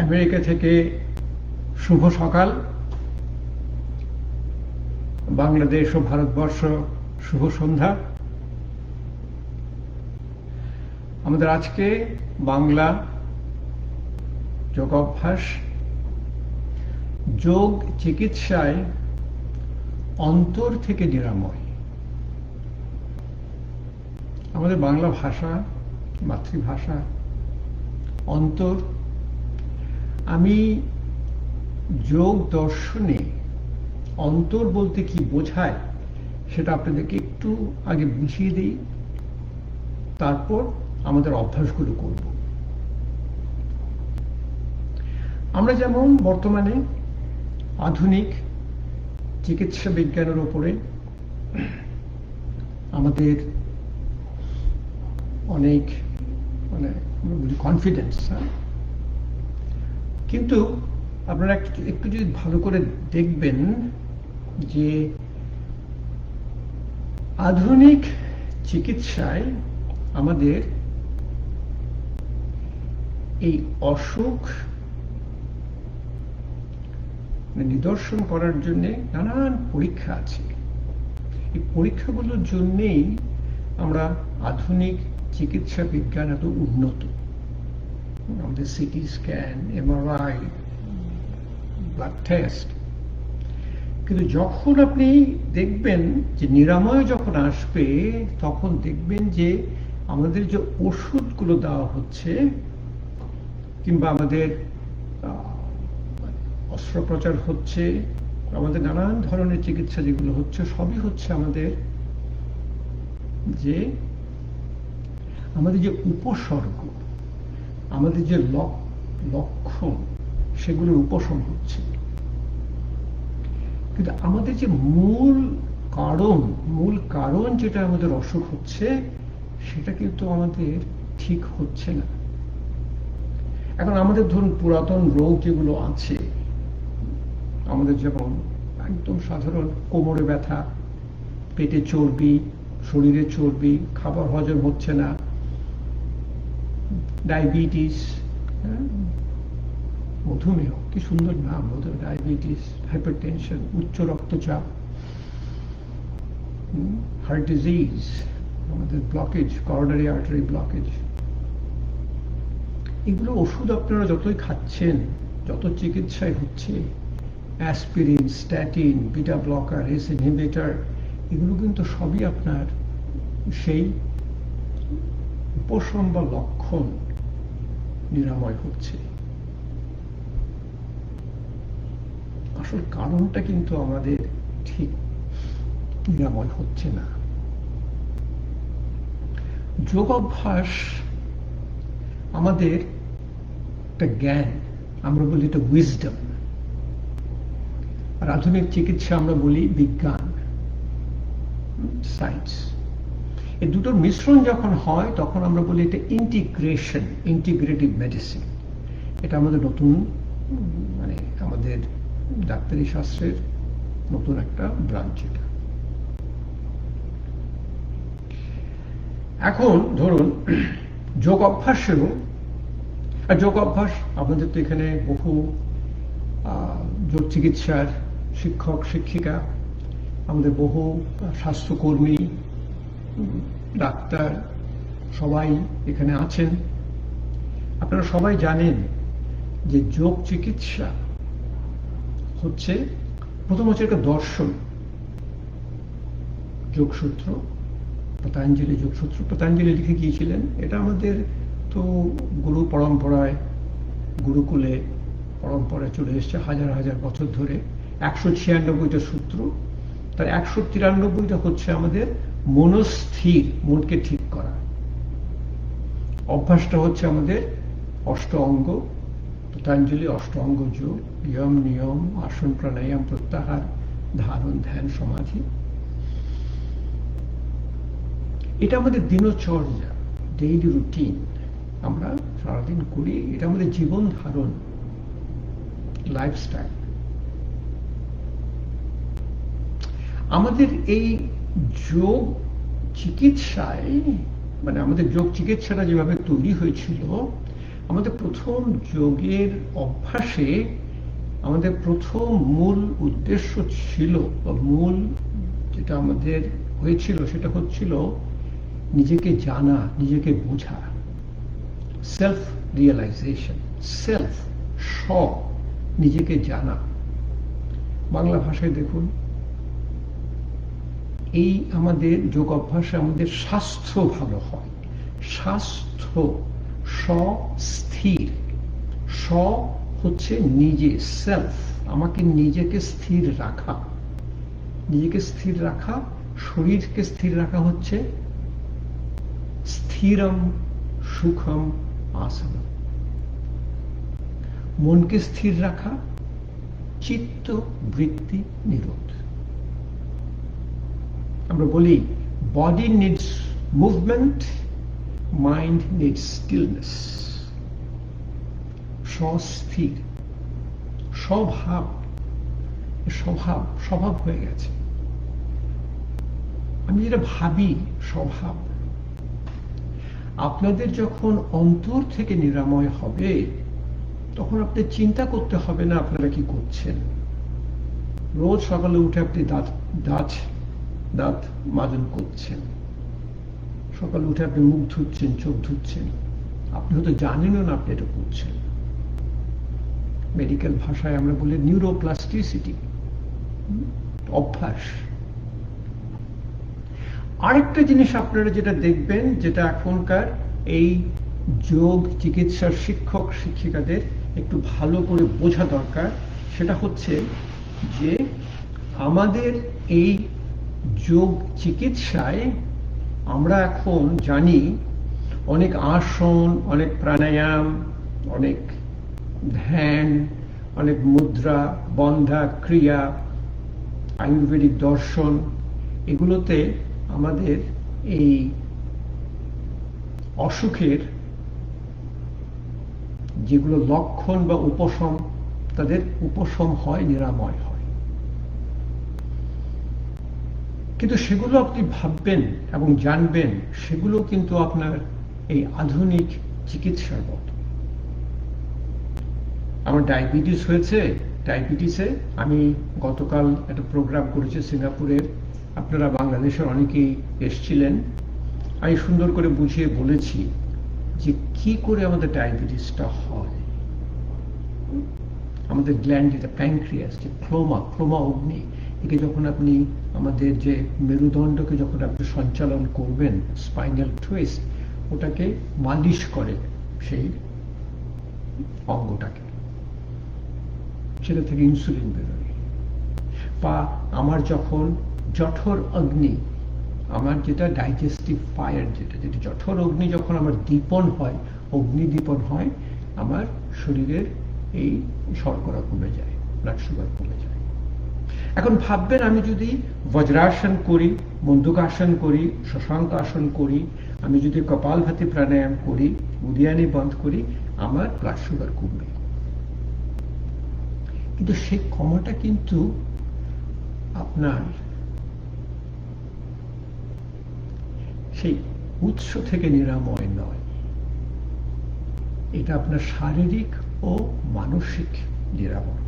America থেকে শুভ সকাল, বাংলাদেশ ও ভারতবর্ষ শুভ সন্ধ্যা। আমাদের আজকে বাংলা যোগাভ্যাস, যোগ চিকিৎসায় অন্তর থেকে নিরাময়। আমাদের বাংলা ভাষা, মাতৃভাষা অন্তর। আমি যোগ দর্শনে অন্তর বলতে কি বোঝায় সেটা আপনাদেরকে একটু আগে বুঝিয়ে দিই, তারপর আমাদের অভ্যাসগুলো করব। আমরা যেমন বর্তমানে আধুনিক চিকিৎসা বিজ্ঞানের উপরে আমাদের অনেক কনফিডেন্স, কিন্তু আপনারা একটু যদি ভালো করে দেখবেন যে আধুনিক চিকিৎসায় আমাদের এই অসুখ নিদর্শন করার জন্য নানান পরীক্ষা আছে। এই পরীক্ষাগুলোর জন্যেই আমরা আধুনিক চিকিৎসা বিজ্ঞান এত উন্নত। আমাদের CT scan, MRI, blood test. কিন্তু যখন আপনি দেখবেন যে নিরাময় যখন আসবে, তখন দেখবেন যে আমাদের যে ওষুধগুলো দেওয়া হচ্ছে কিংবা আমাদের অস্ত্রোপচার হচ্ছে, আমাদের নানান ধরনের চিকিৎসা যেগুলো হচ্ছে, সবই হচ্ছে আমাদের যে উপসর্গ, আমাদের যে লক্ষণ, সেগুলোর উপশম হচ্ছে। কিন্তু আমাদের যে মূল কারণ যেটা আমাদের অসুখ হচ্ছে, সেটা কিন্তু আমাদের ঠিক হচ্ছে না। এখন আমাদের ধরুন পুরাতন রোগ যেগুলো আছে, আমাদের যেমন একদম সাধারণ কোমরে ব্যথা, পেটে চর্বি, শরীরে চর্বি, খাবার হজম হচ্ছে না, ডায়াবেটিস, মধুমেহ, কি সুন্দর নাম, ডায়াবেটিস, হাইপারটেনশন, উচ্চ রক্তচাপ, হার্ট ডিজিজ, আমাদের ব্লকেজ, করোনারি আর্টারি ব্লকেজ। এগুলো ওষুধ আপনারা যতই খাচ্ছেন, যত চিকিৎসায় হচ্ছে, aspirin, statin, beta blocker, S inhibitor, এগুলো কিন্তু সবই আপনার সেই উপশম বা লক্ষণ নিরাময় হচ্ছে। আসল কারণটা কিন্তু আমাদের ঠিক নিরাময় হচ্ছে না। যোগ অভ্যাস আমাদের একটা জ্ঞান, আমরা বলি এটা উইজডম, আর আধুনিক চিকিৎসা আমরা বলি বিজ্ঞান, সায়েন্স। এই দুটোর মিশ্রণ যখন হয়, তখন আমরা বলি এটা ইন্টিগ্রেশন, ইন্টিগ্রেটিভ মেডিসিন। এটা আমাদের নতুন, আমাদের ডাক্তারি শাস্ত্রের নতুন একটা ব্রাঞ্চ। এটা এখন ধরুন যোগ অভ্যাসেরও, আর যোগ অভ্যাস আমাদের তো এখানে বহু যোগ চিকিৎসার শিক্ষক শিক্ষিকা, আমাদের বহু স্বাস্থ্যকর্মী, ডাক্তার সবাই এখানে আছেন। আপনারা সবাই জানেন যে যোগ চিকিৎসা হচ্ছে প্রথম হচ্ছে একটা দর্শন, যোগসূত্র, পতঞ্জলি যোগসূত্র পতঞ্জলি লিখে গিয়েছিলেন। এটা আমাদের তো গুরু পরম্পরায়, গুরুকুলে পরম্পরায় চলে এসছে হাজার হাজার বছর ধরে। 196টা সূত্র, তার 193টা হচ্ছে আমাদের মনস্থির, মনকে ঠিক করা। অভ্যাসটা হচ্ছে আমাদের অষ্ট অঙ্গ, পতঞ্জলি অষ্ট অঙ্গ যোগ, ইয়ম নিয়ম, আসন প্রাণায়াম প্রত্যাহার, ধারণ ধ্যান সমাধি। এটা আমাদের দিনচর্যা, ডেইলি রুটিন, আমরা সারাদিন করি। এটা আমাদের জীবন ধারণ, লাইফস্টাইল। আমাদের এই যোগ চিকিৎসায়, আমাদের যোগ চিকিৎসাটা যেভাবে তৈরি হয়েছিল, আমাদের প্রথম যোগের অভ্যাসে আমাদের প্রথম মূল উদ্দেশ্য ছিল, বা মূল যেটা আমাদের হয়েছিল সেটা হচ্ছিল নিজেকে জানা, নিজেকে বোঝা, সেলফ রিয়েলাইজেশন, সেলফ, নিজেকে জানা। বাংলা ভাষায় দেখুন, এই আমাদের যোগ অভ্যাসে আমাদের স্বাস্থ্য ভালো হয়। স্বাস্থ্য, স্থির, হচ্ছে নিজে, সেলফ, আমাকে নিজেকে স্থির রাখা। নিজেকে স্থির রাখা, শরীরকে স্থির রাখা হচ্ছে স্থিরম সুখম আসনম। মনকে স্থির রাখা চিত্ত বৃত্তি নিরোধ। আমরা বলি body needs movement, mind needs stillness. স্থির, স্বভাব, স্বভাব হয়ে গেছে। আমি যেটা ভাবি স্বভাব। আপনাদের যখন অন্তর থেকে নিরাময় হবে তখন আপনি চিন্তা করতে হবে না আপনারা কি করছেন। রোজ সকালে উঠে আপনি দাঁত মাজন করছেন, সকালে উঠে আপনি মুখ ধুচ্ছেন, চোখ ধুচ্ছেন, আপনি হয়তো জানেনও না আপনি এটা করছেন। মেডিকেল ভাষায় আমরা বলি নিউরোপ্লাস্টিসিটি, অভ্যাস। আরেকটা জিনিস আপনারা যেটা দেখবেন, যেটা এখনকার এই যোগ চিকিৎসার শিক্ষক শিক্ষিকাদের একটু ভালো করে বোঝা দরকার, সেটা হচ্ছে যে আমাদের এই যোগ চিকিৎসায় আমরা এখন জানি অনেক আসন, অনেক প্রাণায়াম, অনেক ধ্যান, অনেক মুদ্রা, বন্ধা, ক্রিয়া, আয়ুর্বেদিক দর্শন, এগুলোতে আমাদের এই অসুখের যেগুলো লক্ষণ বা উপশম, তাদের উপশম হয়, নিরাময় হয়। কিন্তু সেগুলো আপনি ভাববেন এবং জানবেন, সেগুলো কিন্তু আপনার এই আধুনিক চিকিৎসার মতো। আমার ডায়াবেটিস হয়েছে, ডায়াবেটিসে আমি গতকাল একটা প্রোগ্রাম করেছি সিঙ্গাপুরের, আপনারা বাংলাদেশের অনেকেই এসছিলেন। আমি সুন্দর করে বুঝিয়ে বলেছি যে কি করে আমাদের ডায়াবেটিসটা হয়। আমাদের গ্ল্যান্ড, যেটা প্যানক্রিয়াস, যে ফ্লোমা অগ্নি, একে যখন আপনি আমাদের যে মেরুদণ্ডকে যখন আপনি সঞ্চালন করবেন, স্পাইনাল টুইস্ট, ওটাকে মালিশ করে সেই অঙ্গটাকে, সেটা থেকে ইনসুলিন বেরোয়। বা আমার যখন জঠর অগ্নি, আমার যেটা ডাইজেস্টিভ ফায়ার, যেটা জঠর অগ্নি যখন আমার দীপন হয়, অগ্নি দীপন হয়, আমার শরীরের এই শর্করা কমে যায়, ব্লাড সুগার কমে যায়। এখন ভাববেন, আমি যদি বজ্রাসন করি, বন্দুকাসন করি, শশাঙ্ক আসন করি, আমি যদি কপালভাতি প্রাণায়াম করি, উদিয়ানি বন্ধ করি, আমার ব্লাড সুগার কমবে। কিন্তু সেই কমাটা কিন্তু আপনার সেই উৎস থেকে নিরাময় নয়, এটা আপনার শারীরিক ও মানসিক নিরাময়।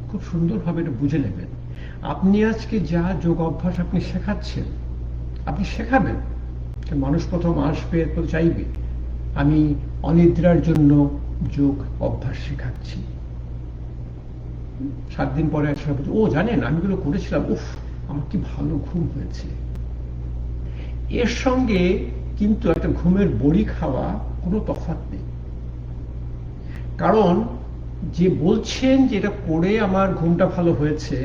খুব সুন্দরভাবে এটা বুঝে নেবেন। আপনি আজকে যা যোগ অভ্যাস আপনি শেখাচ্ছেন, আপনি শেখাবেন, মানুষ প্রথম আসবে, চাইবে আমি অনিদ্রার জন্য যোগ অভ্যাস শেখাচ্ছি। 7 দিন পরে ও জানেন আমি এগুলো করেছিলাম, উফ আমার কি ভালো ঘুম হয়েছে। এর সঙ্গে কিন্তু একটা ঘুমের বড়ি খাওয়া কোনো তফাৎ নেই। কারণ যে বলছেন যে এটা করে আমার ঘুমটা ভালো হয়েছে,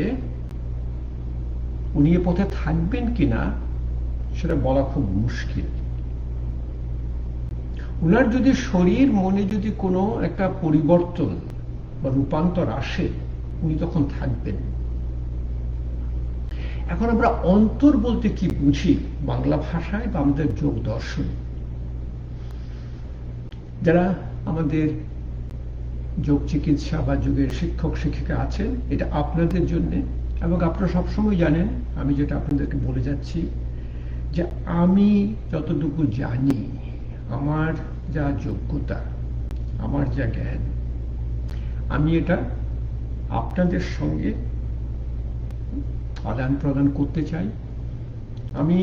উনি এ পথে থাকবেন কিনা সেটা বলা খুব মুশকিল। উনার যদি শরীর মনে যদি কোনো একটা পরিবর্তন বা রূপান্তর আসে, উনি তখন থাকবেন। এখন আমরা অন্তর বলতে কি বুঝি বাংলা ভাষায় বা আমাদের যোগ দর্শন? যারা আমাদের যোগ চিকিৎসা বা যোগের শিক্ষক শিক্ষিকা আছেন, এটা আপনাদের জন্য, এবং আপনারা সবসময় জানেন আমি যেটা আপনাদেরকে বলে যাচ্ছি, যে আমি যতটুকু জানি, আমার যা যোগ্যতা, আমার যা জ্ঞান, আমি এটা আপনাদের সঙ্গে আদান প্রদান করতে চাই। আমি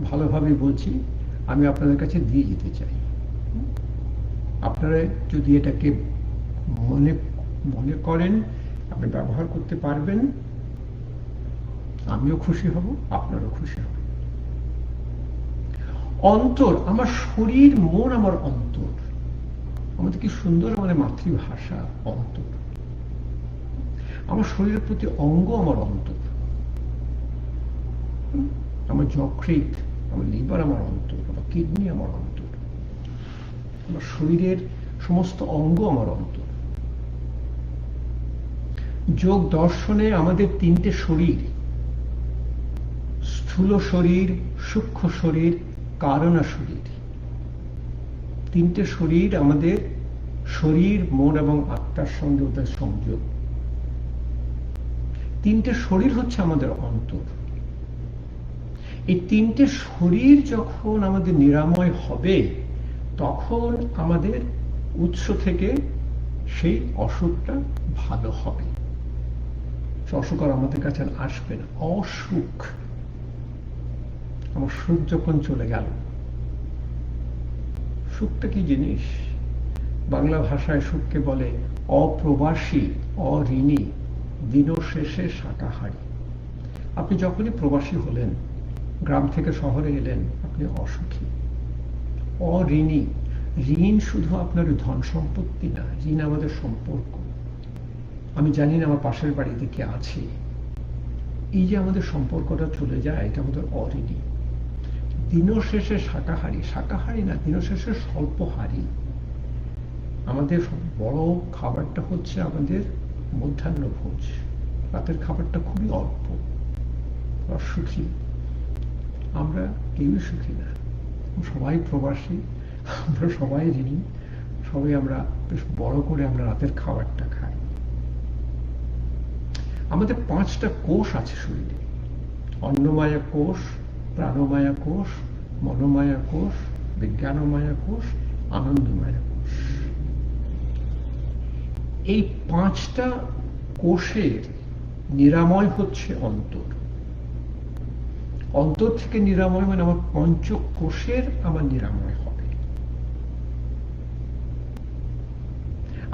ভালোভাবে বলছি, আমি আপনাদের কাছে দিয়ে যেতে চাই। আপনারা যদি এটাকে মনে করেন, আপনি ব্যবহার করতে পারবেন, আমিও খুশি হব, আপনারও খুশি হব। অন্তর, আমার শরীর, মন আমার অন্তর। আমাদের কি সুন্দর আমাদের মাতৃভাষা অন্তর। আমার শরীরের প্রতি অঙ্গ আমার অন্তর। আমার যকৃৎ, আমার লিভার আমার অন্তর, আমার কিডনি আমার অন্তর, আমার শরীরের সমস্ত অঙ্গ আমার অন্তর। যোগ দর্শনে আমাদের তিনটে শরীর, স্থূল শরীর, সূক্ষ্ম শরীর, কারণা শরীর। তিনটে শরীর আমাদের শরীর, মন এবং আত্মার সঙ্গে ওদের সংযোগ। তিনটে শরীর হচ্ছে আমাদের অন্তর। এই তিনটে শরীর যখন আমাদের নিরাময় হবে, তখন আমাদের উৎস থেকে সেই অসুখটা ভালো হবে। অসুখ আর আমাদের কাছে আসবে না। অসুখ, আমার সুখ যখন চলে গেল, সুখটা কি জিনিস? বাংলা ভাষায় সুখকে বলে অপ্রবাসী, অঋণী, দিন শেষে শাকাহারী। আপনি যখনই প্রবাসী হলেন, গ্রাম থেকে শহরে এলেন, আপনি অসুখী, অঋণী। ঋণ শুধু আপনার ধন সম্পত্তি না, ঋণ আমাদের সম্পর্ক। আমি জানি না আমার পাশের বাড়িতে কে আছে। এই যে আমাদের সম্পর্কটা চলে যায়, এটা আমাদের অঋণী। দিন শেষে শাকাহারী, শাকাহারী না, দিন শেষে স্বল্পহারী। আমাদের বড় খাবারটা হচ্ছে আমাদের মধ্যাহ্ন ভোজ, রাতের খাবারটা খুবই অল্প। সুখী আমরা কেউই সুখী না। সবাই প্রবাসী, আমরা সবাই ঋণী, সবাই আমরা বেশ বড় করে আমরা রাতের খাবারটা খাই। আমাদের 5টা কোষ আছে শরীরে: অন্নমায়া কোষ, প্রাণমায়া কোষ, মনোমায়া কোষ, বিজ্ঞানমায়া কোষ, আনন্দমায়া কোষ। এই 5টা কোষের নিরাময় হচ্ছে অন্তর। অন্তর থেকে নিরাময় মানে আমার পঞ্চকোষের আমার নিরাময় হবে।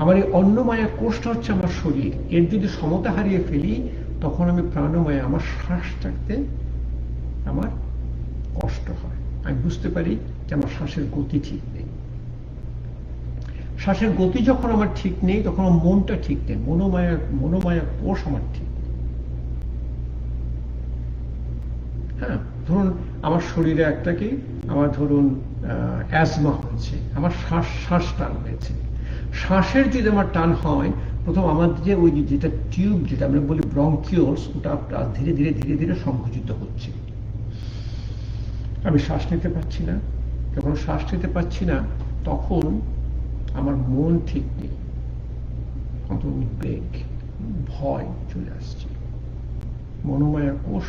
আমার এই অন্নমায়া কোষটা হচ্ছে আমার শরীর। এর যদি সমতা হারিয়ে ফেলি, তখন আমি প্রাণমায়া, আমার শ্বাস ছাড়তে আমার কষ্ট হয়। আমি বুঝতে পারি যে আমার শ্বাসের গতি ঠিক নেই। শ্বাসের গতি যখন আমার ঠিক নেই, তখন আমার মনটা ঠিক নেই, মনোমায়া কোষ আমার ঠিক নেই। হ্যাঁ, ধরুন আমার শরীরে একটা কি, আমার ধরুন অ্যাজমা হয়েছে, আমার শ্বাস টান হয়েছে। শ্বাসের যদি আমার টান হয়, প্রথম আমার যে ওই যেটা টিউব, যেটা আমরা বলি ব্রঙ্কিওলস, ওটা ধীরে ধীরে ধীরে ধীরে সংকুচিত হচ্ছে। আমি শ্বাস নিতে পারছি না। যখন শ্বাস নিতে পারছি না, তখন আমার মন ঠিক নেই, উদ্বেগ, ভয় চলে আসছে। মনোমায়া কোষ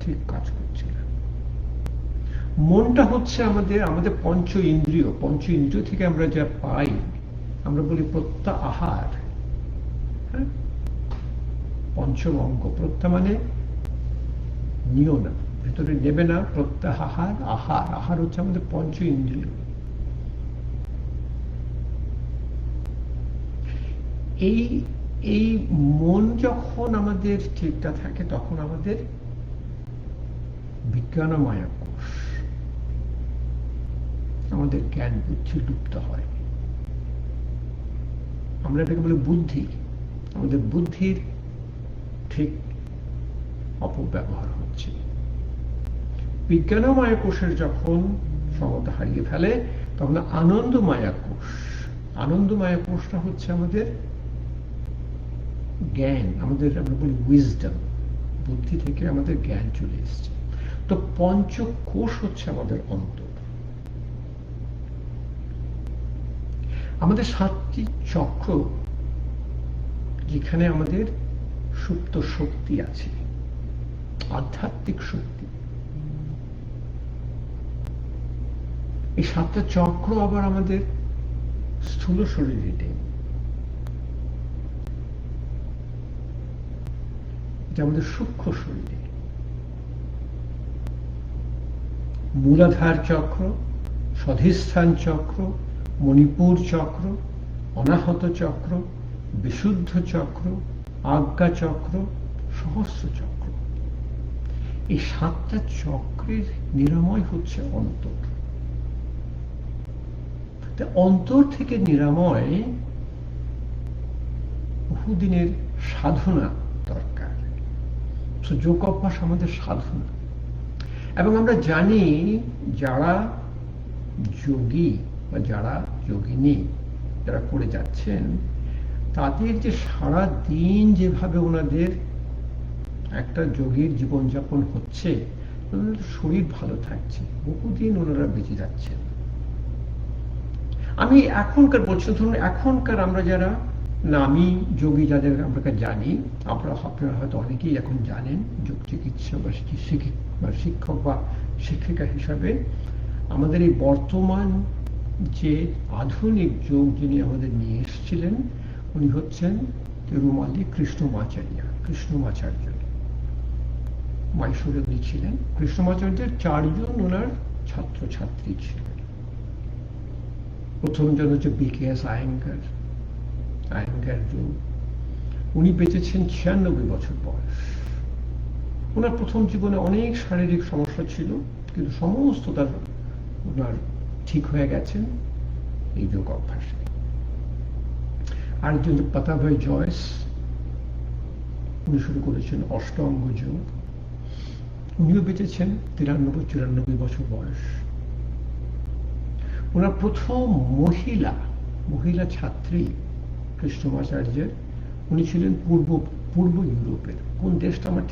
ঠিক কাজ করছে না। মনটা হচ্ছে আমাদের পঞ্চ ইন্দ্রিয়। পঞ্চ ইন্দ্রিয় থেকে আমরা যা পাই, আমরা বলি প্রত্যাহার। হ্যাঁ, পঞ্চম অঙ্গ। প্রত্যা মানে নিও না, ভেতরে নেবে না। প্রত্যাহার, আহার। আহার হচ্ছে আমাদের পঞ্চ ইন্দ্রিয়। এই মন যখন আমাদের ঠিকঠাক থাকে, তখন আমাদের বিজ্ঞানমায়া কোষ, আমাদের জ্ঞান বুদ্ধি লুপ্ত হয়। আমরা এটাকে বলি বুদ্ধি। আমাদের বুদ্ধির ঠিক অপব্যবহার হচ্ছে। বিজ্ঞানমায়া কোষের যখন সমতা হারিয়ে ফেলে, তখন আনন্দমায়া কোষ। আনন্দমায়া কোষটা হচ্ছে আমাদের জ্ঞান, আমরা বলি উইজডম। বুদ্ধি থেকে আমাদের জ্ঞান চলে এসছে। তো পঞ্চকোষ হচ্ছে আমাদের অন্তর। আমাদের 7টি চক্র, যেখানে আমাদের সুপ্ত শক্তি আছে, আধ্যাত্মিক শক্তি। এই 7টা চক্র আবার আমাদের স্থূল শরীরে নেই, এটা আমাদের সূক্ষ্ম শরীরে। মূলাধার চক্র, স্বাধিষ্ঠান চক্র, মণিপুর চক্র, অনাহত চক্র, বিশুদ্ধ চক্র, আজ্ঞা চক্র, সহস্র চক্র। এই 7টা চক্রের নিরাময় হচ্ছে অন্তর। অন্তর থেকে নিরাময় বহুদিনের সাধনা দরকার। যোগ অভ্যাস আমাদের সাধনা। এবং আমরা জানি যারা যোগী বা যারা যোগিনী যারা করে যাচ্ছেন, তাদের যে সারা দিন যেভাবে ওনাদের একটা যোগীর জীবনযাপন হচ্ছে, শরীর ভালো থাকছে, বহুদিন ওনারা বেঁচে যাচ্ছেন। আমি এখনকার বলছি, ধরুন এখনকার আমরা যারা নামী যোগী যাদের আমরা জানি, আপনারা হয়তো অনেকেই এখন জানেন, যোগ চিকিৎসক বা শিক্ষক বা শিক্ষিকা হিসাবে আমাদের এই বর্তমান যে আধুনিক যোগ যিনি আমাদের নিয়ে এসেছিলেন, উনি হচ্ছেন তিরুমালি কৃষ্ণমাচার্য। মাইসোরে উনি ছিলেন। কৃষ্ণমাচার্যের 4 জন ওনার ছাত্রছাত্রী ছিলেন। প্রথম জন হচ্ছে BKS আয়েঙ্গার যোগ। উনি বেঁচেছেন 96 বছর বয়স। ওনার প্রথম জীবনে অনেক শারীরিক সমস্যা ছিল, কিন্তু সমস্ত ওনার ঠিক হয়ে গেছেন এই যোগ অভ্যাসে। আরেকজন পাতাভাই জয়েস, উনি শুরু করেছেন অষ্টাঙ্গ যোগ। উনিও বেঁচেছেন 93-94 বছর বয়স। ওনার প্রথম মহিলা ছাত্রী কৃষ্ণমাচার্যের, উনি ছিলেন পূর্ব ইউরোপের কোন দেশটা আমার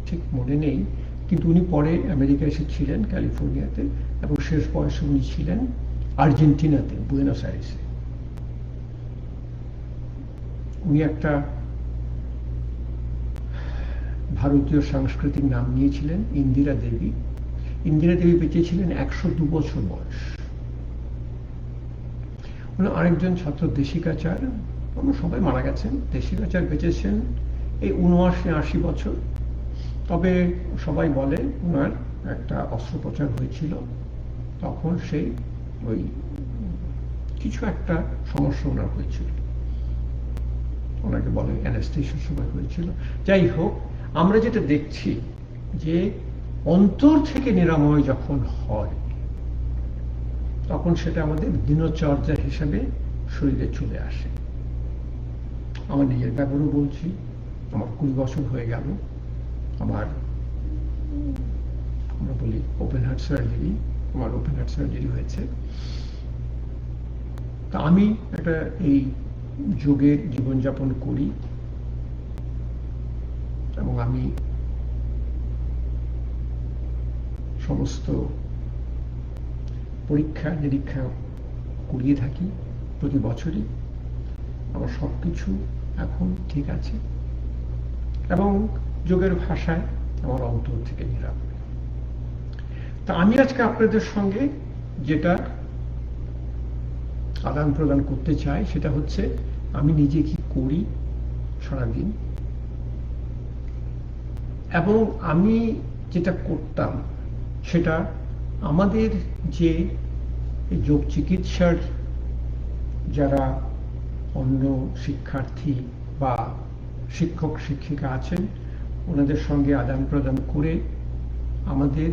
ঠিক মনে নেই, কিন্তু উনি পরে আমেরিকায় এসেছিলেন, ক্যালিফোর্নিয়াতে, এবং শেষ বয়সে উনি ছিলেন আর্জেন্টিনাতে, বুয়েনোস আইরেসে। উনি একটা ভারতীয় সাংস্কৃতিক নাম নিয়েছিলেন ইন্দিরা দেবী। ইন্দিরা দেবী বেঁচেছিলেন 102 বছর বয়স। আরেকজন ছাত্র দেশিকাচার, আমরা সবাই মারা গেছেন। দেশিকাচার বেঁচেছেন এই 79-80 বছর। তবে সবাই বলে ওনার একটা অস্ত্রোপচার হয়েছিল, তখন সেই ওই কিছু একটা সমস্যা ওনার হয়েছিল, ওনাকে বলে অ্যানেস্থেসিয়ার সময় হয়েছিল। যাই হোক, আমরা যেটা দেখছি যে অন্তর থেকে নিরাময় যখন হয়, তখন সেটা আমাদের দিনচর্যা হিসেবে শরীরে চলে আসে। আমার নিজের ব্যাপারেও বলছি, আমার 20 বছর হয়ে গেল আমরা বলি ওপেন হার্ট সার্জারি, আমার ওপেন হার্ট সার্জারি হয়েছে। তা আমি একটা এই যোগের জীবনযাপন করি, এবং আমি সমস্ত পরীক্ষা নিরীক্ষা করিয়ে থাকি প্রতি বছরই। আমার সবকিছু এখন ঠিক আছে, এবং যোগের ভাষায় আমার অন্তর থেকে নিরাময়। তা আমি আজকে আপনাদের সঙ্গে যেটা আদান প্রদান করতে চাই, সেটা হচ্ছে আমি নিজে কি করি সারাদিন, এবং আমি যেটা করতাম সেটা আমাদের যে যোগ চিকিৎসার যারা অন্য শিক্ষার্থী বা শিক্ষক শিক্ষিকা আছেন, ওনাদের সঙ্গে আদান প্রদান করে আমাদের,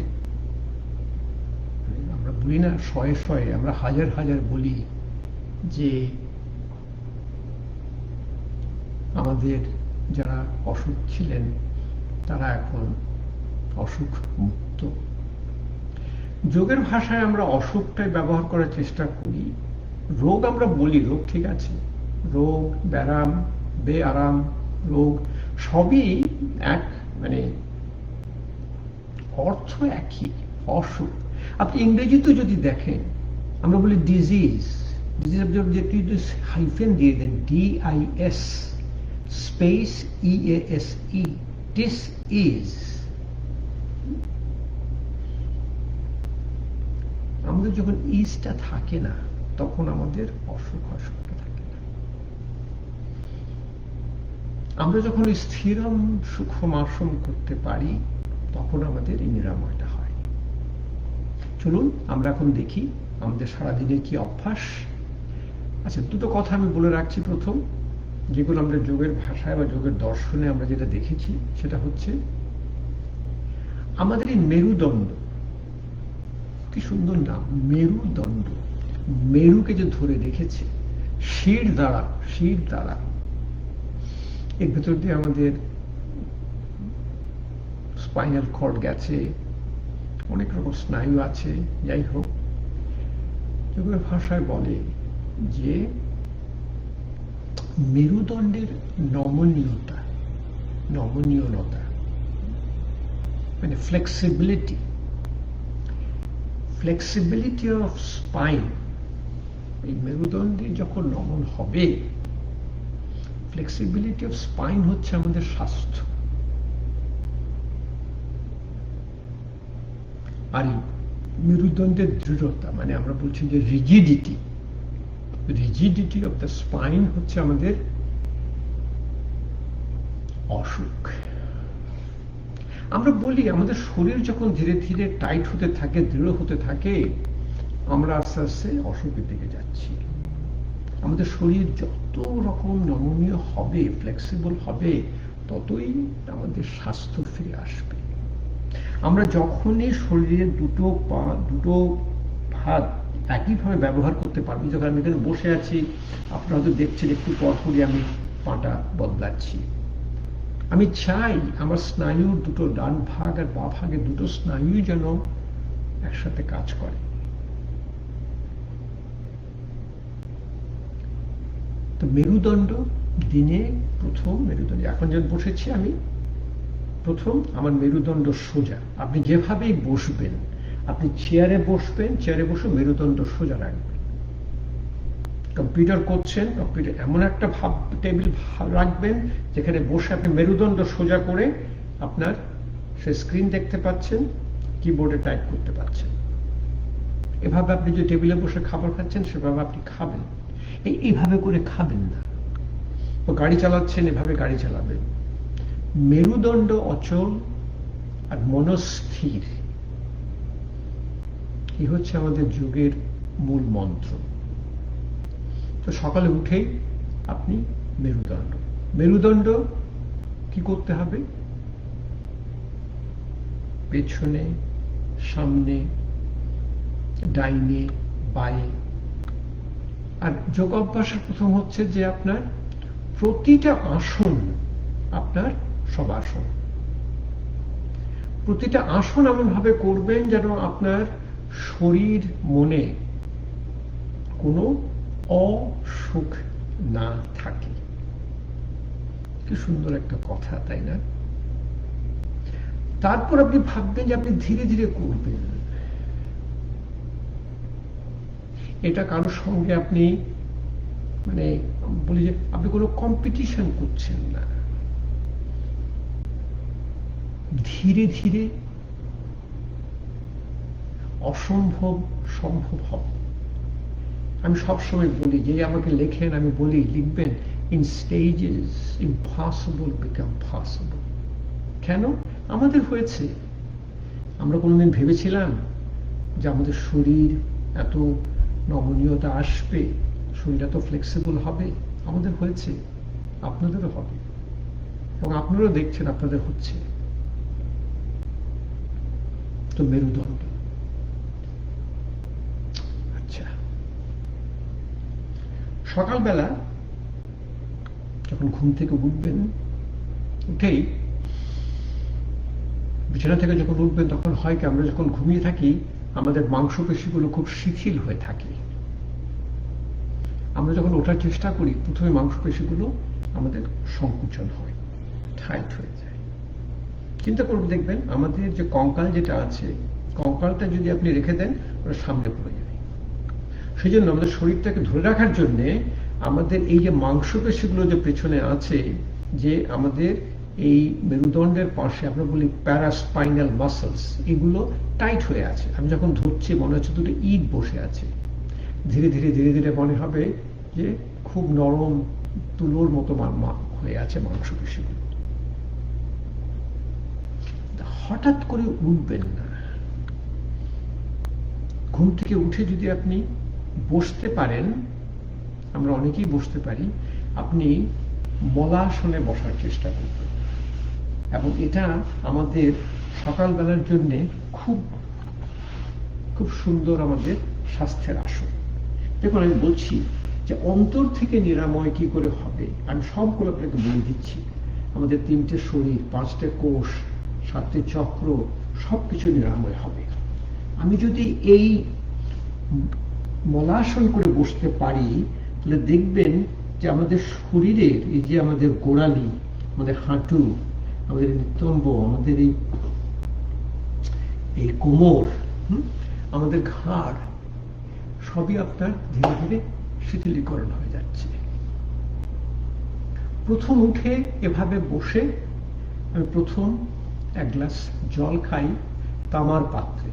আমরা বলি না শয়ে আমরা হাজার বলি যে আমাদের যারা অসুখ ছিলেন তারা এখন অসুখ মুক্ত। যোগের ভাষায় আমরা অসুখটাই ব্যবহার করার চেষ্টা করি। রোগ আমরা বলি, রোগ ঠিক আছে, রোগ ব্যারাম বেআরাম রোগ সবই এক, মানে অর্থ একই, অসুখ। আপনি ইংরেজিতে যদি দেখেন, আমরা বলি ডিজিজ, হাইফেন দিয়ে দেন, DIS স্পেস EASE, ডিসইজ। আমাদের যখন ইজটা থাকে না তখন আমাদের অসুখ অসুখটা থাকে না। আমরা যখন স্থিরম সুখম আসন করতে পারি তখন আমাদের এই নিরাময়টা হয়। চলুন আমরা এখন দেখি আমাদের সারাদিনের কি অভ্যাস। আচ্ছা, দুটো কথা আমি বলে রাখছি। প্রথম, যেগুলো আমরা যোগের ভাষায় বা যোগের দর্শনে আমরা যেটা দেখেছি সেটা হচ্ছে আমাদের এই মেরুদণ্ড, কি সুন্দর নাম, মেরুদণ্ড। মেরুকে যে ধরে রেখেছে শির দ্বারা এর ভেতর দিয়ে আমাদের স্পাইনাল কর্ড গেছে, অনেক রকম স্নায়ু আছে। যাই হোক, যোগের ভাষায় বলে যে মেরুদণ্ডের নমনীয়তা মানে ফ্লেক্সিবিলিটি অফ স্পাইন, এই মেরুদণ্ডে যখন নমন হবে, ফ্লেক্সিবিলিটি অফ স্পাইন হচ্ছে আমাদের স্বাস্থ্য। আর মেরুদণ্ডের দৃঢ়তা মানে আমরা বলছি যে রিজিডিটি অফ দ্য স্পাইন হচ্ছে আমাদের অসুখ। আমরা বলি আমাদের শরীর যখন ধীরে ধীরে টাইট হতে থাকে, দৃঢ় হতে থাকে, আমরা আস্তে আস্তে অসুখের দিকে যাচ্ছি। আমাদের শরীর যত রকম নমনীয় হবে, ফ্লেক্সিবল হবে, ততই আমাদের স্বাস্থ্য ফিরে আসবে। আমরা যখনই শরীরের দুটো পা, দুটো হাত একইভাবে ব্যবহার করতে পারবো, যখন আমি এখানে বসে আছি, আপনারা হয়তো দেখছেন একটু পরপরই আমি পাটা বদলাচ্ছি। আমি চাই আমার স্নায়ুর দুটো ডান ভাগ আর বাঁ ভাগের দুটো স্নায়ুই যেন একসাথে কাজ করে। তো মেরুদণ্ড দিনে প্রথম মেরুদণ্ড, এখন যখন বসেছি আমি, প্রথম আমার মেরুদণ্ড সোজা। আপনি যেভাবেই বসবেন, আপনি চেয়ারে বসবেন, চেয়ারে বসে মেরুদণ্ড সোজা রাখবেন। কম্পিউটার করছেন, কম্পিউটার এমন একটা টেবিল রাখবেন যেখানে বসে আপনি মেরুদণ্ড সোজা করে আপনার সে স্ক্রিন দেখতে পাচ্ছেন, কিবোর্ডে টাইপ করতে পাচ্ছেন। এভাবে আপনি যে টেবিলে বসে খাবার খাচ্ছেন সেভাবে আপনি খাবেন। এইভাবে করে খাবেন না। তো গাড়ি চালাচ্ছেন, এভাবে গাড়ি চালাবেন। মেরুদণ্ড অচল আর মনস্থির, এই হচ্ছে আমাদের যোগের মূল মন্ত্র। তো সকালে উঠেই আপনি মেরুদণ্ড কি করতে হবে? পেছনে, সামনে, ডাইনে, বাঁয়ে। আর যোগ অভ্যাসের প্রথম হচ্ছে যে আপনার প্রতিটা আসন আপনার শবাসন। প্রতিটা আসন এমন ভাবে করবেন যেন আপনার শরীর মনে কোনো অসুখ না থাকে। কি সুন্দর একটা কথা, তাই না? তারপর আপনি ভাববেন যে আপনি ধীরে ধীরে করবেন। এটা কারোর সঙ্গে আপনি মানে বলি যে আপনি কোনো কম্পিটিশন করছেন না। ধীরে ধীরে অসম্ভব সম্ভব হবে। আমি সবসময় বলি, যে আমাকে লেখেন আমি বলি, লিখবেন in stages impossible become possible. কেন? আমাদের হয়েছে। আমরা কোনোদিন ভেবেছিলাম যে আমাদের শরীর এত নমনীয়তা আসবে, শরীর এত ফ্লেক্সিবল হবে? আমাদের হয়েছে, আপনাদেরও হবে, এবং আপনারাও দেখছেন আপনাদের হচ্ছে। তো মেরুদণ্ড, আচ্ছা, সকালবেলা যখন ঘুম থেকে উঠবেন, উঠেই বিছানা থেকে যখন উঠবেন, তখন হয় কি, আমরা যখন ঘুমিয়ে থাকি আমাদের মাংসপেশিগুলো খুব শিথিল হয়ে থাকে। আমরা যখন ওঠার চেষ্টা করি, প্রথমে মাংসপেশিগুলো আমাদের সংকুচন হয়, টাইট হয়ে যায়। চিন্তা করবে, দেখবেন আমাদের যে কঙ্কাল যেটা আছে, কঙ্কালটা যদি আপনি রেখে দেন, ওটা সামনে পড়ে যাবে। সেই জন্য আমাদের শরীরটাকে ধরে রাখার জন্য আমাদের এই যে মাংসপেশিগুলো যে পেছনে আছে, যে আমাদের এই মেরুদণ্ডের পাশে আমরা বলি প্যারাস্পাইনাল মাসলস, এগুলো টাইট হয়ে আছে। আমি যখন ধরছি মনে হচ্ছে দুটো ইট বসে আছে। ধীরে ধীরে ধীরে ধীরে মনে হবে যে খুব নরম তুলোর মতো হয়ে আছে মাংসপেশিগুলো। হঠাৎ করে উঠবেন না। ঘুম থেকে উঠে যদি আপনি বসতে পারেন, আমরা অনেকেই বসতে পারি, আপনি মলাসনে বসার চেষ্টা করবেন, এবং এটা আমাদের সকালবেলার জন্য খুব খুব সুন্দর আমাদের স্বাস্থ্যের আসন। দেখুন, আমি বলছি যে অন্তর থেকে নিরাময় কি করে হবে, আমি সবগুলো আপনাকে বলে দিচ্ছি। আমাদের 3টে শরীর, 5টে কোষ, 7টে চক্র, সবকিছু নিরাময় হবে। আমি যদি এই মলাসন করে বসতে পারি, তাহলে দেখবেন যে আমাদের শরীরের এই যে আমাদের গোড়ালি, আমাদের হাঁটু, আমাদের নিতম্ব, আমাদের এই কোমর, আমাদের ঘাড়, সবই আপনার ধীরে ধীরে শিথিলীকরণ হয়ে যাচ্ছে। প্রথম উঠে এভাবে বসে আমি প্রথম 1 গ্লাস জল খাই তামার পাত্রে।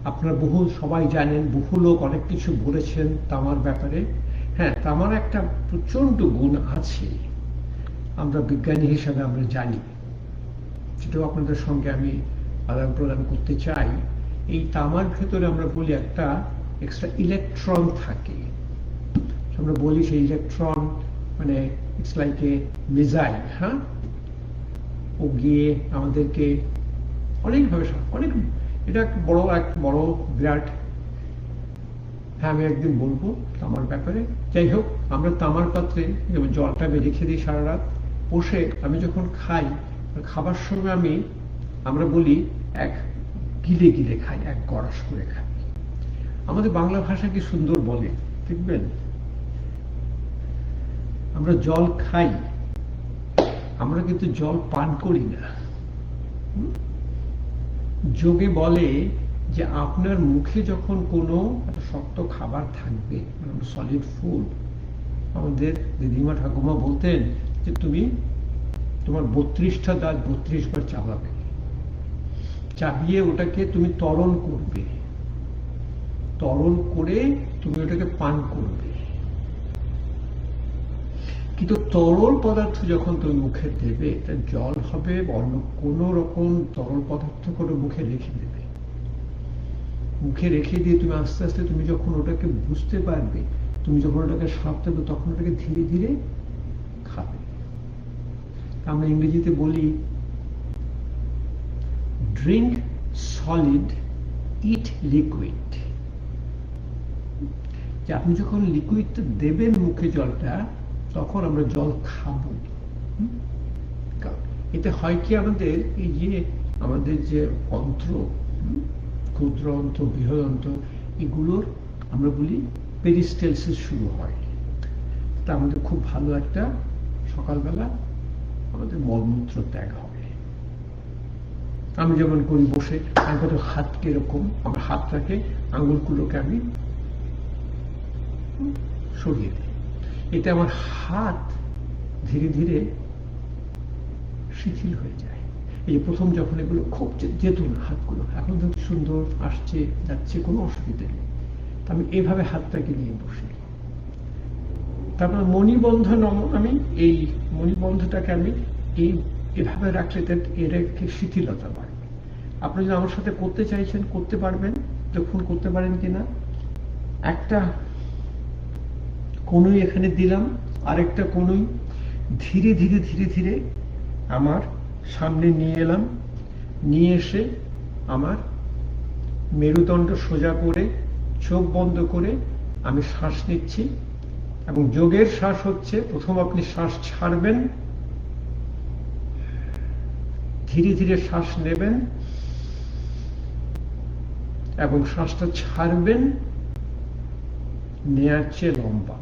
আপনারা সবাই জানেন, বহু লোক অনেক কিছু বলেছেন তামার ব্যাপারে। হ্যাঁ, তামার একটা প্রচন্ড গুণ আছে, আমরা বিজ্ঞানী হিসাবে আমরা জানি, সেটাও আপনাদের সঙ্গে আমি আদান প্রদান করতে চাই। এই তামার ভেতরে আমরা বলি একটা এক্সট্রা ইলেকট্রন থাকে। আমরা বলি সেই ইলেকট্রন মানে ইটস লাইক এ মিসাইল। হ্যাঁ, ও গিয়ে আমাদেরকে অনেকভাবে অনেক, এটা একটা বড় বিরাট, হ্যাঁ আমি একদিন বলবো তামার ব্যাপারে। যাই হোক, আমরা তামার পাত্রে যেমন জলটা আমি রেখে দিই সারা রাত, বসে আমি যখন খাই, খাবার সময় আমরা বলি এক গিলে গিলে খাই, এক গড়াস করে খাই। আমাদের বাংলা ভাষা কি সুন্দর বলে দেখবেন, আমরা জল খাই, আমরা কিন্তু জল পান করি না। যোগে বলে যে আপনার মুখে যখন কোনো শক্ত খাবার থাকবে, সলিড ফুড, আমাদের দিদিমা ঠাকুমা বলতেন যে তুমি তোমার 32টা দাঁত 32 বার চাবাবে, চাবিয়ে ওটাকে তুমি তরল করবে, তরল করে তুমি ওটাকে পান করবে। কিন্তু তরল পদার্থ যখন তুমি মুখে দেবে, এটা জল হবে অন্য কোন রকম তরল পদার্থ করে মুখে রেখে দেবে। মুখে রেখে দিয়ে তুমি আস্তে আস্তে তুমি যখন ওটাকে বুঝতে পারবে, তুমি যখন ওটাকে স্বাদ দেবে, তখন ওটাকে ধীরে ধীরে খাবে। আমরা ইংরেজিতে বলি ড্রিঙ্ক সলিড, ইট লিকুইড। যে আপনি যখন লিকুইডটা দেবেন মুখে জলটা, তখন আমরা জল খাবো। এতে হয় কি, আমাদের এই যে আমাদের যে অন্ত্র, ক্ষুদ্র অন্ত্র, বৃহৎ অন্ত্র, এগুলোর আমরা বলি পেরিস্টেলসিস শুরু হয়। তা আমাদের খুব ভালো একটা সকালবেলা আমাদের মলমূত্র ত্যাগ হবে। আমি যেমন করি বসে, আমি কত হাত কিরকম, আমার হাতটাকে আঙুলগুলোকে আমি সরিয়ে দিই, এতে আমার হাত ধীরে ধীরে শিথিল হয়ে যায়। এই যে প্রথম যখন এগুলো খুব যেত না হাতগুলো, এখন কিন্তু সুন্দর আসছে যাচ্ছে, কোনো অসুবিধা নেই। আমি এইভাবে হাতটাকে নিয়ে বসি। তারপর মণিবন্ধ আমি এই মণিবন্ধটাকে আমি এভাবে রাখলে এর একটি শিথিলতা বাড়বে। আপনি যদি আমার সাথে করতে চাইছেন করতে পারবেন, যখন করতে পারেন কিনা। একটা কোনোই এখানে দিলাম, আরেকটা কোনোই ধীরে ধীরে ধীরে ধীরে আমার সামনে নিয়ে এলাম, নিয়ে এসে আমার মেরুদণ্ড সোজা করে চোখ বন্ধ করে আমি শ্বাস নিচ্ছি। এবং যোগের শ্বাস হচ্ছে, প্রথম আপনি শ্বাস ছাড়বেন, ধীরে ধীরে শ্বাস নেবেন এবং শ্বাসটা ছাড়বেন নেয়ার চেয়ে লম্বা।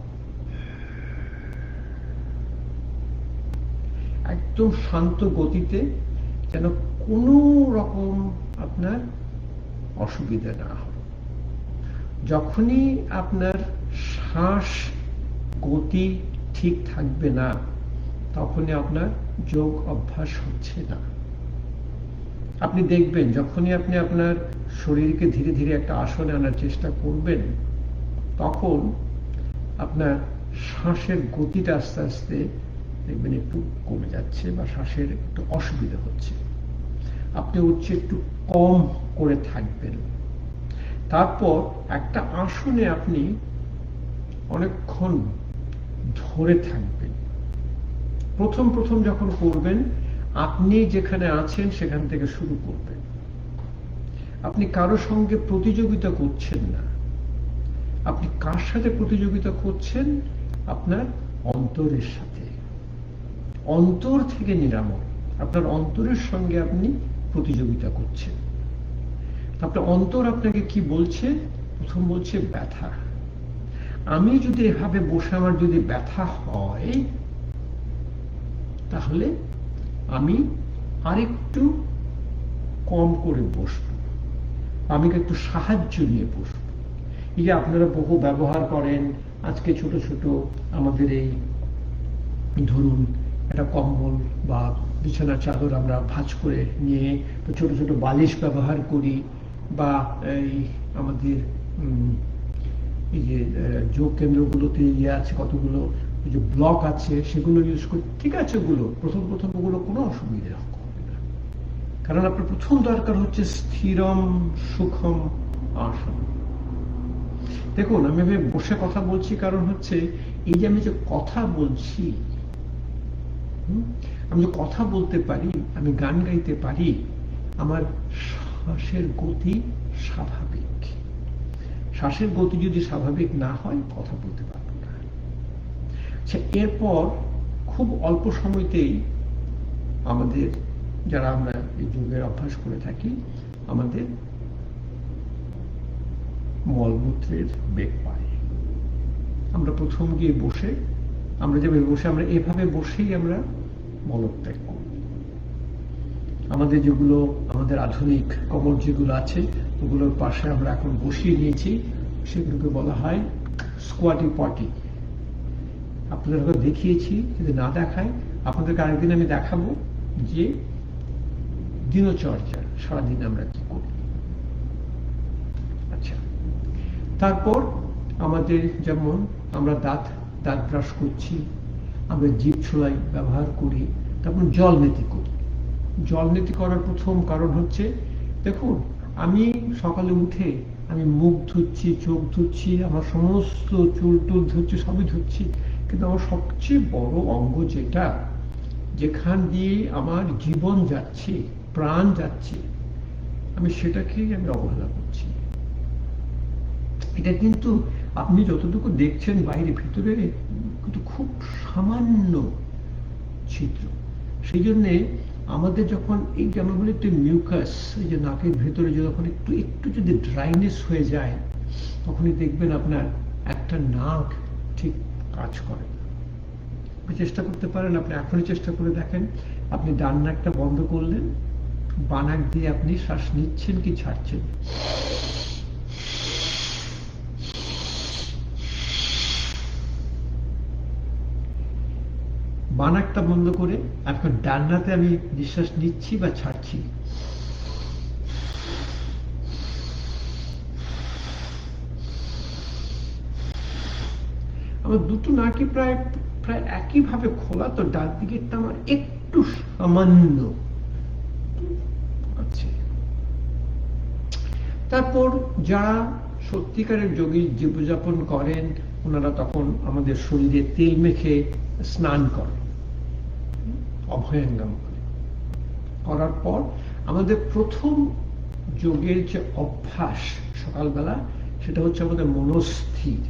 একদম শান্ত গতিতে, যেন কোনো রকম আপনার অসুবিধা না হয়। যখনই আপনার শ্বাস গতি ঠিক থাকবে না, তখনই আপনার যোগ অভ্যাস হচ্ছে না। আপনি দেখবেন যখনই আপনি আপনার শরীরকে ধীরে ধীরে একটা আসনে আনার চেষ্টা করবেন, তখন আপনার শ্বাসের গতিটা আস্তে আস্তে দেখবেন একটু কমে যাচ্ছে বা শ্বাসের একটু অসুবিধা হচ্ছে। আপনি উচ্চ একটু কম করে থাকবেন। তারপর একটা আসনে আপনি অনেকক্ষণ ধরে থাকবেন। প্রথম প্রথম যখন করবেন, আপনি যেখানে আছেন সেখান থেকে শুরু করবেন। আপনি কারো সঙ্গে প্রতিযোগিতা করছেন না। আপনি কার সাথে প্রতিযোগিতা করছেন? আপনার অন্তরের সাথে। অন্তর থেকে নিরাময়। আপনার অন্তরের সঙ্গে আপনি প্রতিযোগিতা করছেন। আপনার অন্তর আপনাকে কি বলছে? প্রথম বলছে ব্যথা। আমি যদি এভাবে বসে আমার যদি ব্যথা হয়, তাহলে আমি আরেকটু কম করে বসবো, আমি একটু সাহায্য নিয়ে বসবো। এই যে আপনারা বহু ব্যবহার করেন আজকে, ছোট ছোট আমাদের এই ধরুন একটা কম্বল বা বিছানার চাদর আমরা ভাঁজ করে নিয়ে ছোট ছোট বালিশ ব্যবহার করি, বা এই আমাদের এই যে যোগ কেন্দ্রগুলোতে ইয়ে আছে কতগুলো যে ব্লক আছে, সেগুলো ইউজ করি। ঠিক আছে, ওগুলো প্রথম প্রথম ওগুলো কোনো অসুবিধা হবে না, কারণ আপনার প্রথম দরকার হচ্ছে স্থিরম সুখম আসন। দেখুন, আমি বসে কথা বলছি কারণ হচ্ছে এই যে আমি যে কথা বলছি, আমি যে কথা বলতে পারি, আমি গান গাইতে পারি, আমার শ্বাসের গতি স্বাভাবিক। শ্বাসের গতি যদি স্বাভাবিক না হয়, কথা বলতে পারবো না। আচ্ছা, এরপর খুব অল্প সময়তেই আমাদের যারা আমরা এই যোগের অভ্যাস করে থাকি, আমাদের মলমূত্রের বেগ পায়। আমরা প্রথম গিয়ে বসে, আমরা যেভাবে বসে, আমরা এভাবে বসেই আমরা মলত্যাগ করি। আমাদের যেগুলো আমাদের আধুনিক কবর যেগুলো আছে, ওগুলোর পাশে আমরা এখন বসিয়ে নিয়েছি, সেগুলোকে বলা হয় স্কোয়াটি পটি। আপনাদেরকে দেখিয়েছি, যদি না দেখায় আপনাদেরকে আরেকদিন আমি দেখাবো যে দিনচর্যা সারাদিন আমরা কি করি। আচ্ছা, তারপর আমাদের যেমন আমরা দাঁত ব্রাশ করছি, আমরা জিভ ছোলাই ব্যবহার করি, তারপর জল নীতি করি। জল নীতি করার প্রথম কারণ হচ্ছে, দেখুন আমি সকালে উঠে আমি মুখ ধুচ্ছি, চোখ ধুচ্ছি, আমার সমস্ত চুল টুল ধুচ্ছি, সবই ধুচ্ছি, কিন্তু আমার সবচেয়ে বড় অঙ্গ যেটা, যেখান দিয়ে আমার জীবন যাচ্ছে, প্রাণ যাচ্ছে, আমি সেটাকেই আমি অবহেলা করছি। এটা কিন্তু আপনি যতটুকু দেখছেন বাইরে, ভিতরে কিন্তু খুব সামান্য ছিদ্র। সেই জন্যে আমাদের যখন এই যে আমরা বলি একটু মিউকাস, এই যে নাকের ভেতরে যখন একটু একটু যদি ড্রাইনেস হয়ে যায়, তখনই দেখবেন আপনার একটা নাক ঠিক কাজ করে। আপনি চেষ্টা করতে পারেন, আপনি এখনই চেষ্টা করে দেখেন। আপনি ডান নাকটা বন্ধ করলেন, বাঁ নাক দিয়ে আপনি শ্বাস নিচ্ছেন কি ছাড়ছেন। বাঁ নাকটা বন্ধ করে এখন ডান নাকে আমি নিঃশ্বাস নিচ্ছি বা ছাড়ছি। আমার দুটো নাকই প্রায় প্রায় একইভাবে খোলা, তো ডান দিকেরটা আমার একটু সামান্য আছে। তারপর যারা সত্যিকারের যোগী জীবনযাপন করেন, ওনারা তখন আমাদের শরীরে তেল মেখে স্নান করেন, অভয়ঙ্গম করার পর আমাদের প্রথম যোগের যে অভ্যাস সকালবেলা, সেটা হচ্ছে আমাদের মনস্থির।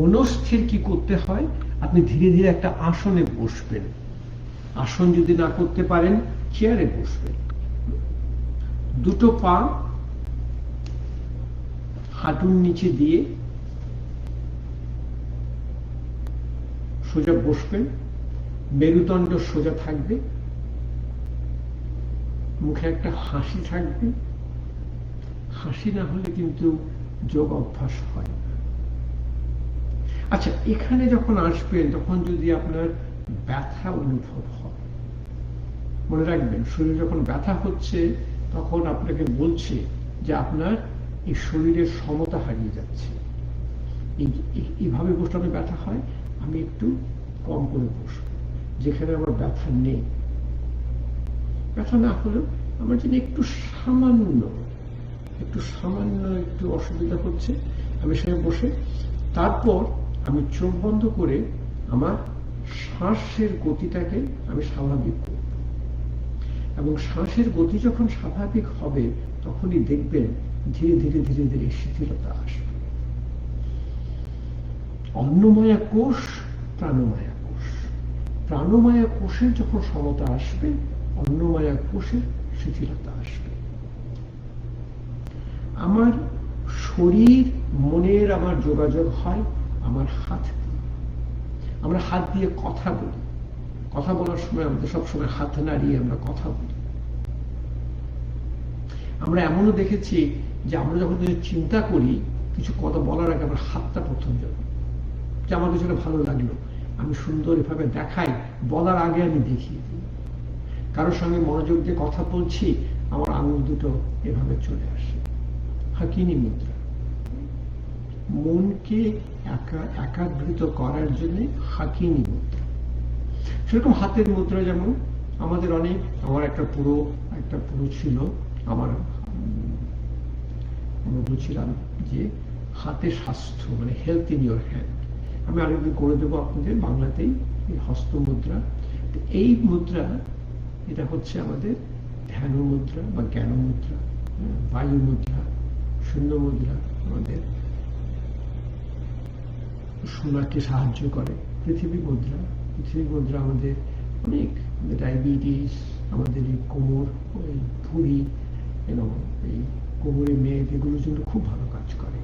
মনস্থির কি করতে হয়? আপনি ধীরে ধীরে একটা আসনে বসবেন। আসন যদি না করতে পারেন, চেয়ারে বসবেন। দুটো পা হাঁটুর নিচে দিয়ে সোজা বসবেন, মেরুদণ্ড সোজা থাকবে, মুখে একটা হাসি থাকবে। হাসি না হলে কিন্তু যোগ অভ্যাস হয় না। আচ্ছা, এখানে যখন আসবেন তখন যদি আপনার ব্যথা অনুভব হয়। মনে রাখবেন, শরীরে যখন ব্যথা হচ্ছে তখন আপনাকে বলছে যে আপনার এই শরীরের সমতা হারিয়ে যাচ্ছে। এইভাবে বসলে আমার ব্যথা হয়, আমি একটু কম করে বসবো, যেখানে আমার ব্যথা নেই। ব্যথা না হলেও আমার জন্য একটু সামান্য একটু অসুবিধা হচ্ছে, আমি সেখানে বসে তারপর আমি চোখ বন্ধ করে আমার শ্বাসের গতিটাকে আমি স্বাভাবিক করব, এবং শ্বাসের গতি যখন স্বাভাবিক হবে তখনই দেখবেন ধীরে ধীরে ধীরে ধীরে শিথিলতা আসবে। অন্নময়া কোষ, প্রাণময়া কোষ, প্রাণময়া কোষের যখন সমতা আসবে, অন্নময়া কোষের শিথিলতা আসবে। আমার শরীর মনের আমার যোগাযোগ হয় আমার হাত দিয়ে। আমরা হাত দিয়ে কথা বলি, কথা বলার সময় আমাদের সবসময় হাত নাড়িয়ে আমরা কথা বলি। আমরা এমনও দেখেছি যে আমরা যখন চিন্তা করি কিছু কথা বলার আগে আমার হাতটা প্রথম যাবে, যে আমার কিছুটা ভালো লাগলো, আমি সুন্দর এভাবে দেখাই, বলার আগে আমি দেখিয়ে দিই। কারোর সঙ্গে মনোযোগ দিয়ে কথা বলছি, আমার আঙুল দুটো এভাবে চলে আসে। হাকিনি মুদ্রা, মনকে একাগ্রিত করার জন্য হাকিনি মুদ্রা। সেরকম হাতের মুদ্রা যেমন আমাদের অনেক, আমার একটা পুরো ছিল, আমরা বলছিলাম যে হাতের স্বাস্থ্য মানে হেলথ ইন ইউর হ্যান্ড। আমি আরেকদিন করে দেবো আপনাদের বাংলাতেই এই হস্ত মুদ্রা। এই মুদ্রা এটা হচ্ছে আমাদের ধ্যান মুদ্রা বা জ্ঞান মুদ্রা, বায়ু মুদ্রা, শূন্য মুদ্রা আমাদের শোনাকে সাহায্য করে। পৃথিবী মুদ্রা আমাদের অনেক, ডায়াবেটিস, আমাদের এই কোমর, ওই ভুঁড়ি, এই কোমরে মেদ, এগুলোর জন্য খুব ভালো কাজ করে।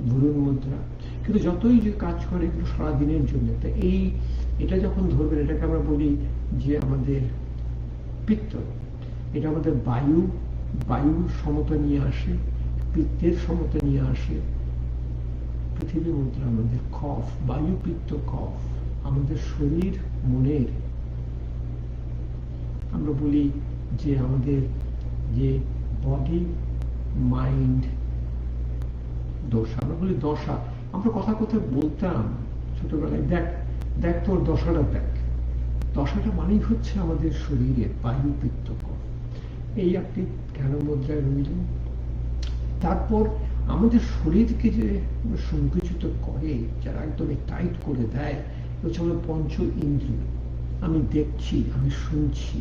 বরুণ মুদ্রা, কিন্তু যতই যে কাজ করে এগুলো সারাদিনের জন্য। তো এটা যখন ধরবেন, এটাকে আমরা বলি যে আমাদের পিত্ত, এটা আমাদের বায়ুর সমতা নিয়ে আসে, পিত্তের সমতা নিয়ে আসে। পৃথিবী মুদ্রা আমাদের কফ, বায়ু, পিত্ত, কফ, আমাদের শরীর মনের। আমরা বলি যে আমাদের যে বডি মাইন্ড দশা, আমরা বলি দশা। আমরা কথা বলতাম ছোটবেলায়, দেখ তোর দশাটা দেখ। দশাটা মানেই হচ্ছে আমাদের শরীরের বায়ু, পিত্ত, কফ। এই আপনি জ্ঞান মুদ্রায় রইলেন। তারপর আমাদের শরীরকে যে সংকুচিত করে, যারা একদমই টাইট করে দেয়, হচ্ছে আমাদের পঞ্চ ইন্দ্রিয়। আমি দেখছি, আমি শুনছি,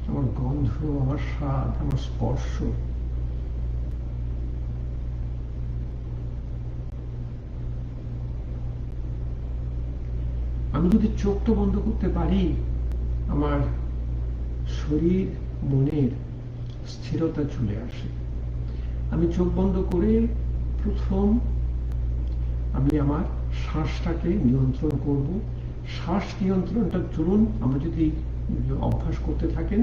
আমার গন্ধ, আমার স্বাদ, আমার স্পর্শ। আমি যদি চোখটা বন্ধ করতে পারি, আমার শরীর মনের স্থিরতা চলে আসে। আমি চোখ বন্ধ করে প্রথম আমি আমার শ্বাসটাকে নিয়ন্ত্রণ করব। শ্বাস নিয়ন্ত্রণটা চলুন, আমরা যদি অভ্যাস করতে থাকেন,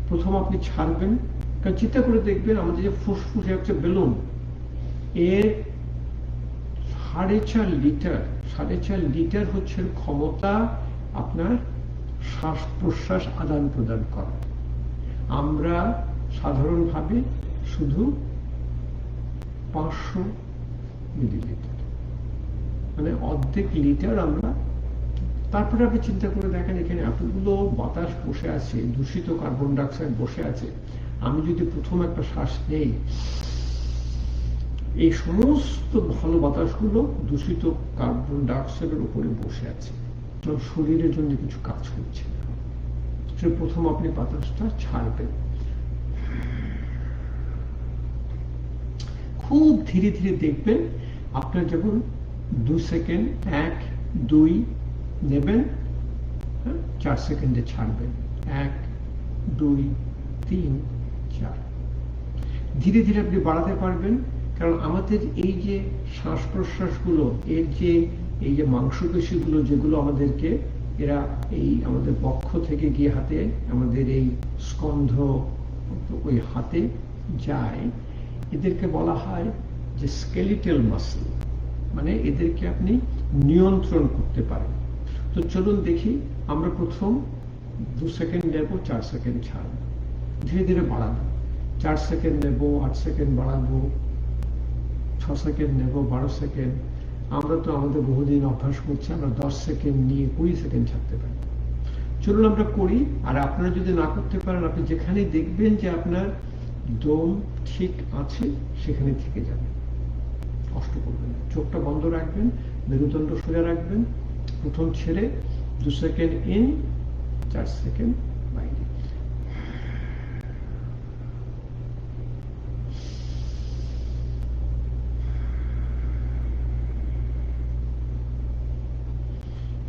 প্রথম আপনি ছাড়বেন। কারণ চিন্তা করে দেখবেন আমাদের যে ফুসফুসে হচ্ছে বেলুন, এর 4.5 লিটার হচ্ছে ক্ষমতা আপনার শ্বাস প্রশ্বাস আদান প্রদান করা। আমরা সাধারণভাবে শুধু 500 মিলিলিটার, মানে অর্ধেক লিটার আমরা। তারপরে আপনি চিন্তা করে দেখেন, এখানে এতগুলো বাতাস বসে আছে, দূষিত কার্বন ডাইঅক্সাইড বসে আছে। আমি যদি প্রথম একটা শ্বাস নেই, এই সমস্ত ভালো বাতাসগুলো দূষিত কার্বন ডাইঅক্সাইডের উপরে বসে আছে, শরীরের জন্য কিছু কাজ করছে না। সে প্রথম আপনি বাতাসটা ছাড়বেন, খুব ধীরে ধীরে দেখবেন আপনার যখন 2 সেকেন্ড 1 2 নেবেন, 4 সেকেন্ডে ছাড়বেন, 1 2 3 4। ধীরে ধীরে আপনি বাড়াতে পারবেন, কারণ আমাদের এই যে শ্বাস প্রশ্বাসগুলো, এর যে এই যে মাংসপেশিগুলো যেগুলো আমাদেরকে, এরা এই আমাদের বক্ষ থেকে গিয়ে হাতে, আমাদের এই স্কন্ধ ওই হাতে যায়, এদেরকে বলা হয় যে স্কেলিটাল মাসল। মানে এদেরকে আপনি নিয়ন্ত্রণ করতে পারেন। তো চলুন দেখি, আমরা প্রথম 2 সেকেন্ড নেব, 4 সেকেন্ড ছাড়ব, ধীরে ধীরে বাড়াবো। 4 সেকেন্ড নেব, 8 সেকেন্ড বাড়াবো, 6 সেকেন্ড নেব, 12 সেকেন্ড। আমরা তো আমাদের বহুদিন অভ্যাস করছি, আমরা 10 সেকেন্ড নিয়ে 20 সেকেন্ড ছাড়তে পারি। চলুন আমরা করি। আর আপনারা যদি না করতে পারেন, আপনি যেখানে দেখবেন যে আপনার দম ঠিক আছে সেখানে থেকে যাবেন, কষ্ট করবেন না। চোখটা বন্ধ রাখবেন, মেরুদণ্ড সোজা রাখবেন। প্রথম ছেড়ে 2 সেকেন্ড ইন, 4 সেকেন্ড বাইরে।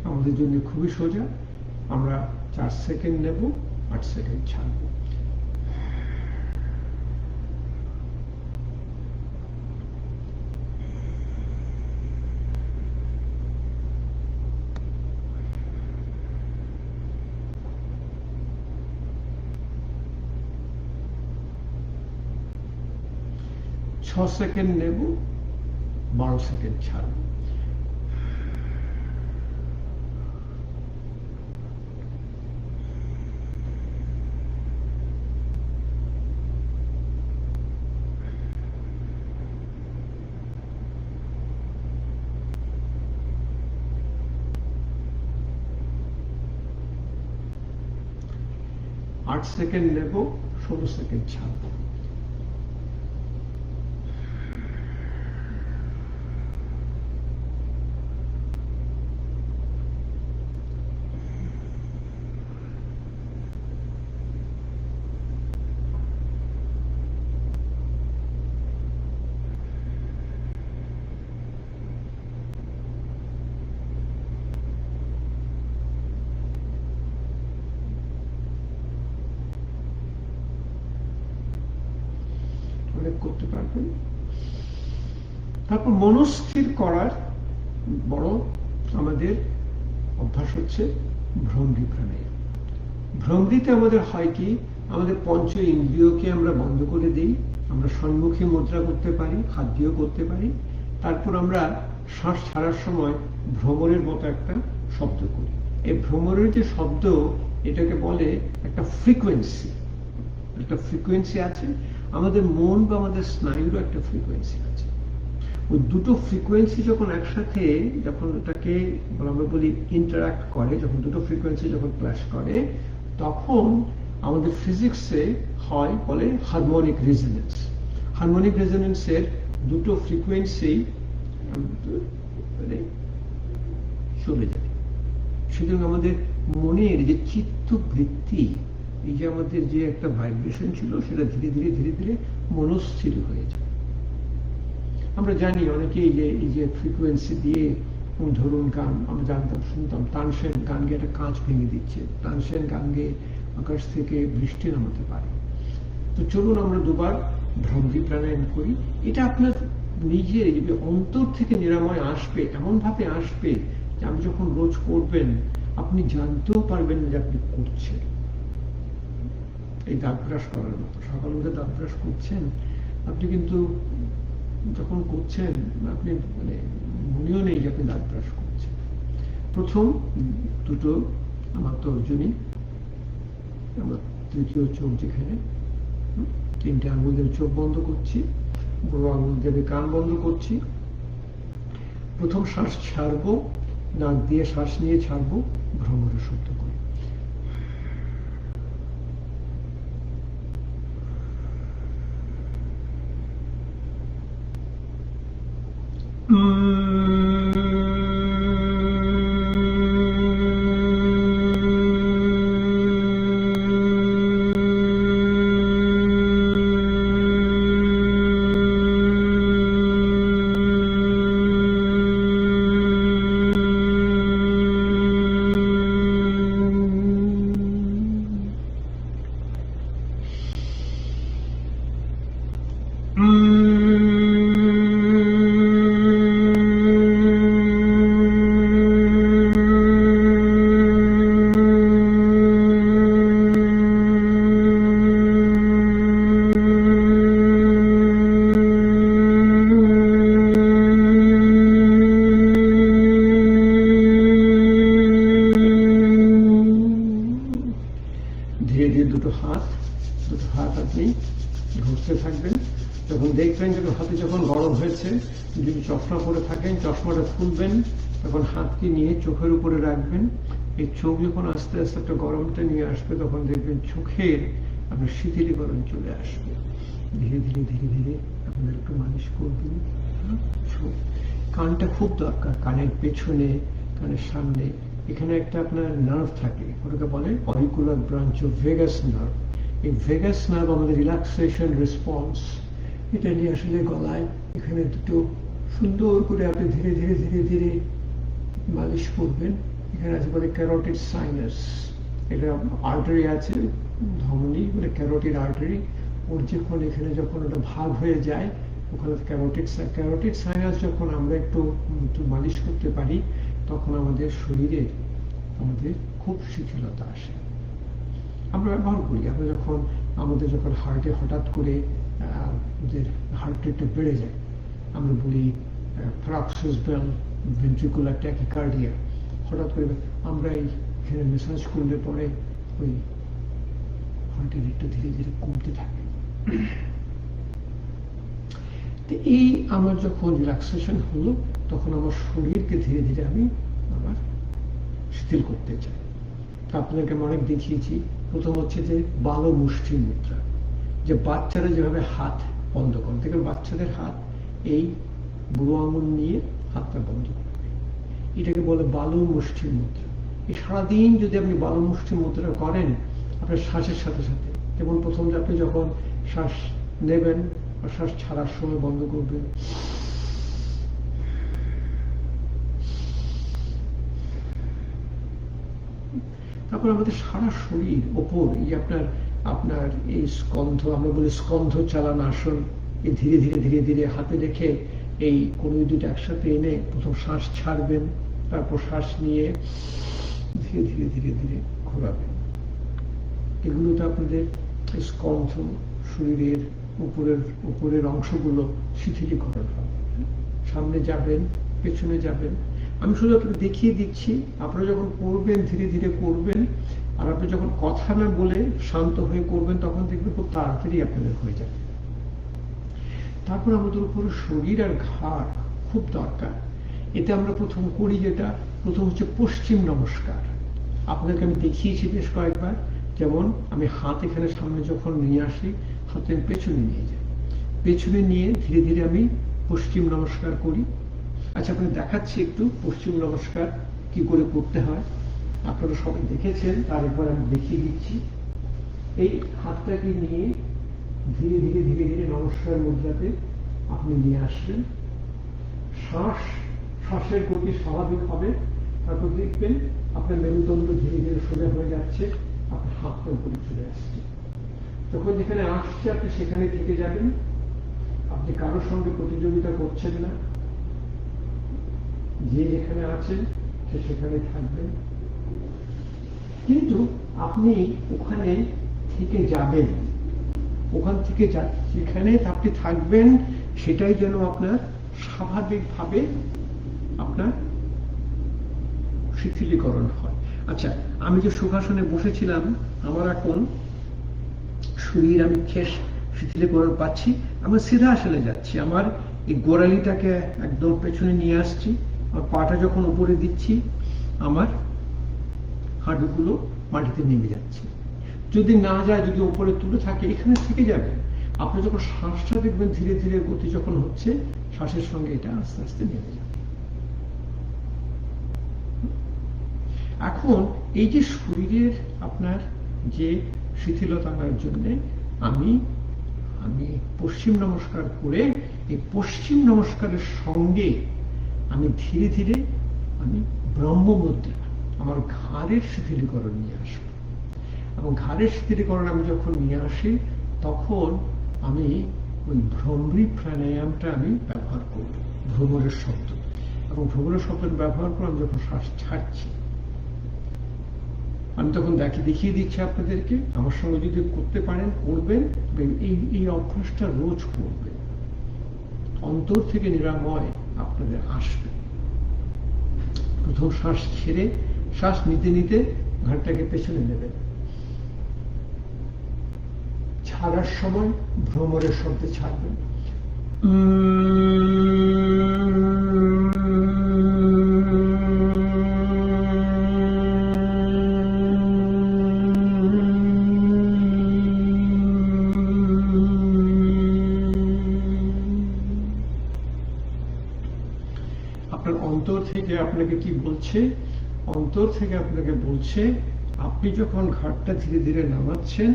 আমাদের জন্য খুবই সোজা। আমরা 4 সেকেন্ড নেব, 8 সেকেন্ড ছাড়ব। সেকেন্ড নেব, 12 সেকেন্ড ছাড়ব। 8 সেকেন্ড নেব, 16 সেকেন্ড ছাড়ব। করতে পারবেন। তারপর মনস্থির করার বড় আমাদের অভ্যাস হচ্ছে ভ্রমরি প্রাণায়াম। ভ্রমরিতে আমাদের হয় কি, আমাদের পঞ্চ ইন্দ্রিয়কে আমরা বন্ধ করে দিই। আমরা সম্মুখী মুদ্রা করতে পারি, হাত দিয়েও করতে পারি। তারপর আমরা শ্বাস ছাড়ার সময় ভ্রমরের মতো একটা শব্দ করি। এই ভ্রমরের যে শব্দ, এটাকে বলে একটা ফ্রিকোয়েন্সি। একটা ফ্রিকোয়েন্সি আছে, আমাদের মন বা আমাদের স্নায়ুরও একটা ফ্রিকোয়েন্সি আছে। ওই দুটো ফ্রিকোয়েন্সি যখন একসাথে, যখন এটাকে আমরা বলি ইন্টারাক্ট করে, যখন দুটো ফ্রিকোয়েন্সি যখন ক্ল্যাশ করে, তখন আমাদের ফিজিক্সে হয় বলে হারমোনিক রেজোনেন্স। হারমোনিক রেজোনেন্সের দুটো ফ্রিকোয়েন্সি চলে যায়। সুতরাং আমাদের মনের যে চিত্তবৃত্তি, এই যে আমাদের যে একটা ভাইব্রেশন ছিল, সেটা ধীরে ধীরে ধীরে ধীরে মনস্থির হয়ে যায়। আমরা জানি অনেকে এই যে ফ্রিকোয়েন্সি দিয়ে, ধরুন গান আমরা জানতাম, শুনতাম তানসেন গান গিয়ে একটা কাঁচ ভেঙে দিচ্ছে, তানসেন গান গিয়ে আকাশ থেকে বৃষ্টি নামাতে পারে। তো চলুন আমরা দুবার ভ্রমরি প্রাণায়াম করি। এটা আপনার নিজের অন্তর থেকে নিরাময় আসবে, এমন ভাবে আসবে যে আপনি যখন রোজ করবেন আপনি জানতেও পারবেন না যে আপনি করছেন। এই দাঁত ব্রাশ করার মতো, সকাল উঠে দাঁত ব্রাশ করছেন, আপনি কিন্তু যখন করছেন আপনি মনেও নেই যে আপনি দাঁত ব্রাশ করছেন। প্রথম দুটো আমার তর্জনী, আমরা তৃতীয় চোখ যেখানে, 3টে আঙুল দিয়ে চোখ বন্ধ করছি, বড় আঙুল দিয়ে কান বন্ধ করছি। প্রথম শ্বাস ছাড়বো, নাক দিয়ে শ্বাস নিয়ে ছাড়বো, ভ্রমরের শব্দ করে। দুটো হাত আপনি ঘষতে থাকবেন। যখন দেখবেন যে হাতে যখন গরম হয়েছে, যদি চশমা পরে থাকেন চশমাটা খুলবেন, তখন হাতটি নিয়ে চোখের উপরে রাখবেন। এই চোখ যখন আস্তে আস্তে একটা গরমটা নিয়ে আসবে, তখন দেখবেন চোখের আপনার শিথিলীকরণ চলে আসবে। ধীরে ধীরে ধীরে ধীরে আপনার একটু মালিশ করবেন। কানটা খুব দরকার, কানের পেছনে, কানের সামনে এখানে একটা আপনার নার্ভ থাকে, ওটাকে বলে auricular branch of vagus nerve. এই ভেগাস নার্ভ আমাদের রিল্যাক্সেশন রেসপন্স, এটা নিয়ে আসলে গলায় এখানে দুটো সুন্দর করে আপনি ধীরে ধীরে ধীরে ধীরে মালিশ করবেন। এখানে আছে বলে ক্যারোটিড সাইনাস, এটা আর্টারি আছে ধমনী, মানে ক্যারোটিড আর্টারি। ওর যখন এখানে যখন ওটা ভাগ হয়ে যায়, ওখানে ক্যারোটিড সাইনাস যখন আমরা একটু মালিশ করতে পারি, তখন আমাদের শরীরে আমাদের খুব শিথিলতা আসে। আমরা ব্যবহার করি, আমরা আমাদের যখন হার্টে হঠাৎ করে হার্ট রেটটা বেড়ে যায়, আমরা বলি paroxysmal ventricular tachycardia, হঠাৎ করে আমরা এখানে মেসাজ করলে পরে ওই হার্টের রেটটা ধীরে ধীরে কমতে থাকে। তো এই আমার যখন রিল্যাক্সেশন হলো, তখন আমার শরীরকে ধীরে ধীরে আমি আবার শিথিল করতে চাই। আপনাকে আমি অনেক দেখিয়েছি। প্রথম হচ্ছে যে বালো মুষ্টি মুদ্রা, যে বাচ্চারা যেভাবে হাত বন্ধ করে, দেখবেন বাচ্চাদের হাত এই বুড়ো আঙুল নিয়ে হাতটা বন্ধ করবে, এটাকে বলে বালো মুষ্টি মুদ্রা। এই সারাদিন যদি আপনি বালো মুষ্টি মুদ্রা করেন, আপনার শ্বাসের সাথে সাথে, যেমন প্রথম আপনি যখন শ্বাস নেবেন আর শ্বাস ছাড়ার সময় বন্ধ করবেন, তারপর আমাদের সারা শরীর ওপর এই আপনার এই স্কন্ধ, আমরা বলি স্কন্ধ চালান আসন, এই ধীরে ধীরে ধীরে ধীরে হাতে রেখে এই কোনো দুটো একসাথে এনে প্রথম শ্বাস ছাড়বেন, তারপর শ্বাস নিয়ে ধীরে ধীরে ধীরে ধীরে ঘোরাবেন। এগুলোতে আপনাদের স্কন্ধ, শরীরের উপরের অংশগুলো শিথিলীকরণ হবে। সামনে যাবেন, পেছনে যাবেন। আমি শুধু আপনাকে দেখিয়ে দিচ্ছি, আপনারা যখন করবেন ধীরে ধীরে করবেন, আর আপনি যখন কথা না বলে শান্ত হয়ে করবেন, তখন দেখবেন খুব তাড়াতাড়ি আপনাদের হয়ে যাবে। তারপর আমাদের উপরে শরীর আর ঘাড় খুব দরকার। এতে আমরা প্রথম করি যেটা, প্রথম হচ্ছে পশ্চিম নমস্কার। আপনাকে আমি দেখিয়েছি বেশ কয়েকবার। যেমন আমি হাত এখানে সামনে যখন নিয়ে আসি, হাতে পেছনে নিয়ে যাই, পেছনে নিয়ে ধীরে ধীরে আমি পশ্চিম নমস্কার করি। আচ্ছা, আপনি দেখাচ্ছি একটু পশ্চিম নমস্কার কি করে করতে হয়। আপনারা সবাই দেখেছেন, তারপর আমি দেখিয়ে দিচ্ছি। এই হাতটাকে নিয়ে ধীরে ধীরে ধীরে ধীরে নমস্কার মুদ্রাতে আপনি নিয়ে আসবেন। শ্বাসের গতি স্বাভাবিক হবে। তারপর দেখবেন আপনার মেরুদণ্ড ধীরে ধীরে সোজা হয়ে যাচ্ছে, আপনার হাতটা উপরে চলে আসছে। যখন যেখানে আসছে আপনি সেখানে থেকে যাবেন। আপনি কারোর সঙ্গে প্রতিযোগিতা করছেন না, যে যেখানে আছেন সে সেখানে থাকবেন, কিন্তু আপনি ওখানে থেকে যাবেন। ওখান থেকে যেখানে আপনি থাকবেন সেটাই যেন আপনার স্বাভাবিকভাবে আপনার শিথিলীকরণ হয়। আচ্ছা, আমি যে সুখাসনে বসেছিলাম, আমার এখন শরীর আমি শিথিলীকরণ পাচ্ছি। আমি সিধা আসলে যাচ্ছি, আমার এই গোড়ালিটাকে একদম পেছনে নিয়ে আসছি, আর পাটা যখন উপরে দিচ্ছি, আমার হাঁটুগুলো মাটিতে নেমে যাচ্ছে। যদি না যায়, যদি উপরে তুলে থাকে, এখানে থেকে যাবে। আপনি যখন শ্বাসটা দেখবেন ধীরে ধীরে গতি যখন হচ্ছে, শ্বাসের সঙ্গে এটা আস্তে আস্তে নেমে যাবে। এখন এই যে শরীরের আপনার যে শিথিলতা আনার জন্য আমি পশ্চিম নমস্কার করে, এই পশ্চিম নমস্কারের সঙ্গে আমি ধীরে ধীরে আমি ব্রহ্ম মুদ্রা, আমার ঘাড়ের শিথিলীকরণ নিয়ে আসবো। এবং ঘাড়ের শিথিলীকরণ আমি যখন নিয়ে আসি, তখন আমি ওই ভ্রমরি প্রাণায়ামটা আমি ব্যবহার করব, ভ্রমরের শব্দ। এবং ভ্রমরের শব্দ ব্যবহার করে আমি যখন শ্বাস ছাড়ছি, আমি তখন দেখিয়ে দিচ্ছি আপনাদেরকে। আমার সঙ্গে যদি করতে পারেন করবেন, এই অভ্যাসটা রোজ করবেন, অন্তর থেকে নিরাময় আপনাদের আসবে। প্রথম শ্বাস ছেড়ে, শ্বাস নিতে নিতে ঘাড়টাকে পেছনে নেবেন, ছাড়ার সময় ভ্রমরের শব্দে ছাড়বেন। আপনার অন্তর থেকে আপনাকে কি বলছে? অন্তর থেকে আপনাকে বলছে, আপনি যখন ঘাটটা ধীরে ধীরে নামাচ্ছেন,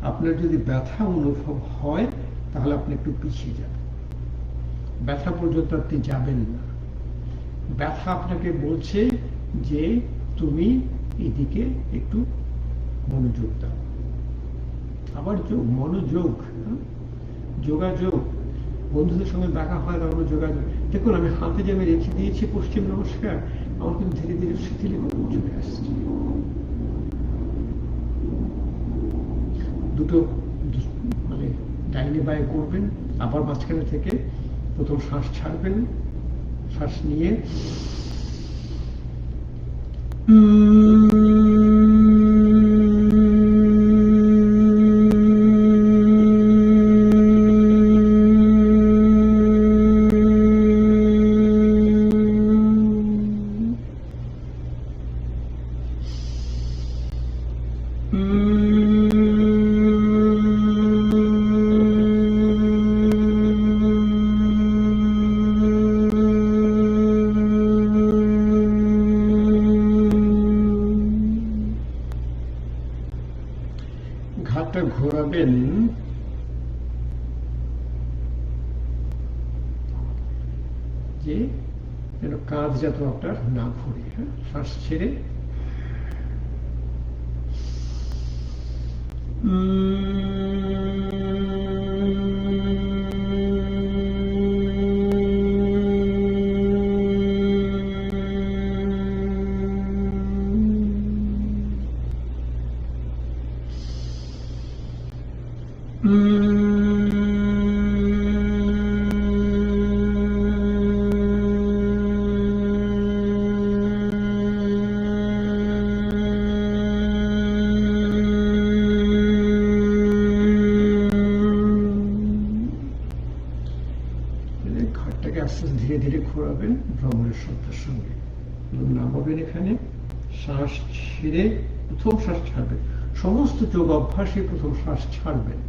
আপনার যদি ব্যথা অনুভব হয় তাহলে আপনি একটু পিছিয়ে যান, ব্যথা পর্যন্ত আপনি যাবেন না। ব্যথা আপনাকে বলছে যে তুমি এদিকে একটু মনোযোগ দাও। আবার মনোযোগ, যোগাযোগ, বন্ধুদের সঙ্গে দেখা হয় না, যোগাযোগ। দেখুন, আমি হাতে যে আমি রেখে দিয়েছি পশ্চিম নমস্কার, আমার কিন্তু ধীরে ধীরে শিথিলীকরণ চলে আসছে। দুটো মানে ডাইনে বায়ে করবেন, আবার মাঝখানে থেকে প্রথম শ্বাস ছাড়বেন, শ্বাস নিয়ে ঘাটটা ঘোরাবেন, যে যেন কাঁধ যাতে আপনার না ঘুরে। শ্বাস ছেড়ে ঘাটটাকে আস্তে আস্তে ধীরে ধীরে ঘোরাবেন ভ্রমণের শব্দের সঙ্গে। নামাবেন, এখানে শ্বাস ছেড়ে প্রথম শ্বাস ছাড়বেন। সমস্ত যোগ অভ্যাসে প্রথম শ্বাস ছাড়বেন।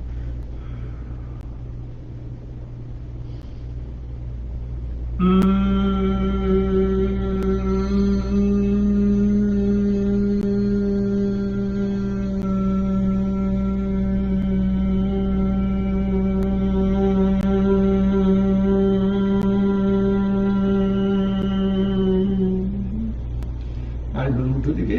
আর মুঠো দিকে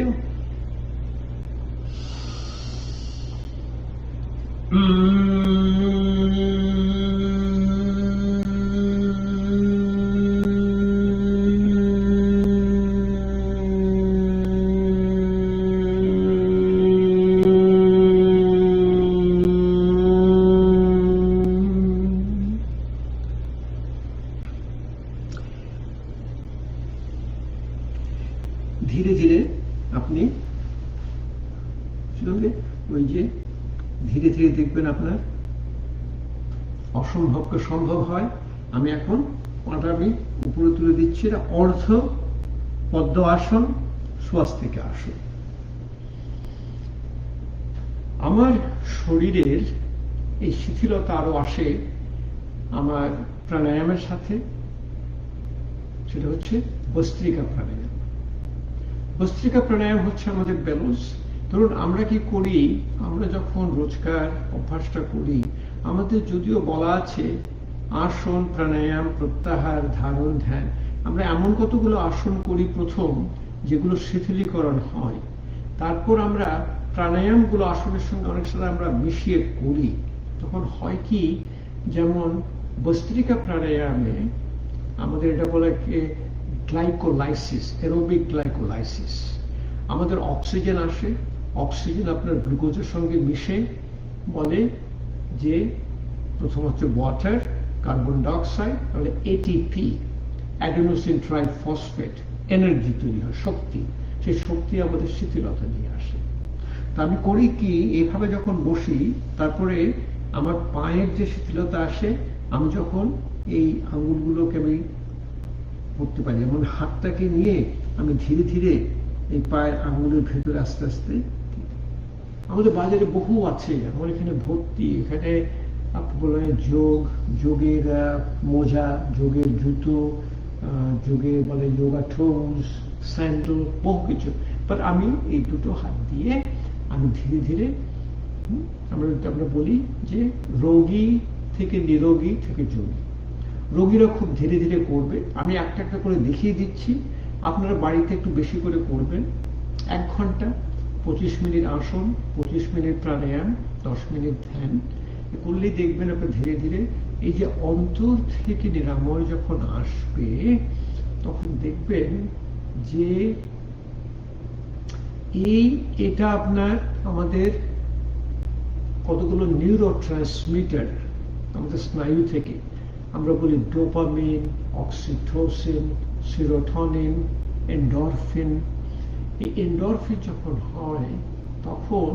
ধীরে ধীরে আপনি ওই যে ধীরে ধীরে দেখবেন আপনার অসম্ভবকে সম্ভব হয়। আমি এখন পাটা আমি উপরে তুলে দিচ্ছি, এটা অর্ধ পদ্ম আসন, স্বস্তিকা আসন। আমার শরীরের এই শিথিলতা আরো আসে আমার প্রাণায়ামের সাথে, সেটা হচ্ছে ভস্ত্রিকা প্রাণায়াম। ভস্ত্রিকা প্রাণায়াম হচ্ছে আমাদের ব্যালেন্স। ধরুন আমরা কি করি, আমরা যখন রোজকার অভ্যাসটা করি, আমাদের যদিও বলা আছে আসন, প্রাণায়াম, প্রত্যাহার, ধারণ, ধ্যান, আমরা এমন কতগুলো আসন করি প্রথম যেগুলো শিথিলীকরণ হয়। তারপর আমরা প্রাণায়ামগুলো আসনের সঙ্গে অনেক সময় আমরা মিশিয়ে করি। তখন হয় কি, যেমন ভস্ত্রিকা প্রাণায়ামে আমাদের এটা বলে গ্লাইকোলাইসিস, অ্যারোবিক গ্লাইকোলাইসিস। আমাদের অক্সিজেন আসে, অক্সিজেন আপনার গ্লুকোজের সঙ্গে মিশে বলে যে প্রথম হচ্ছে ওয়াটার, কার্বন ডাইঅক্সাইড, তাহলে এটিপি, অ্যাডিনোসিন ট্রাইফসফেট, এনার্জি তৈরি হয়, শক্তি। সেই শক্তি আমাদের শিথিলতা নিয়ে আসে। তা আমি করি কি, এইভাবে যখন বসি, তারপরে আমার পায়ের যে শিথিলতা আসে আমি যখন এই আঙ্গুলগুলোকে আমি করতে পারি, যেমন হাতটাকে নিয়ে আমি ধীরে ধীরে এই পায়ের আঙ্গুলের ভেতরে আস্তে আস্তে। আমাদের বাজারে বহু আছে, আমার এখানে ভর্তি, এখানে আপনি বলেন যোগ, যোগের মোজা, যোগের জুতো, যোগের বলে যোগা টোলস, স্যান্ডেল, বহু কিছু। বাট আমি এই দুটো হাত দিয়ে আমি ধীরে ধীরে, আমরা বলি যে রোগী থেকে নিরোগী থেকে যোগী। রোগীরা খুব ধীরে ধীরে করবে, আমি একটা একটা করে দেখিয়ে দিচ্ছি, আপনারা বাড়িতে একটু বেশি করে করবেন। 1 ঘন্টা 25 মিনিট আসন, 25 মিনিট প্রাণায়াম, 10 মিনিট ধ্যান করলেই দেখবেন আপনি ধীরে ধীরে এই যে অন্তর থেকে নিরাময় যখন আসবে তখন দেখবেন যে এটা আপনার আমাদের কতগুলো নিউরো ট্রান্সমিটার আমাদের স্নায়ু থেকে, আমরা বলি ডোপামিন, অক্সিটোসিন, সেরোটোনিন, এন্ডরফিন। এই এন্ডরফিন যখন হয় তখন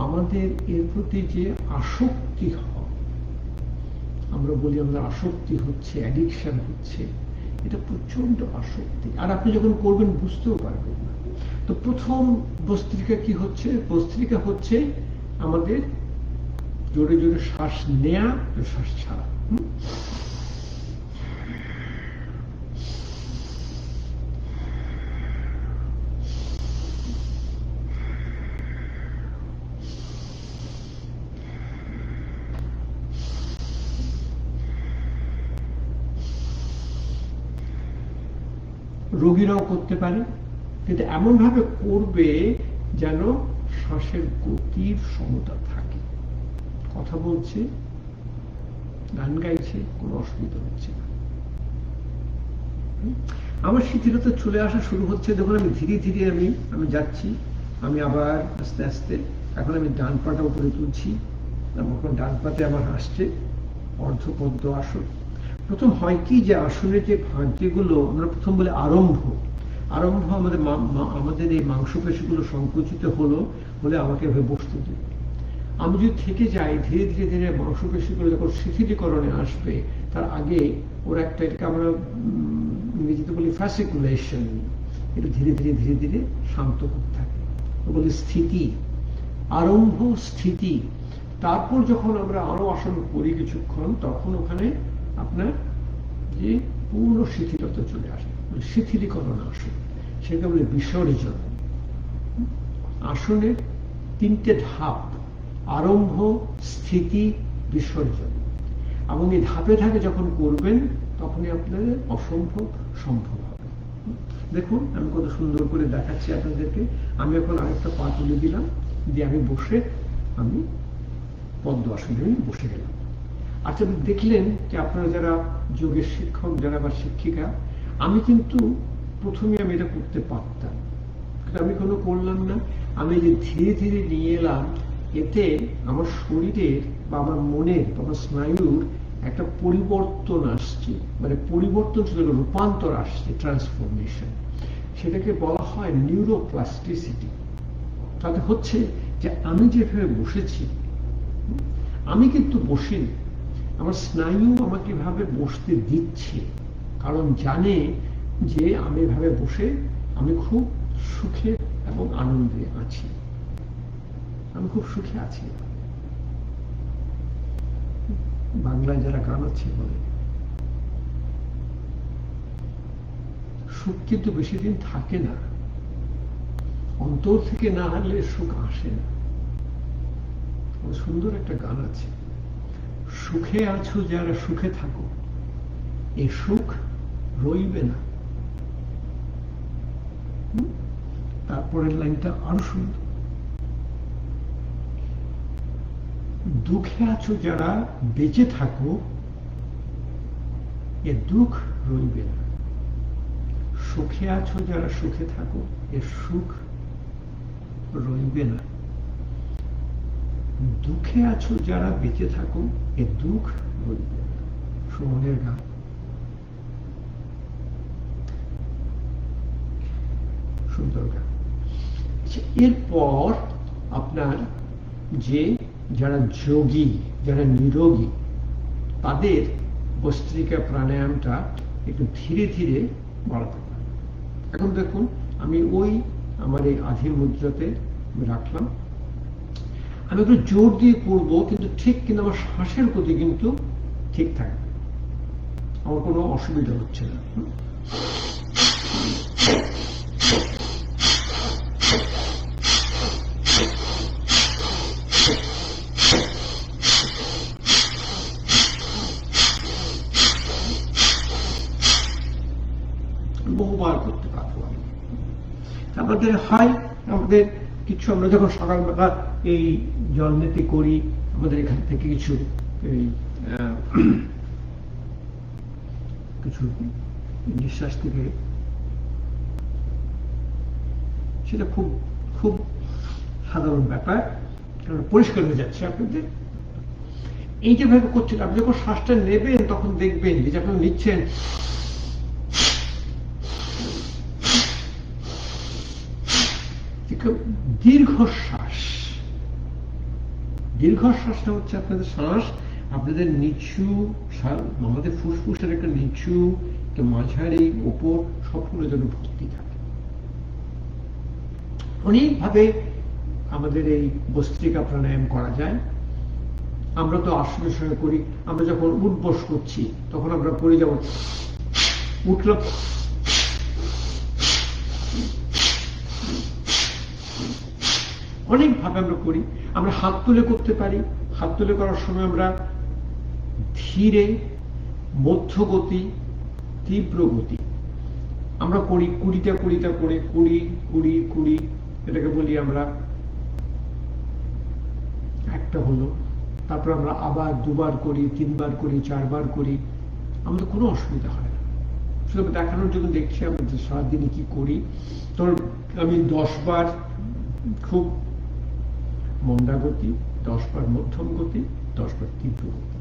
আমাদের এর প্রতি যে আসক্তি হয়, আমরা বলি আমাদের আসক্তি হচ্ছে, অ্যাডিকশন হচ্ছে, এটা প্রচন্ড আসক্তি। আর আপনি যখন করবেন বুঝতেও পারবেন না। তো প্রথম বস্ত্রিকা কি হচ্ছে? বস্ত্রিকা হচ্ছে আমাদের জোরে জোরে শ্বাস নেয়া, শ্বাস ছাড়া। রোগীরাও করতে পারে, কিন্তু এমন ভাবে করবে যেন শ্বাসের গতির সমতা থাকে। কথা বলছে, গান গাইছে, কোনো অসুবিধা হচ্ছে না। আমার শিথিলতা চলে আসা শুরু হচ্ছে যখন আমি ধীরে ধীরে আমি যাচ্ছি, আমি আবার আস্তে আস্তে, এখন আমি ডান পাটা উপরে তুলছি, এখন ডান পাতে আমার আসছে অর্ধপদ্ম আসন। প্রথম হয় কি যে আসনের যে ভাগ যেগুলো আমরা প্রথম বলে আরম্ভ আমাদের এই মাংসপেশিগুলো সংকুচিত হলো বলে আমাকে এভাবে বসতে দিই। আমি যদি থেকে যাই ধীরে ধীরে ধীরে মাংসপেশিগুলো যখন শিথিলীকরণে আসবে তার আগে ওরা একটা, এটাকে আমরা ইংরেজিতে বলি ফ্যাসিকুলেশন, এটা ধীরে ধীরে ধীরে ধীরে শান্ত করতে থাকে, বলি স্থিতি, আরম্ভ স্থিতি। তারপর যখন আমরা আরো আসন করি কিছুক্ষণ তখন ওখানে আপনার যে পূর্ণ শিথিলতা চলে আসে, শিথিলীকরণ আসন, সেটা বলে বিসর্জন। আসনের 3টে ধাপ, আরম্ভ, স্থিতি, বিসর্জন। এবং এই ধাপে ধাপে যখন করবেন তখনই আপনাদের অসম্ভব সম্ভব হবে। দেখুন আমি কত সুন্দর করে দেখাচ্ছি আপনাদেরকে। আমি এখন আরেকটা পা তুলে দিলাম, দিয়ে আমি বসে আমি পদ্ম আসনে বসে গেলাম। আচ্ছা, দেখলেন যে আপনারা যারা যোগের শিক্ষক যারা বা শিক্ষিকা, আমি কিন্তু প্রথমে আমি এটা করতে পারতাম, আমি কোনো করলাম না। আমি যে ধীরে ধীরে নিয়ে এলাম, এতে আমার শরীরের বা আমার মনের বা আমার স্নায়ুর একটা পরিবর্তন আসছে, মানে পরিবর্তন ছিল, রূপান্তর আসছে, ট্রান্সফরমেশন। সেটাকে বলা হয় নিউরোপ্লাস্টিসিটি। তাতে হচ্ছে যে আমি যেভাবে বসেছি, আমি কিন্তু বসিনি, আমার স্নায়ু আমাকে এভাবে বসতে দিচ্ছে, কারণ জানে যে আমি এভাবে বসে আমি খুব সুখে এবং আনন্দে আছি, আমি খুব সুখে আছি। বাংলায় যারা গান আছে বলে সুখ কিন্তু বেশি দিন থাকে না, অন্তর থেকে না হলে সুখ আসে না। সুন্দর একটা গান আছে, সুখে আছো যারা সুখে থাকো, এ সুখ রইবে না। তারপরের লাইনটা আরো সুন্দর, দুঃখে আছো যারা বেঁচে থাকো, এ দুঃখ রইবে না। সুখে আছো যারা সুখে থাকো, এ সুখ রইবে না। দুঃখে আছো যারা বেঁচে থাকো, এ দুঃখ রইবে না। সুমনের গান। সুন্দর গান। এরপর আপনার যে যারা যোগী, যারা নিরোগী তাদের ভস্ত্রিকা প্রাণায়ামটা একটু ধীরে ধীরে বাড়াতে পারে। এখন দেখুন আমি ওই আমার এই আধি মুদ্রাতে রাখলাম, আমি একটু জোর দিয়ে করবো কিন্তু ঠিক, কিন্তু আমার শ্বাসের গতি কিন্তু ঠিক থাকবে, আমার কোনো অসুবিধা হচ্ছে না। বহুবার করতে পারবো আমি। আমাদের হয় আমাদের কিছু, আমরা যখন সকালবেলা এই জল নীতি করি, আমাদের এখান থেকে কিছু এই কিছু নিঃশ্বাস থেকে, সেটা খুব খুব সাধারণ ব্যাপার, কারণ পরিষ্কার হয়ে যাচ্ছে আপনাদের। এই যেভাবে করছেন, আপনি যখন শ্বাসটা নেবেন তখন দেখবেন যে আপনি নিচ্ছেন দীর্ঘশ্বাস। দীর্ঘশ্বাসটা হচ্ছে আপনাদের শ্বাস, আপনাদের নিচু, আমাদের ফুসফুসের একটা নিচু, একটা মাঝারি, উপর সবগুলো যেন ভর্তি থাকে। অনেকভাবে আমাদের এই ভস্ত্রিকা প্রাণায়াম করা যায়। আমরা তো আসনের সঙ্গে করি, আমরা যখন উঠবস করছি তখন আমরা করি, যেমন উঠলাম, অনেকভাবে আমরা করি। আমরা হাত তুলে করতে পারি, হাত তুলে করার সময় আমরা ধীরে, মধ্যগতি, তীব্র গতি আমরা করি, 20টা 20টা করে 20 20 20, এটাকে বলি আমরা একটা হলো। তারপর আমরা আবার 2বার করি, 3বার করি, 4বার করি, আমাদের কোনো অসুবিধা হয় না। শুধু দেখানোর জন্য দেখছি আমাদের সারাদিনে কি করি। তো আমি 10 বার খুব মন্দা গতি, 10 বার মধ্যম গতি, 10 বার তীব্র গতি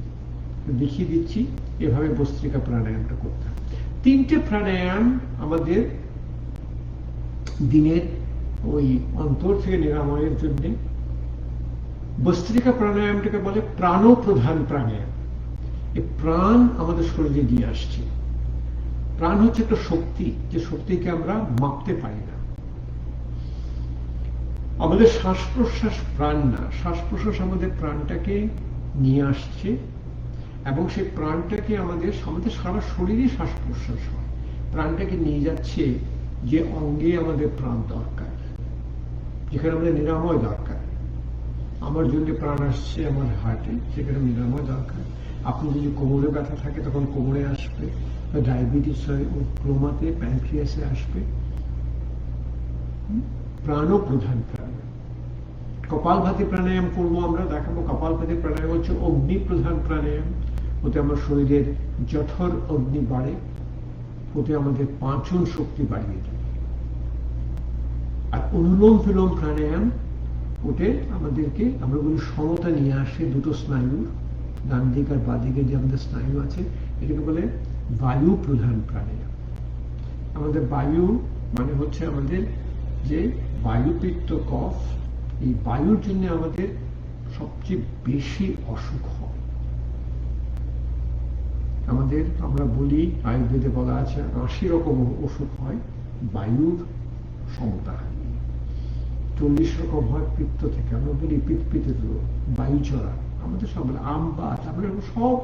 দেখিয়ে দিচ্ছি। এভাবে ভস্ত্রিকা প্রাণায়ামটা করতে হবে। 3টে প্রাণায়াম আমাদের দিনের ওই অন্তর থেকে নিরাময়ের জন্য। ভস্ত্রিকা প্রাণায়ামটাকে বলে প্রাণ প্রধান প্রাণায়াম। এই প্রাণ আমাদের শরীরে দিয়ে আসছে। প্রাণ হচ্ছে একটা শক্তি, যে শক্তিকে আমরা মাপতে পারি না। আমাদের শ্বাস প্রশ্বাস প্রাণ না, শ্বাস প্রশ্বাস আমাদের প্রাণটাকে নিয়ে আসছে, এবং সেই প্রাণটাকে আমাদের সারা শরীরে শ্বাস প্রশ্বাস হয়। প্রাণটাকে নিয়ে যাচ্ছে যে অঙ্গে আমাদের প্রাণ দরকার, যেখানে আমাদের নিরাময় দরকার। আমার জন্য প্রাণ আসছে আমার হার্টে, সেখানে নিরাময় দরকার। আপনি যদি কোমরে ব্যথা থাকে তখন কোমরে আসবে, ডায়াবেটিস হয় ও ক্লোমাতে, প্যানক্রিয়াসে আসবে। প্রাণ প্রধান প্রাণায়াম। কপালভাতি প্রাণায়াম করবো আমরা, দেখাবো। কপালভাতি প্রাণায়াম হচ্ছে অগ্নি প্রধান প্রাণায়াম। ওতে আমার শরীরের জঠর অগ্নি বাড়ে, ওতে আমাদের পাচন শক্তি বাড়িয়ে দেয়। আর অনুলোম বিলোম প্রাণায়াম, ওতে আমাদেরকে, আমরা বলি, সমতা নিয়ে আসে দুটো স্নায়ুর, ডান দিক আর বাঁ দিকে যে আমাদের স্নায়ু আছে, এটাকে বলে বায়ু প্রধান প্রাণায়াম। আমাদের বায়ু মানে হচ্ছে আমাদের যে বায়ু, পিত্ত, কফ, এই বায়ুর জন্য আমাদের সবচেয়ে বেশি অসুখ হয়। আমাদের, আমরা বলি, আয়ুর্বেদে বলা আছে 80 রকম অসুখ হয় বায়ুর সমতা হারিয়ে, 40 রকম হয় পিত্ত থেকে। আমরা বলি পিত্ত রোগ, বায়ু চড়া, আমাদের সব আমবাত, আমরা সব,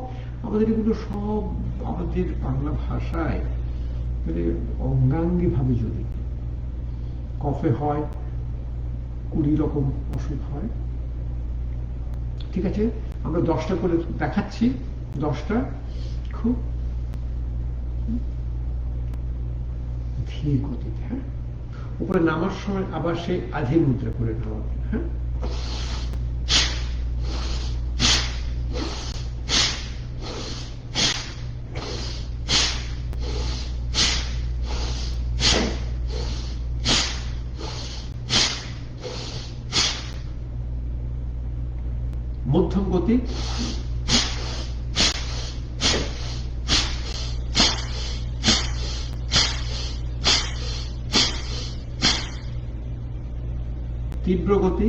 আমাদের এগুলো সব আমাদের বাংলা ভাষায় মানে অঙ্গাঙ্গি ভাবে জড়িত। কফে হয় 20 রকম অসুখ হয়। ঠিক আছে, আমরা 10টা করে দেখাচ্ছি, 10টা খুব ধীর গতিতে। হ্যাঁ, উপরে নামার সময় আবার সেই আধি মুদ্রা করে নামাবেন। হ্যাঁ, মধ্যম গতি, তীব্র গতি,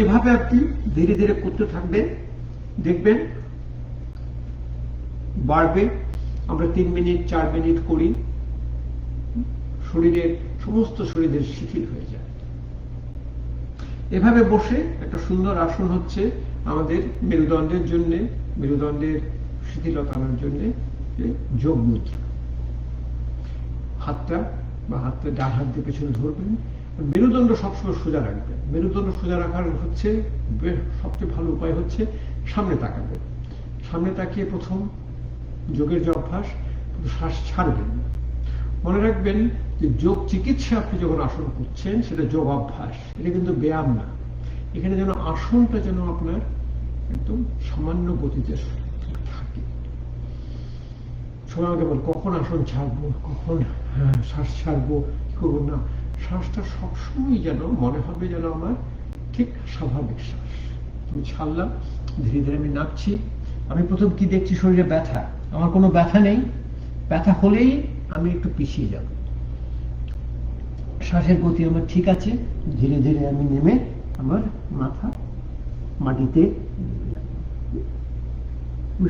এভাবে আপনি ধীরে ধীরে করতে থাকবেন, দেখবেন বাড়বে। আমরা 3 মিনিট 4 মিনিট করি, সমস্ত শরীরের শিথিল হয়ে যায়। এভাবে বসে একটা সুন্দর আসন হচ্ছে আমাদের মেরুদণ্ডের জন্য, মেরুদণ্ডের শিথিলতা আনার জন্য যোগ মুদ্রা। হাতটা ডান হাত দিয়ে পেছনে ধরবেন, মেরুদণ্ড সবসময় সোজা রাখবেন। মেরুদণ্ড সোজা রাখার হচ্ছে সবচেয়ে ভালো উপায় হচ্ছে সামনে তাকাবেন। সামনে তাকিয়ে প্রথম যোগের যে অভ্যাস, শ্বাস ছাড়বেন। মনে রাখবেন যে যোগ চিকিৎসা আপনি যখন আসন করছেন সেটা যোগ অভ্যাস, এটা কিন্তু ব্যায়াম না। এখানে যেন আসনটা যেন আপনার একদম সামান্য গতিতে থাকে। সবাই আমাকে বল কখন আসন ছাড়বো, কখন শ্বাস ছাড়বো, কি করবো না। শ্বাসটা সবসময় যেন মনে হবে যেন আমার ঠিক স্বাভাবিক শ্বাস। আমি ছাড়লাম, ধীরে ধীরে আমি নামছি। আমি প্রথম কি দেখছি, শরীরে ব্যথা। আমার কোনো ব্যথা নেই, ব্যথা হলেই আমি একটু পিছিয়ে যাব। শ্বাসের গতি আমার ঠিক আছে, ধীরে ধীরে আমি নেমে আমার মাথা মাটিতে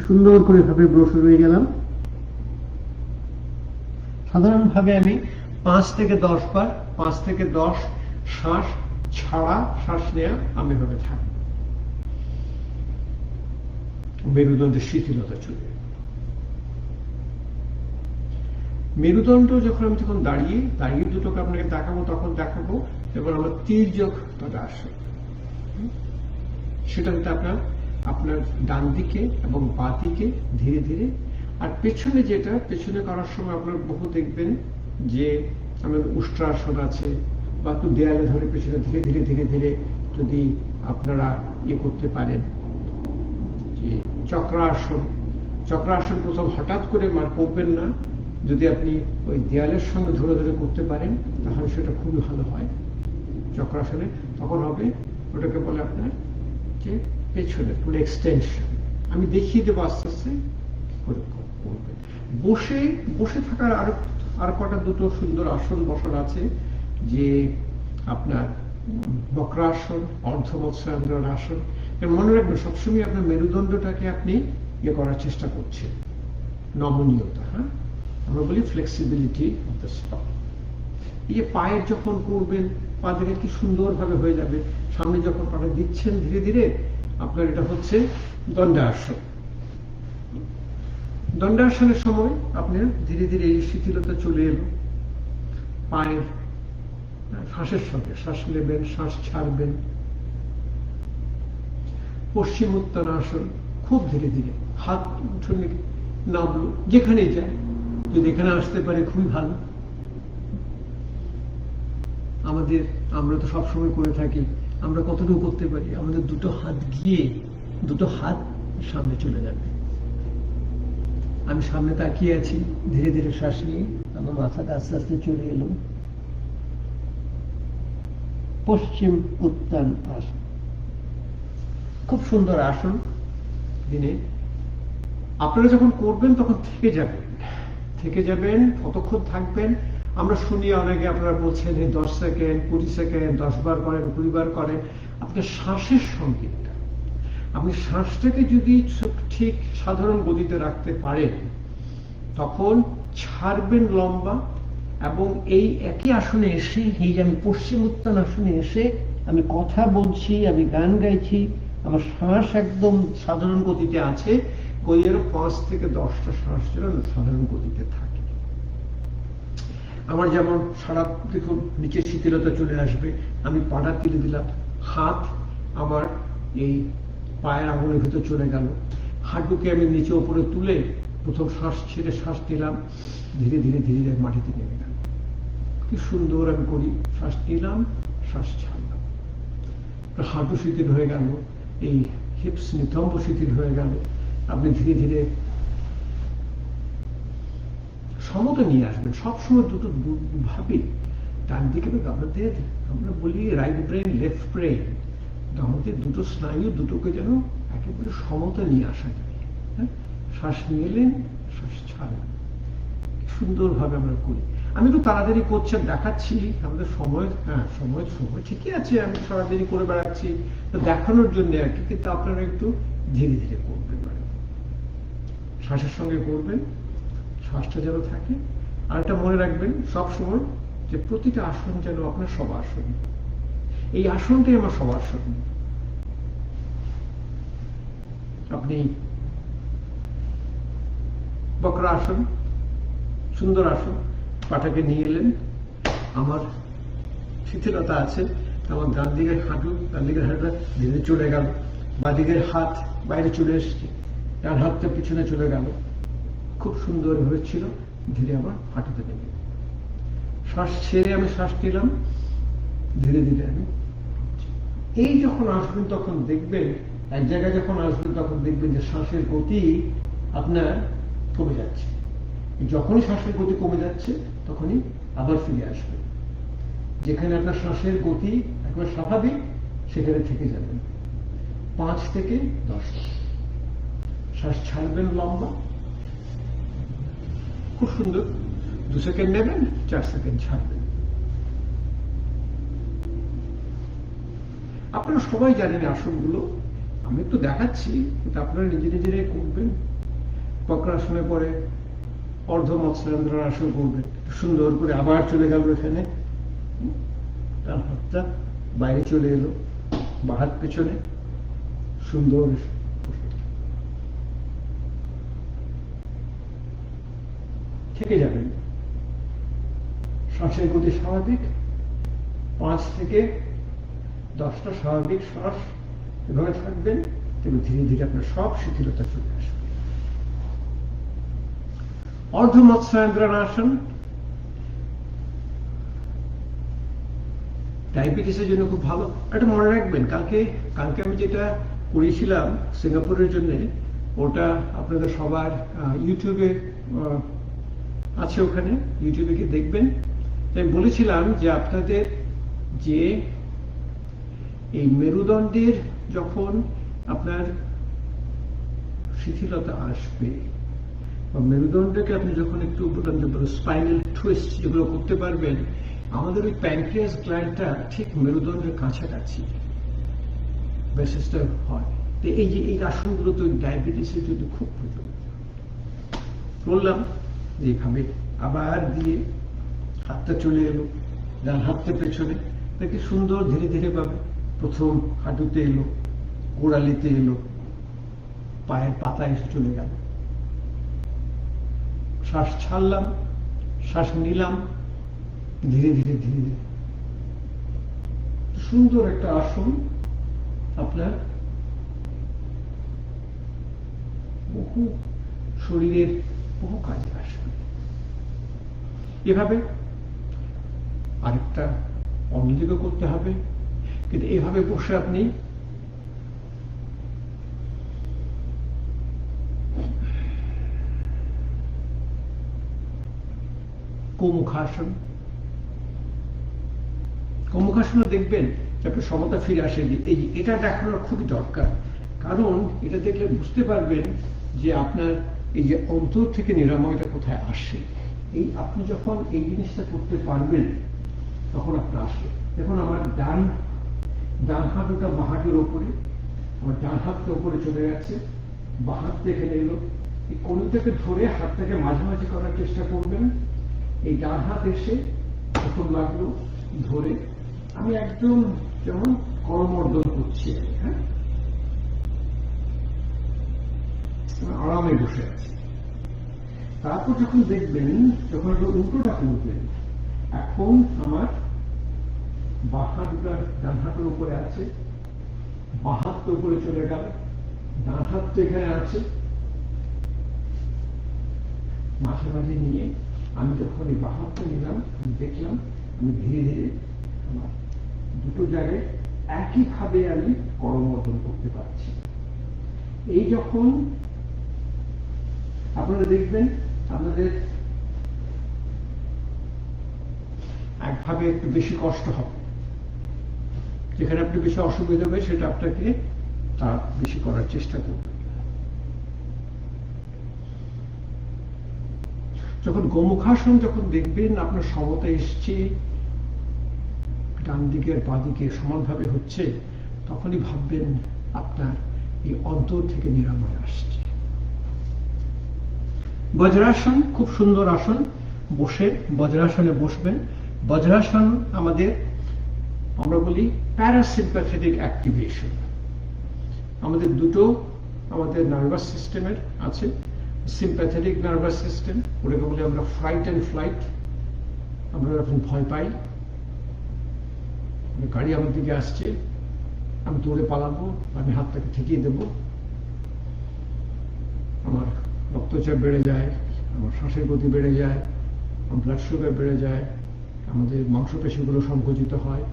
সুন্দর করে ভাবে বসে রয়ে গেলাম। সাধারণভাবে আমি 5 থেকে 10 বার, 5 থেকে 10 শ্বাস ছাড়া শ্বাস নেয়া আমি ভাবে থাকি। মেরুদণ্ডের শিথিলতা চলে। মেরুদণ্ড যখন আমি দাঁড়িয়ে দুটোকে আপনাকে দেখাবো, তখন দেখাবো এবার আমার তির্যক আসে। সেটা হচ্ছে আপনার ডান দিকে এবং বাঁ দিকে ধীরে ধীরে। আর পেছনে পেছনে করার সময় আপনার বহু দেখবেন যে আমার উষ্ট্রাসন আছে, বা একটু দেয়ালে ধরে পেছনে ধীরে ধীরে ধীরে ধীরে যদি আপনারা করতে পারেন যে চক্রাসন প্রথম হঠাৎ করে করবেন না। যদি আপনি ওই দেয়ালের সঙ্গে ধরে ধরে করতে পারেন তাহলে সেটা খুবই ভালো হয়। চক্রাসনে তখন হবে, ওটাকে বলে আপনার যে পেছনে পুরো এক্সটেনশন। আমি দেখিয়ে দেবো আস্তে আস্তে করবেন। বসে থাকার আর কটা দুটো সুন্দর আসন বসার আছে, যে আপনার বক্রাসন, অর্ধবৎসায়ন আসন। মনে রাখবেন সবসময় আপনার মেরুদণ্ডটাকে আপনি করার চেষ্টা করছেন, নমনীয়তা। হ্যাঁ, আমরা বলি ফ্লেক্সিবিলিটি অফ দ্য স্টক। এই পায়ের যখন করবেন, পা থেকে কি সুন্দর ভাবে হয়ে যাবে। সামনে যখন পাটা দিচ্ছেন ধীরে ধীরে, আপনার এটা হচ্ছে দণ্ডাসন। দণ্ডাসনের সময় আপনার ধীরে ধীরে এই শিথিলতা চলে এলো। পায়ের শ্বাসের সঙ্গে শ্বাস নেবেন, শ্বাস ছাড়বেন। পশ্চিমোত্তানাসন, খুব ধীরে ধীরে হাত উঠোনে নামলো, যেখানে যায়। যদি এখানে আসতে পারে খুবই ভালো। আমরা তো সবসময় করে থাকি, আমরা কতটুকু করতে পারি, আমাদের দুটো হাত গিয়ে দুটো হাত সামনে চলে যাবে। আমি সামনে তাকিয়ে আছি, ধীরে ধীরে শ্বাস নিয়ে আমার মাথাটা আস্তে আস্তে চলে এলো। পশ্চিম উত্তান আসন, খুব সুন্দর আসন। দিনে আপনারা যখন করবেন তখন থেকে যাবেন, কতক্ষণ থাকবেন। আমরা শুনি অনেকে আপনারা বলছেন 10 সেকেন্ড, 20 সেকেন্ড, 10 বার করেন, 20 বার করেন। আপনার শ্বাসের সঙ্গীতটা, আপনি শ্বাসটাকে যদি ঠিক সাধারণ গতিতে রাখতে পারেন, তখন ছাড়বেন লম্বা। এবং এই একই আসনে এসে, এই যে আমি পশ্চিম উত্তান আসনে এসে আমি কথা বলছি, আমি গান গাইছি, আমার শ্বাস একদম সাধারণ গতিতে আছে। ওই 5 থেকে 10টা শ্বাস যেন সাধারণ গতিতে থাকে। আমার যেমন সারা দেখুন নিচে শিথিলতা চলে আসবে। আমি পাটা তুলে দিলাম, হাত আমার এই পায়ের আঙুলের ভিতর চলে গেল। হাঁটুকে আমি নিচে উপরে তুলে প্রথম শ্বাস ছেড়ে শ্বাস নিলাম, ধীরে ধীরে ধীরে ধীরে মাটিতে নেমে গেল। কি সুন্দর আমি করি, শ্বাস নিলাম, শ্বাস ছাড়লাম। হাঁটু শিথিল হয়ে গেল, এই হিপস নিতম্ব শিথিল হয়ে গেল। আপনি ধীরে ধীরে সমতা নিয়ে আসবেন। সবসময় দুটো ভাবি, ডান দিকে আমরা বলি রাইট ব্রেন, লেফট ব্রেন, আমাদের দুটো স্নায়ু দুটোকে যেন একেবারে সমতা নিয়ে আসা যায়। শ্বাস নিয়ে এলেন, শ্বাস ছাড়লেন, সুন্দরভাবে আমরা করি। আমি একটু তাড়াতাড়ি করছি, দেখাচ্ছি আমাদের সময়, হ্যাঁ সময় সময় ঠিকই আছে, আমি তাড়াতাড়ি করে বেড়াচ্ছি তো দেখানোর জন্য আর কি, কিন্তু আপনারা একটু ধীরে ধীরে করবেন, মানে শ্বাসের সঙ্গে করবেন, শ্বাসটা যেন থাকে। আর এটা মনে রাখবেন সব সময় যে প্রতিটা আসন যেন আপনার সব আসন, এই আসনটাই আমার সব আসন। আপনি বক্রাসন, সুন্দর আসন, পাটাকে নিয়ে এলেন, আমার শিথিলতা আছে, আমার ডান দিকের হাঁটু, ডান দিকের হাঁটুটা ধীরে চলে গেল, বাঁ দিকের হাত বাইরে চলে এসছে, ডান হাতটা পিছনে চলে গেল, খুব সুন্দর হয়েছিল। ধীরে আবার হাঁটুতে নেবে, শ্বাস ছেড়ে আমি শ্বাস নিলাম, ধীরে ধীরে আমি, এই যখন আসবেন তখন দেখবেন, এক জায়গায় যখন আসবেন তখন দেখবেন যে শ্বাসের গতি আপনার কমে যাচ্ছে। যখনই শ্বাসের গতি কমে যাচ্ছে তখনই আবার ফিরে আসবেন, যেখানে আপনার শ্বাসের গতি একবার স্বাভাবিক সেখানে থেকে যাবেন। 5 থেকে 10 শ্বাস ছাড়বেন লম্বা, খুব সুন্দর, 2 সেকেন্ড নেবেন, 4 সেকেন্ড ছাড়বেন। আপনারা সবাই জানেন আসনগুলো, আমি একটু দেখাচ্ছি, কিন্তু আপনারা নিজে নিজেরাই করবেন। বক্রাসনে পরে অর্ধ মৎস্যেন্দ্র আসন করবেন, সুন্দর করে আবার চলে গেল এখানে, ডান হাতটা বাইরে চলে এলো, বাঁ হাত পেছনে, সুন্দর থেকে যাবেন। শ্বাসের গতি স্বাভাবিক, 5 থেকে 10টা স্বাভাবিক শ্বাস এভাবে থাকবেন, এবং ধীরে ধীরে আপনার সব শিথিলতা চলে আসবে। অর্ধ মৎস্যায়ন্ত্রণাসন ডায়াবেটিসের জন্য খুব ভালো। এটা মনে রাখবেন, কালকে আমি যেটা করেছিলাম সিঙ্গাপুরের জন্য, ওটা আপনাদের সবার ইউটিউবে আছে, ওখানে ইউটিউবে গিয়ে দেখবেন। তাই বলেছিলাম যে আপনাদের যে এই মেরুদণ্ডের যখন আপনার শিথিলতা আসবে, বা মেরুদণ্ডকে আপনি যখন একটু স্পাইনাল টুইস্ট যেগুলো করতে পারবেন, আমাদের ওই প্যানক্রিয়াস গ্ল্যান্ডটা ঠিক মেরুদণ্ডের কাছাকাছি বেসিসটা হয়। তো এই যে এই আসনগুলো তো ডায়াবেটিসের জন্য খুব প্রয়োজন। বললাম যে এইভাবে আবার দিয়ে হাতটা চলে এলো, ডান হাতটা পেছনে, দেখি সুন্দর ধীরে ধীরে পাবে। প্রথম হাঁটুতে এলো, গোড়ালিতে এলো, পায়ের পাতা এসে চলে গেল, শ্বাস ছাড়লাম, শ্বাস নিলাম, ধীরে ধীরে ধীরে ধীরে সুন্দর একটা আসন আপনার বহু শরীরের বহু কাজে আসবে। এভাবে আরেকটা অন্যদিকে করতে হবে, কিন্তু এভাবে বসে আপনি গোমুখাসন, গোমুখাসনে দেখবেন যে আপনার সমতা ফিরে আসে। এই এটা দেখানোর খুবই দরকার, কারণ এটা দেখলে বুঝতে পারবেন যে আপনার এই যে অন্তর থেকে নিরাময়টা কোথায় আসে। এই আপনি যখন এই জিনিসটা করতে পারবেন তখন আপনার আসে। দেখুন আমার ডান হাতটা বাঁ হাতের ওপরে, আমার ডান হাতটা উপরে চলে গেছে, বাঁ হাত এখানে এলো, এই কোণটাকে ধরে হাতটাকে মাঝামাঝি করার চেষ্টা করবেন। এই ডান হাত এসে প্রথম লাগলো ধরে আমি একদম যেমন করমর্দন করছি, হ্যাঁ আরামে বসে আছি। তারপর যখন দেখবেন, যখন উল্টোটা করবেন, এখন আমার বাঁ হাতটা ডান হাতের উপরে আছে, বাঁ হাত তো উপরে চলে গেল, ডান হাত তো এখানে আছে, মাঝে মাঝে নিয়ে আমি যখন এই বাঁ হাতটা নিলাম, আমি দেখলাম আমি ধীরে ধীরে আমার দুটো জায়গায় একইভাবে আমি করমর্দন করতে পারছি। এই যখন আপনারা দেখবেন আপনাদের একভাবে একটু বেশি কষ্ট হবে, যেখানে আপনি বেশি অসুবিধা হবে সেটা আপনাকে তা বেশি করার চেষ্টা করবেন। যখন গোমুখাসন যখন দেখবেন আপনার সমতা এসছে, ডান দিকে আর বাঁ দিকে সমানভাবে হচ্ছে, তখনই ভাববেন আপনার এই অন্তর থেকে নিরাময় আসছে। বজ্রাসন খুব সুন্দর আসন, বসে বজ্রাসনে বসবেন। বজ্রাসন আমাদের, আমরা বলি প্যারাসিম্প্যাথেটিক অ্যাক্টিভেশন। আমাদের দুটো আমাদের নার্ভাস সিস্টেমের আছে, সিম্প্যাথেটিক নার্ভাস সিস্টেম, ওটাকে বলি আমরা ফ্লাইট অ্যান্ড ফ্লাইট। আমরা যখন ভয় পাই, গাড়ি আমার দিকে আসছে, আমি দৌড়ে পালাবো, আমি হাতটাকে ঠেকিয়ে দেবো, আমার রক্তচাপ বেড়ে যায়, আমার শ্বাসের গতি বেড়ে যায়, আমার ব্লাড সুগার বেড়ে যায়, আমাদের মাংসপেশিগুলো সংকুচিত হয়।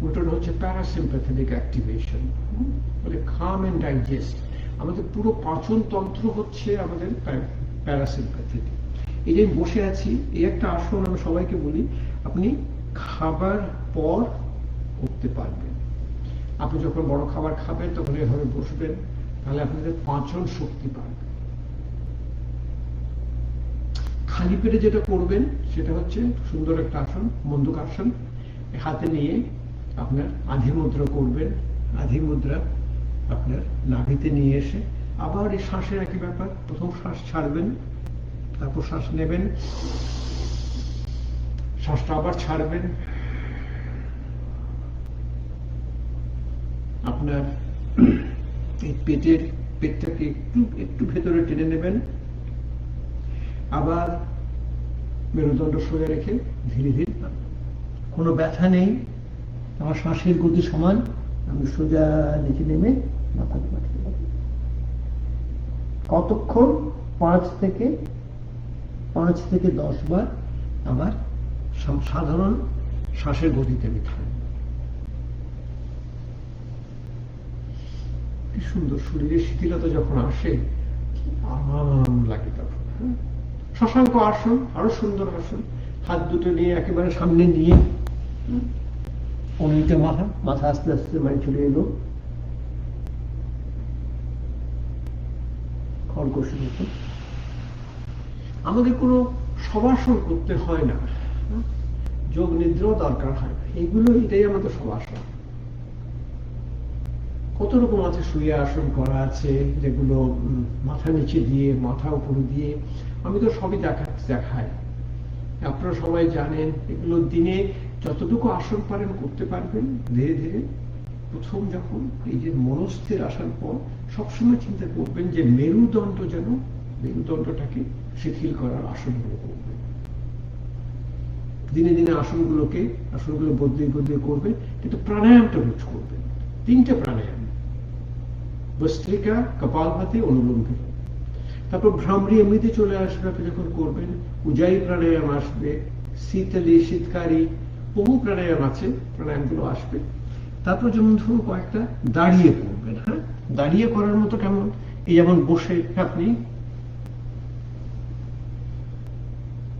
ওটা হচ্ছে প্যারাসিম্প্যাথেটিক অ্যাক্টিভেশন, বলে কাম এন্ড ডাইজেস্ট। আমাদের পুরো পাচন তন্ত্র হচ্ছে আমাদের প্যারাসিম্প্যাথেটিক। এই যে বসে আছি, এই একটা আসন আমি সবাইকে বলি, আপনি খাবার পর করতে পারবেন। আপনি যখন বড় খাবার খাবেন তখন এভাবে বসবেন, তাহলে আপনাদের পাচন শক্তি পাবে। খালি পেটে যেটা করবেন সেটা হচ্ছে সুন্দর একটা আসন, মন্দুকাসন। হাতে নিয়ে আপনার আধি মুদ্রা করবেন। আধি মুদ্রা আপনার নাভিতে নিয়ে এসে আবার এই শ্বাসের একই ব্যাপার, প্রথম শ্বাস ছাড়বেন, তারপর শ্বাস নেবেন, শ্বাসটা আবার ছাড়বেন। আপনার এই পেটটাকে একটু একটু ভেতরে টেনে নেবেন, আবার মেরুদণ্ড সোজা রেখে ধীরে ধীরে, কোনো ব্যথা নেই, আমার শ্বাসের গতি সমান, আমি সোজা নিচে নেমে মাথা মাটিতে। কতক্ষণ? 5 থেকে 10 বার আমার সাধারণ শ্বাসের গতিতে আমি থাকবো। কি সুন্দর, শরীরের শিথিলতা যখন আসে আরাম লাগে তখন। শশাঙ্ক আসন আরো সুন্দর আসন। হাত দুটো নিয়ে একেবারে সামনে নিয়ে, অনিতে মাথা আস্তে আস্তে মানে চলে এলো খরগোশের মতো। আমাদের কোনো সবাসন করতে হয় না, যোগ নিদ্রাও দরকার হয় না, এটাই আমাদের সবাসন। কত রকম আছে, শুয়ে আসন করা আছে, যেগুলো মাথা নিচে দিয়ে, মাথা উপরে দিয়ে। আমি তো সবই দেখাই, আপনারা সবাই জানেন। এগুলো দিনে যতটুকু আসন পারেন করতে পারবেন। ধীরে ধীরে প্রথম যখন এই যে মনস্থির আসার পর সবসময় চিন্তা করবেন যে মেরুদণ্ডটাকে শিথিল করার আসনগুলো করবেন। দিনে দিনে আসনগুলো বদলে করবেন, কিন্তু প্রাণায়ামটা রোজ করবেন। 3টে প্রাণায়াম, ভস্ত্রিকা, কপালভাতি, অনুলোম বিলোম। তারপর ভ্রামরী এমনিতে চলে আসবে, আপনি যখন করবেন। উজাই প্রাণায়াম আসবে, শীতলি, শীতকারী, বহু প্রাণায়াম আছে, প্রাণায়ামগুলো আসবে। তারপর যেমন ধরুন কয়েকটা দাঁড়িয়ে করবেন। হ্যাঁ, দাঁড়িয়ে করার মতো কেমন? এই যেমন বসে আপনি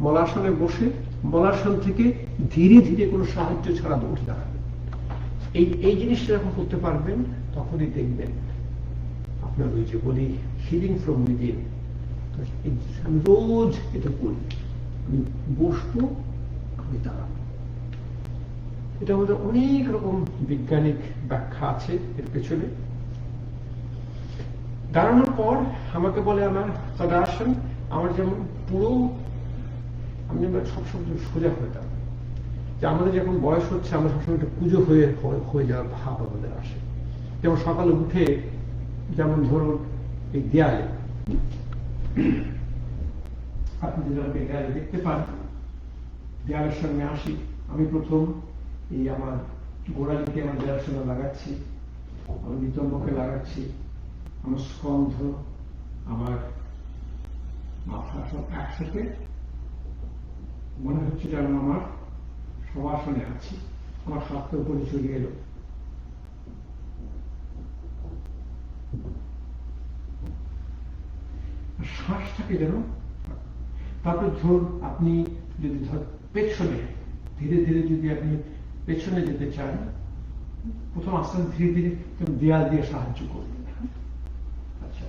মলাসনে বসে, মলাসন থেকে ধীরে ধীরে কোনো সাহায্য ছাড়া উঠে দাঁড়াবেন। এই জিনিসটা যখন করতে পারবেন, তখনই দেখবেন আপনার ওই যে বলি হিলিং ফ্রম উইদিন। আমি রোজ এটা করি, আমি বসবো, আমি দাঁড়াবো। এটা আমাদের অনেক রকম বৈজ্ঞানিক ব্যাখ্যা আছে এর পেছনে। দাঁড়ানোর পর আমাকে বলে আমার তদাসন, আমার যেমন পুরো আমি সবসময় সোজা হয়ে দাঁড়াবো। যে আমাদের যখন বয়স হচ্ছে, আমরা সবসময় একটা পুজো হয়ে যাওয়ার ভাব আমাদের আসে। যেমন সকালে উঠে, যেমন ধরুন এই দেয়ালে, আপনি যদি দেয়ালে দেখতে পান, দেয়ালের সঙ্গে আসি, আমি প্রথম এই আমার গোড়ালিকে আমার দেয়ালের সঙ্গে লাগাচ্ছি, আমার নিতম্বকে লাগাচ্ছি, আমার স্কন্ধ, আমার মাথা সব একসাথে মনে হচ্ছে যেন আমার সবাসনে আছি। আমার হাতটা উপরে চলে এলো, শ্বাসটাকে যেন। তারপর ধরুন আপনি যদি পেছনে ধীরে ধীরে যদি আপনি পেছনে যেতে চান, প্রথম আস্তে আস্তে ধীরে ধীরে দেয়াল দিয়ে সাহায্য করবেন। আচ্ছা,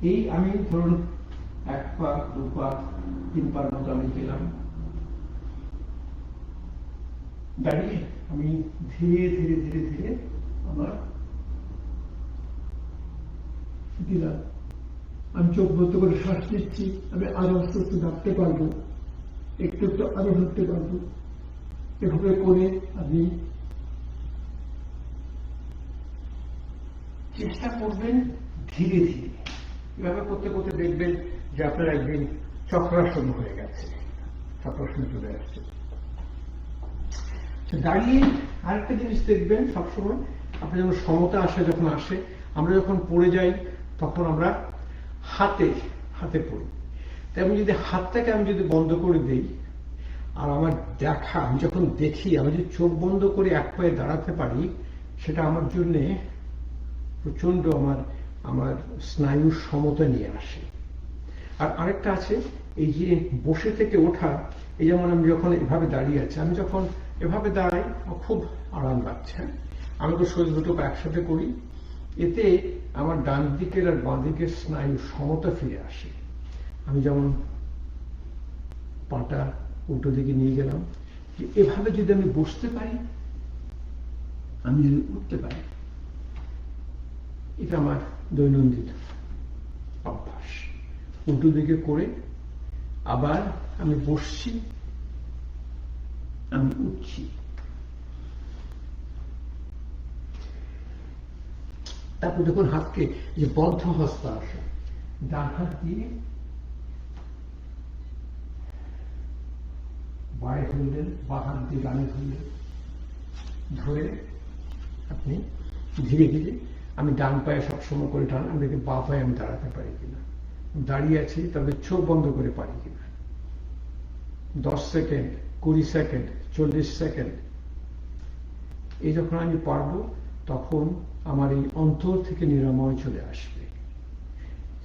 এই আমি ধরুন 1 পা 2 পা 3 পার মতো আমি গেলাম, দাঁড়িয়ে আমি ধীরে ধীরে ধীরে ধীরে আমার দিলাম। আমি চোখ বন্ধ করে শ্বাস নিচ্ছি, আমি আরো আস্তে আস্তে নামতে পারবো, একটু একটু আরো ধরতে পারবো। এভাবে করে আপনি চেষ্টা করবেন ধীরে ধীরে। এভাবে করতে করতে দেখবেন যে আপনার একদিন চক্রাসন হয়ে গেছে, চক্রাসন চলে আসছে। দাঁড়িয়ে আরেকটা জিনিস দেখবেন সবসময়, আপনি যখন সমতা যখন আসে, আমরা যখন পড়ে যাই তখন আমরা হাতে হাতে পড়ি। তেমন যদি হাতটাকে আমি যদি বন্ধ করে দিই, আর আমার দেখা, আমি যখন দেখি, আমি যদি চোখ বন্ধ করে এক পায়ে দাঁড়াতে পারি, সেটা আমার জন্য প্রচন্ড আমার স্নায়ুর সমতা নিয়ে আসে। আর আরেকটা আছে, এই যে বসে থেকে ওঠা, এই যেমন আমি যখন এভাবে দাঁড়িয়ে আছি, আমি যখন এভাবে দাঁড়াই খুব আরাম লাগছে। আমি তো শরীর দুটো একসাথে করি, এতে আমার ডান দিকের আর বাঁ দিকের স্নায়ু সমতা ফিরে আসে। আমি যেমন পাটা উল্টো দিকে নিয়ে গেলাম, যে এভাবে যদি আমি বসতে পারি, আমি যদি উঠতে পারি, এটা আমার দৈনন্দিন অভ্যাস। উল্টো দিকে করে আবার আমি বসছি, আমি উঠছি। তারপর দেখুন হাতকে যে বদ্ধ হস্ত আসে, ডান হাত দিয়ে বাঁয়ে ধরলেন, বাঁ হাত দিয়ে ডানে ধরলেন, ধরে আপনি ধীরে ধীরে, আমি ডান পায়ে সবসময় করে টান, আমি দেখি বাঁ পায়ে আমি দাঁড়াতে পারি কিনা, দাঁড়িয়ে আছি তবে চোখ বন্ধ করে পারি কিনা। 10 সেকেন্ড, 20 সেকেন্ড, 40 সেকেন্ড, এই যখন আমি পারবো, তখন আমার এই অন্তর থেকে নিরাময় চলে আসবে।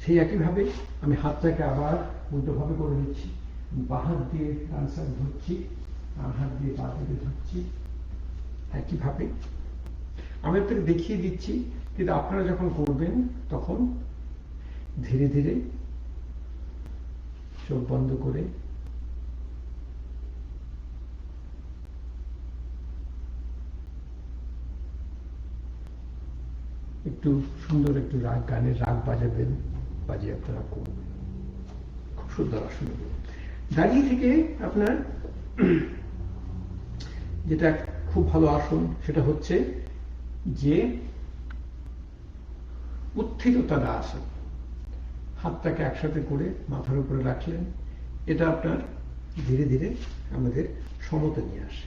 সেই একইভাবে আমি হাতটাকে আবার উল্টোভাবে করে নিচ্ছি, বাঁ হাত দিয়ে ডান সাইড ধরছি, ডান হাত দিয়ে বাঁ দিকে ধরছি। একইভাবে আমি আপনাকে দেখিয়ে দিচ্ছি, কিন্তু আপনারা যখন করবেন তখন ধীরে ধীরে চোখ বন্ধ করে একটু সুন্দর একটু গানের রাগ বাজাবেন, বাজিয়ে আপনারা করবেন, খুব সুন্দর আসন। দাঁড়িয়ে থেকে আপনার যেটা খুব ভালো আসন, সেটা হচ্ছে যে উত্থিততারা আসন। হাতটাকে একসাথে করে মাথার উপরে রাখলেন, এটা আপনার ধীরে ধীরে আমাদের সমতা নিয়ে আসে।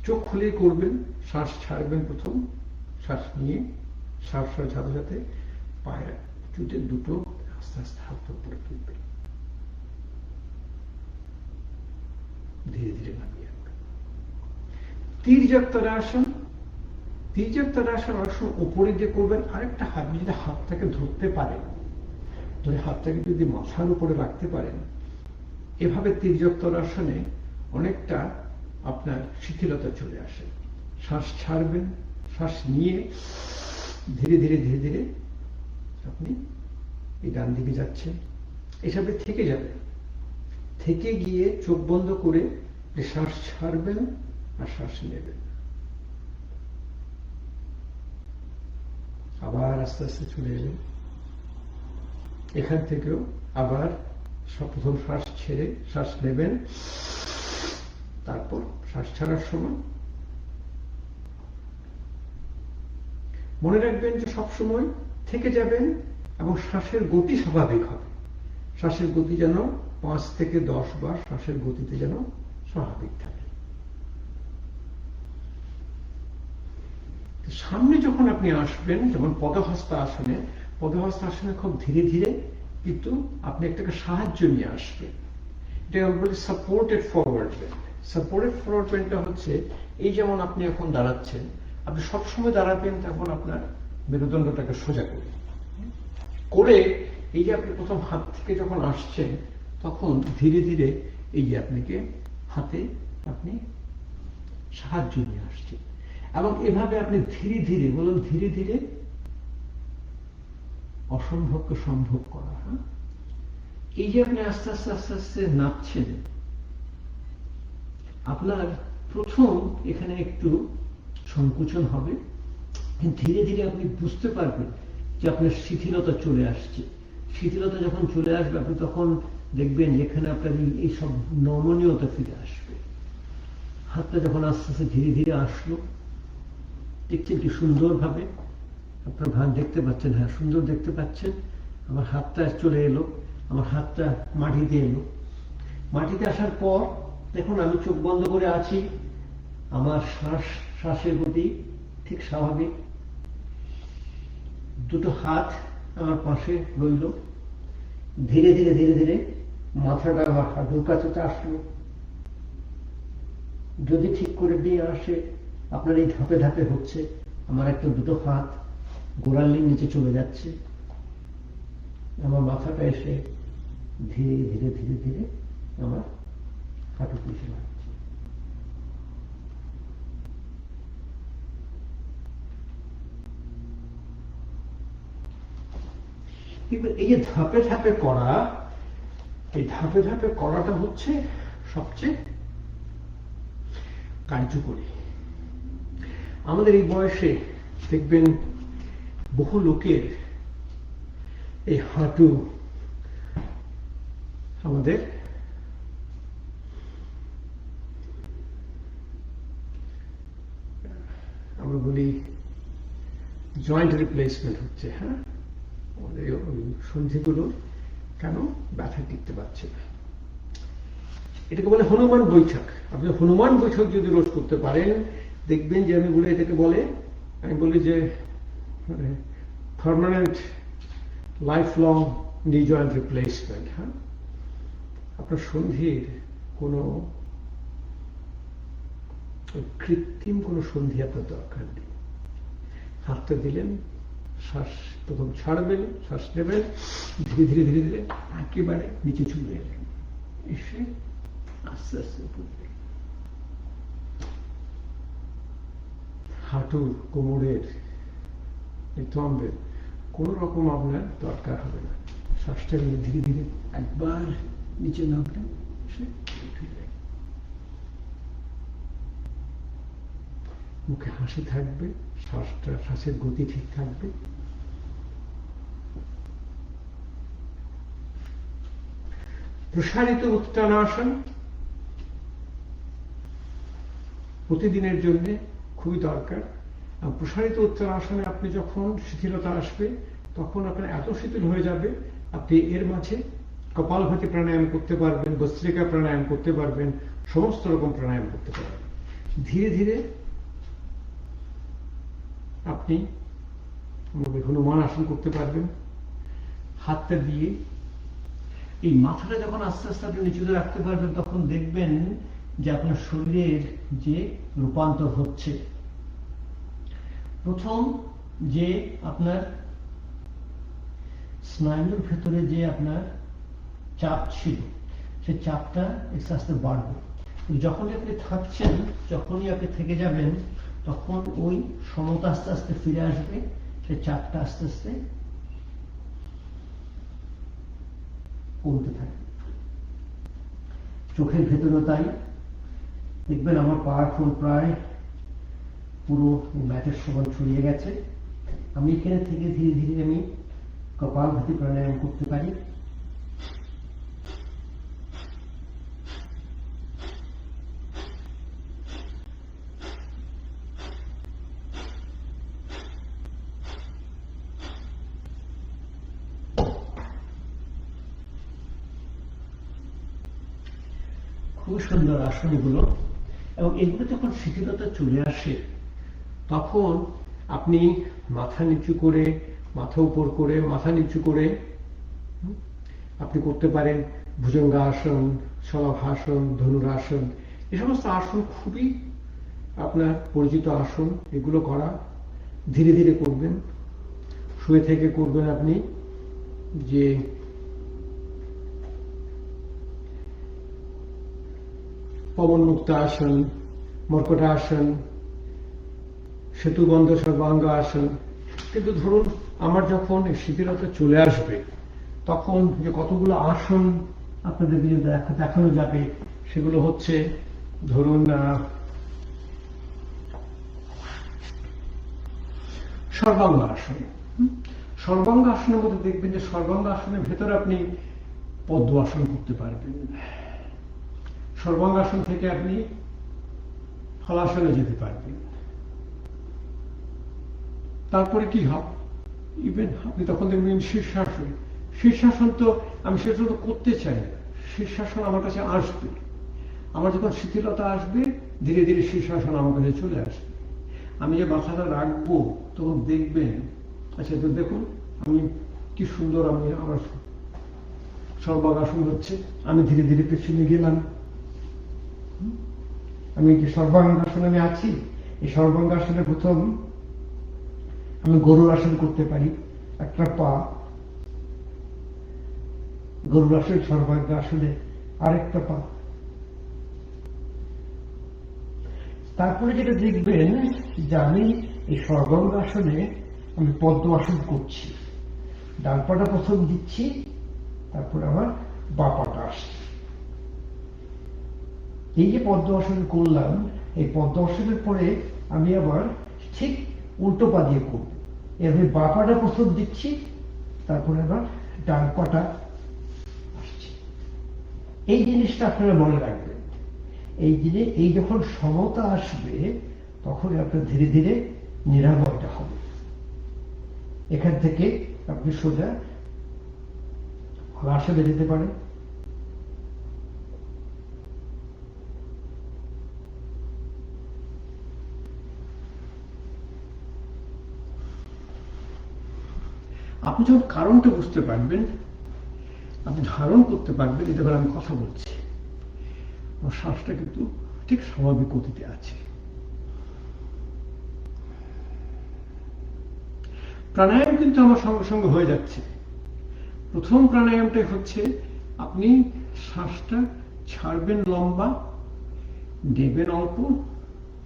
চোখ খুলে করবেন, শ্বাস ছাড়বেন প্রথম, শ্বাস নিয়ে শ্বাস সাথে সাথে পায়ের জুতের দুটো আস্তে আস্তে হাত উপরে তুলবেন, ধীরে ধীরে নামিয়ে আনবেন। তির্যক্তারাসন, তির্যক্তারাসন আসন উপরে দিয়ে করবেন, আরেকটা হাত যদি হাতটাকে ধরতে পারেন, ধরে হাতটাকে যদি মাথার উপরে রাখতে পারেন, এভাবে তির্যক্তারাসনে অনেকটা আপনার শিথিলতা চলে আসে। শ্বাস ছাড়বেন, শ্বাস নিয়ে ধীরে ধীরে ধীরে ধীরে আপনি এই ডান দিকে যাচ্ছেন, এসবে থেকে যাবেন, থেকে গিয়ে চোখ বন্ধ করে শ্বাস ছাড়বেন আর শ্বাস নেবেন, আবার আস্তে আস্তে চলে এলেন। এখান থেকেও আবার প্রথম শ্বাস ছেড়ে শ্বাস নেবেন, তারপর শ্বাস ছাড়ার সময় মনে রাখবেন যে সবসময় থেকে যাবেন এবং শ্বাসের গতি স্বাভাবিক হবে। শ্বাসের গতি যেন 5 থেকে 10 বার শ্বাসের গতিতে যেন স্বাভাবিক থাকে। সামনে যখন আপনি আসবেন, যেমন পদহস্ত আসনে, পদহস্ত আসনে খুব ধীরে ধীরে কিন্তু আপনি একটাকে সাহায্য নিয়ে আসবেন। এটা আমরা বলি supported forward bend. Supported forward বেন্ডটা হচ্ছে, এই যেমন আপনি এখন দাঁড়াচ্ছেন, আপনি সবসময় দাঁড়াবেন তখন আপনার মেরুদণ্ডটাকে সোজা করে এই যে আপনি প্রথম হাত থেকে যখন আসছেন, তখন ধীরে ধীরে এই যে আপনাকে হাতে আপনি সাহায্য নিয়ে আসছেন, এবং এভাবে আপনি ধীরে ধীরে, বলুন ধীরে ধীরে অসম্ভবকে সম্ভব করা। এই যে আপনি আস্তে আস্তে আস্তে আস্তে নামছেন, আপনার প্রথম এখানে একটু সংকোচন হবে, ধীরে ধীরে আপনি বুঝতে পারবেন যে আপনার শিথিলতা চলে আসছে। শিথিলতা যখন চলে আসবে, আপনি তখন দেখবেন যেখানে আপনার এই সব নমনীয়তা ফিরে আসবে। হাতটা যখন আস্তে আস্তে ধীরে ধীরে আসলো, দেখছেন কি সুন্দরভাবে, আপনার ভান দেখতে পাচ্ছেন, হ্যাঁ সুন্দর দেখতে পাচ্ছেন। আমার হাতটা চলে এলো, আমার হাতটা মাটিতে এলো। মাটিতে আসার পর দেখুন আমি চোখ বন্ধ করে আছি, আমার শ্বাসের গতি ঠিক স্বাভাবিক। দুটো হাত আমার পাশে রইল। ধীরে ধীরে ধীরে ধীরে মাথাটা আমার হাঁটুর কাছে আসলো। যদি ঠিক করে দিয়ে আসে, আপনার এই ধাপে ধাপে হচ্ছে, আমার একটা দুটো হাত গোড়ালির নিচে চলে যাচ্ছে, আমার মাথাটা এসে ধীরে ধীরে ধীরে ধীরে আমার হাঁটু পিছনে লাগছে। এই যে ধাপে ধাপে করা, এই ধাপে ধাপে করাটা হচ্ছে সবচেয়ে কার্যকরী। আমাদের এই বয়সে দেখবেন বহু লোকের এই হাঁটু আমাদের আমরা বলি জয়েন্ট রিপ্লেসমেন্ট হচ্ছে। হ্যাঁ, আমাদের সন্ধিগুলো কেন ব্যথা টিকতে পারছে না, এটাকে বলে হনুমান বৈঠক। আপনি হনুমান বৈঠক যদি রোজ করতে পারেন, দেখবেন যে আমি বলি এটাকে বলে, আমি বলি যে পার্মানেন্ট লাইফ লং নি জয়েন্ট রিপ্লেসমেন্ট। হ্যাঁ, আপনার সন্ধির কোনো কৃত্রিম কোনো সন্ধি আপনার দরকার নেই। হাতটা দিলেন, শ্বাস প্রথম ছাড়বেন, শ্বাস নেবেন, ধীরে ধীরে ধীরে ধীরে একেবারে নিচে চলে এলেন, এসে আস্তে আস্তে উপরে। হাঁটুর, কোমরের, তম্বের কোন রকম আপনার দরকার হবে না। শ্বাসটা নিয়ে ধীরে ধীরে একবার নিচে নামলেন, সে উঠে যায়। মুখে হাসি থাকবে, শ্বাসের গতি ঠিক থাকবে। প্রসারিত উত্তানাসন প্রতিদিনের জন্য খুবই দরকার। প্রসারিত উত্তানাসনে আপনি যখন শিথিলতা আসবে, তখন আপনার এত শিথিল হয়ে যাবে, আপনি এর মাঝে কপালভাতি প্রাণায়াম করতে পারবেন, ভস্ত্রিকা প্রাণায়াম করতে পারবেন, সমস্ত রকম প্রাণায়াম করতে পারবেন। ধীরে ধীরে আপনি হনুমান আসন করতে পারবেন। হাতটা দিয়ে এই মাথাটা যখন আস্তে আস্তে আপনি নিচুতে রাখতে পারবেন, তখন দেখবেন যে আপনার শরীরের যে রূপান্তর হচ্ছে। প্রথম যে আপনার স্নায়ুর ভেতরে যে আপনার চাপ ছিল, সেই চাপটা আস্তে আস্তে বাড়বে। যখনই আপনি থাকছেন, যখনই আপনি থেকে যাবেন, তখন ওই সমতা আস্তে আস্তে ফিরে আসবে, সেই চাপটা আস্তে আস্তে কমতে থাকে। চোখের ভেতরেও তাই। দেখবেন আমার পা এখন প্রায় পুরো ম্যাটের সমান ছড়িয়ে গেছে। আমি এখানে থেকে ধীরে ধীরে আমি কপালভাতি প্রাণায়াম করতে পারি। খুব সুন্দর আসন এগুলো, এবং এগুলো যখন শিথিলতা চলে আসে, তখন আপনি মাথা নিচু করে, মাথা উপর করে, মাথা নিচু করে আপনি করতে পারেন ভুজঙ্গাসন, শলভাসন, ধনুরাসন। এই সমস্ত আসন খুবই আপনার পরিচিত আসন। এগুলো করা ধীরে ধীরে করবেন, শুয়ে থেকে করবেন। আপনি যে পবনমুক্ত আসন, মর্কটাসন, সেতুবন্ধ সর্বাঙ্গ আসন। কিন্তু ধরুন আমার যখন শিথিলতা চলে আসবে, তখন যে কতগুলো আসন আপনাদের দেখানো যাবে সেগুলো হচ্ছে ধরুন সর্বাঙ্গ আসন। সর্বাঙ্গ আসনের মধ্যে দেখবেন যে সর্বাঙ্গ আসনের ভেতরে আপনি পদ্ম আসন করতে পারবেন, সর্বাঙ্গ আসন থেকে আপনি হলাসনে যেতে পারবেন। তারপরে কি হবে, ইভেন আপনি তখন দেখবেন শীর্ষাসন। শীর্ষাসন তো আমি সেটা তো করতে চাই না, শীর্ষাসন আমার কাছে আসবে। আমার যখন শিথিলতা আসবে ধীরে ধীরে শীর্ষাসন আমার কাছে চলে আসবে। আমি যে মাথাটা রাখবো তখন দেখবেন, আচ্ছা তো দেখুন আমি কি সুন্দর, আমি আমার সর্বাঙ্গাসন হচ্ছে, আমি ধীরে ধীরে পেছনে গেলাম। আমি যে সর্বাঙ্গাসনে আমি আছি, এই সর্বাঙ্গাসনে প্রথম আমি গরুর আসন করতে পারি, একটা পা গরুর আসন, সর্বাঙ্গাসনে আরেকটা পা। তারপরে যেটা দেখবেন যে আমি এই সর্বাঙ্গাসনে আমি পদ্ম আসন করছি, ডান পাটা প্রথম দিচ্ছি, তারপরে আমার বা পাটা আসছে। এই যে পদ্ম আসন করলাম, এই পদ্ম আসনের পরে আমি আবার ঠিক উল্টো পা দিয়ে করব। এভাবে বা পাটা প্রথম দিচ্ছি, তারপরে আবার ডান পাটা আসছে। এই জিনিসটা আপনারা মনে রাখবেন। এই যখন সমতা আসবে তখন আপনার ধীরে ধীরে নিরাময়টা হবে। এখান থেকে আপনি সোজা হলাসনে যেতে পারেন। আপনি যখন কারণটা বুঝতে পারবেন, আপনি ধারণ করতে পারবেন, এটা করে আমি কথা বলছি, আমার শ্বাসটা কিন্তু ঠিক স্বাভাবিক গতিতে আছে। প্রাণায়াম কিন্তু আমার সঙ্গে সঙ্গে হয়ে যাচ্ছে। প্রথম প্রাণায়ামটাই হচ্ছে আপনি শ্বাসটা ছাড়বেন লম্বা, নেবেন অল্প,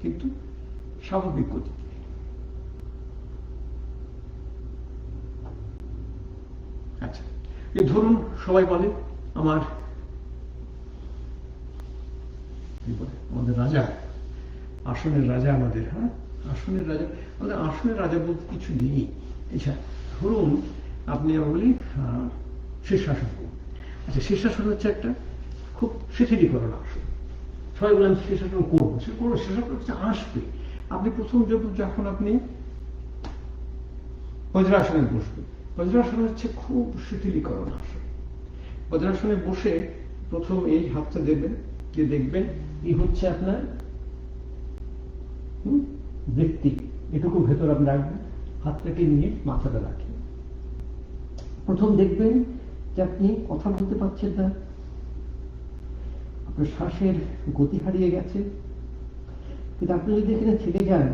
কিন্তু স্বাভাবিক গতিতে। আচ্ছা, এই ধরুন সবাই বলে আমাদের রাজা, আসনের রাজা আমাদের, হ্যাঁ আসনের রাজা, আমাদের আসনের রাজা বলতে কিছু নেই। আচ্ছা ধরুন আপনি বলি শীর্ষাসন করুন। আচ্ছা শীর্ষাসন হচ্ছে একটা খুব শিথিলীকরণ আসন। সবাই বলে আমি শীর্ষাসন করবো, শীর্ষাসন হচ্ছে আসবে। আপনি প্রথম যখন আপনি বজ্রাসনে বসবেন, বজ্রাসন হচ্ছে খুব শিথিলীকরণ আসন। বজ্রাসনে বসে প্রথম এই হাতটা দেবেন, যে দেখবেন এই হচ্ছে আপনার বৃত্তি, এটুকু ভেতর আপনি রাখবেন, হাতটাকে নিয়ে মাথাটা রাখেন। প্রথম দেখবেন যে আপনি কথা বলতে পারছেন না, আপনার শ্বাসের গতি হারিয়ে গেছে। কিন্তু আপনি যদি এখানে থেকে যান,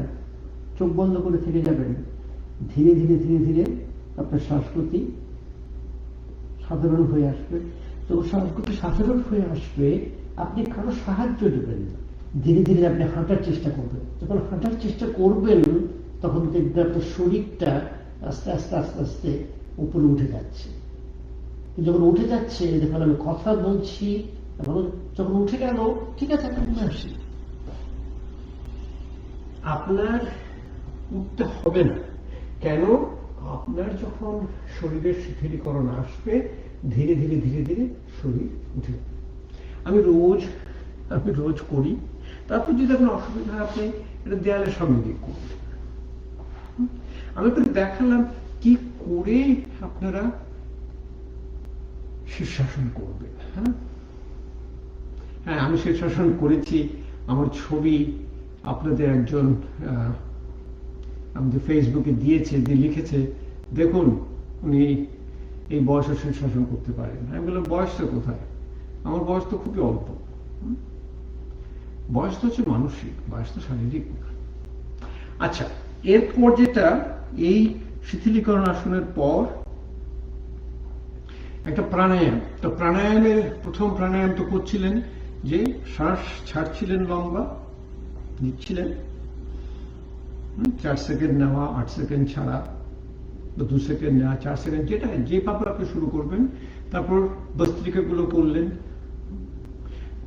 চোখ বন্ধ করে থেকে যাবেন, ধীরে ধীরে ধীরে ধীরে আপনার শ্বাসগতি সাধারণ হয়ে আসবে। তো শ্বাসগতি সাধারণ হয়ে আসবে, আপনি কারো সাহায্য নেবেন না, ধীরে ধীরে আপনি হাঁটার চেষ্টা করবেন। যখন হাঁটার চেষ্টা করবেন তখন দেখবেন আপনার শরীরটা আস্তে আস্তে আস্তে আস্তে উপরে উঠে যাচ্ছে। যখন উঠে যাচ্ছে, যখন আমি কথা বলছি, যখন উঠে গেল, ঠিক আছে আপনি আসি, আপনার উঠতে হবে না। কেন? আপনার যখন শরীরের শিথিলীকরণ আসবে, ধীরে ধীরে ধীরে ধীরে শরীর উঠে যাবে। আমি রোজ করি। তারপর যদি আপনার অসুবিধা হয়, আপনি এটা দেয়ালের সামনে দিয়ে করবেন। আমি আপনাদের দেখালাম কি করে আপনারা শীর্ষাসন করবেন। হ্যাঁ আমি শীর্ষাসন করেছি, আমার ছবি আপনাদের একজন আমাদের ফেসবুকে দিয়েছে, দিয়ে লিখেছে দেখুন উনি এই বয়সে শীর্ষাসন করতে পারেন। আমি বললাম বয়সটা কোথায়, আমার বয়স তো খুবই অল্প। বয়স তো হচ্ছে মানসিক, বয়স তো শারীরিক না। আচ্ছা এরপর যেটা, এই শিথিলীকরণ আসনের পর একটা প্রাণায়াম। তো প্রাণায়ামের প্রথম প্রাণায়াম তো করছিলেন যে শ্বাস ছাড়ছিলেন লম্বা, নিচ্ছিলেন 4 সেকেন্ড নেওয়া, 8 সেকেন্ড ছাড়া, 2 সেকেন্ড না 4 সেকেন্ড, যেটা যেভাবে আপনি শুরু করবেন। তারপর ভস্ত্রিকাগুলো করলেন।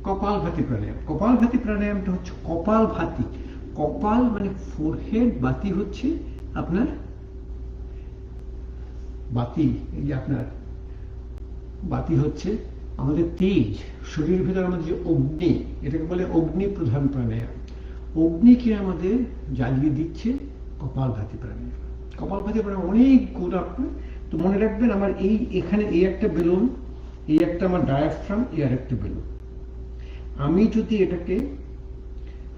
কপালভাতি প্রাণায়াম। কপালভাতি প্রাণায়ামটা হচ্ছে কপালভাতি। কপাল মানে ফোরহেড, বাতি হচ্ছে আপনার বাতি, এই যে আপনার বাতি হচ্ছে আমাদের তেজ, শরীরের ভিতরে আমাদের যে অগ্নি, এটাকে বলে অগ্নি প্রধান প্রাণায়াম। অগ্নিকে আমাদের জ্বালিয়ে দিচ্ছে কপালভাতি প্রাণায়াম। কপালভাতি প্রাণায়াম অনেক গুণ আপনি তো মনে রাখবেন, আমার এই এখানে এই একটা বেলুন, এই একটা আমার ডায়াফ্রাম, এই আর একটা বেলুন। আমি যদি এটাকে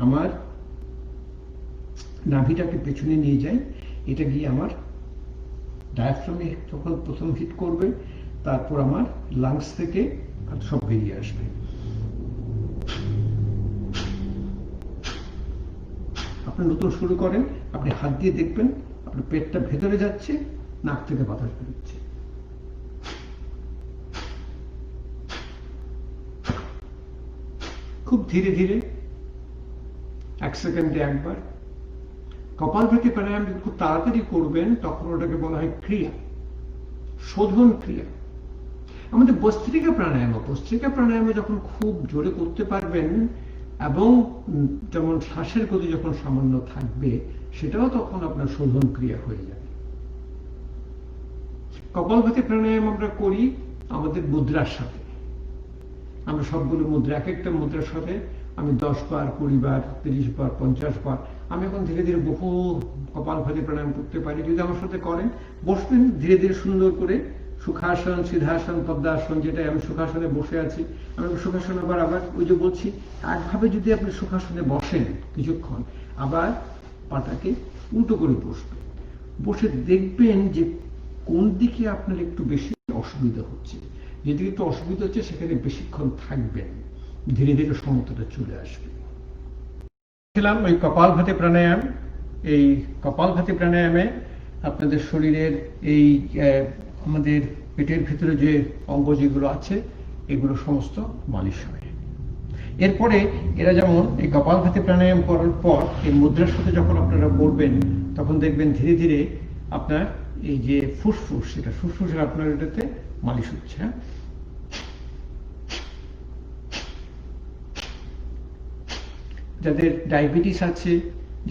আমার নাভিটাকে পেছনে নিয়ে যাই, এটা গিয়ে আমার ডায়াফ্রামে যখন প্রথম হিট করবে, তারপর আমার লাংস থেকে সব বেরিয়ে আসবে। আপনি নতুন শুরু করেন, আপনি হাত দিয়ে দেখবেন আপনার পেটটা ভেতরে যাচ্ছে, নাক থেকে বাতাস বেরোচ্ছে। খুব ধীরে ধীরে 1 সেকেন্ডে একবার। কপালভাতি প্রাণায়াম খুব তাড়াতাড়ি করবেন, তখন ওটাকে বলা হয় ক্রিয়া, শোধন ক্রিয়া। আমাদের ভস্ত্রিকা প্রাণায়ামে যখন খুব জোরে করতে পারবেন এবং যেমন শ্বাসের গতি যখন সামান্য থাকবে, সেটাও তখন আপনার শোধন ক্রিয়া হয়ে যাবে। কপালভাতি প্রাণায়াম আমরা করি আমাদের মুদ্রার সাথে। আমরা সবগুলো মুদ্রা, এক একটা মুদ্রার সাথে আমি 10 বার, 20 বার, 30 বার, 50 বার, আমি এখন ধীরে ধীরে বহু কপালভাতি প্রাণায়াম করতে পারি। যদি আমার সাথে করেন, বসবেন ধীরে ধীরে সুন্দর করে, সুখাসন, সিদ্ধাসন, পদ্মাসন, যেটা আমি সুখাসনে বসে আছি, আমি সুখাসন আবার ওই যে বলছি, একভাবে যদি আপনি সুখাসনে বসেন কিছুক্ষণ, আবার পাটাকে উল্টো করে বসবেন। বসে দেখবেন যে কোন দিকে আপনার একটু বেশি অসুবিধা হচ্ছে। যেদিকে একটু অসুবিধা হচ্ছে সেখানে বেশিক্ষণ থাকবেন, ধীরে ধীরে সমতাটা চলে আসবে। ওই কপালভাতি প্রাণায়াম। এই কপালভাতি প্রাণায়ামে আপনাদের শরীরের এই আমাদের পেটের ভিতরে যে অঙ্গ যেগুলো আছে, এগুলো সমস্ত মালিশ হয়। এরপরে এরা যেমন এই কপালভাতি প্রাণায়াম করার পর এই মুদ্রার সাথে যখন আপনারা করবেন, তখন দেখবেন ধীরে ধীরে আপনার এই যে ফুসফুস, সেটা ফুসফুসের আপনার এটাতে মালিশ হচ্ছে। যাদের ডায়াবেটিস আছে,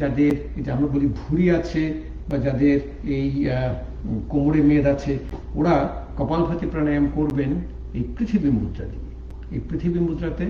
যাদের আমরা বলি ভুঁড়ি আছে, বা যাদের এই কোমরে মেদ আছে, ওরা কপালভাতি প্রাণায়াম করবেন এই পৃথিবী মুদ্রা দিয়ে। এই পৃথিবী মুদ্রাতে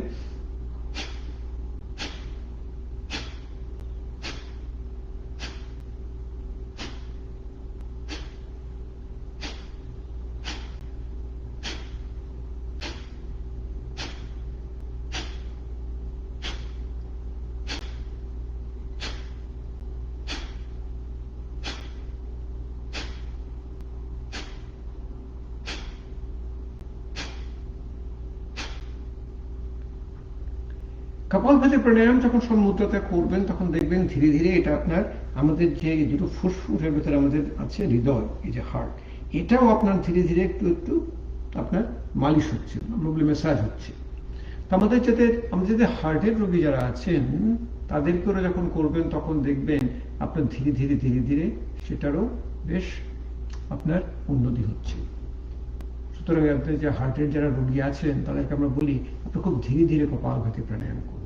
কপালভাতি প্রাণায়াম যখন মুদ্রাতে করবেন, তখন দেখবেন ধীরে ধীরে এটা আপনার আমাদের যে দুটো ফুসফুসের ভেতরে আমাদের আছে হৃদয়, এই যে হার্ট, এটাও আপনার ধীরে ধীরে একটু একটু আপনার মালিশ হচ্ছে, আমরা বলি মেসাজ হচ্ছে। তো আমাদের যাদের হার্টের রোগী যারা আছেন, তাদেরকে ওরা যখন করবেন, তখন দেখবেন আপনার ধীরে ধীরে ধীরে ধীরে সেটারও বেশ আপনার উন্নতি হচ্ছে। সুতরাং আপনার যে হার্টের যারা রোগী আছেন, তাদেরকে আমরা বলি আপনি খুব ধীরে ধীরে কপালভাতি প্রাণায়াম করবেন।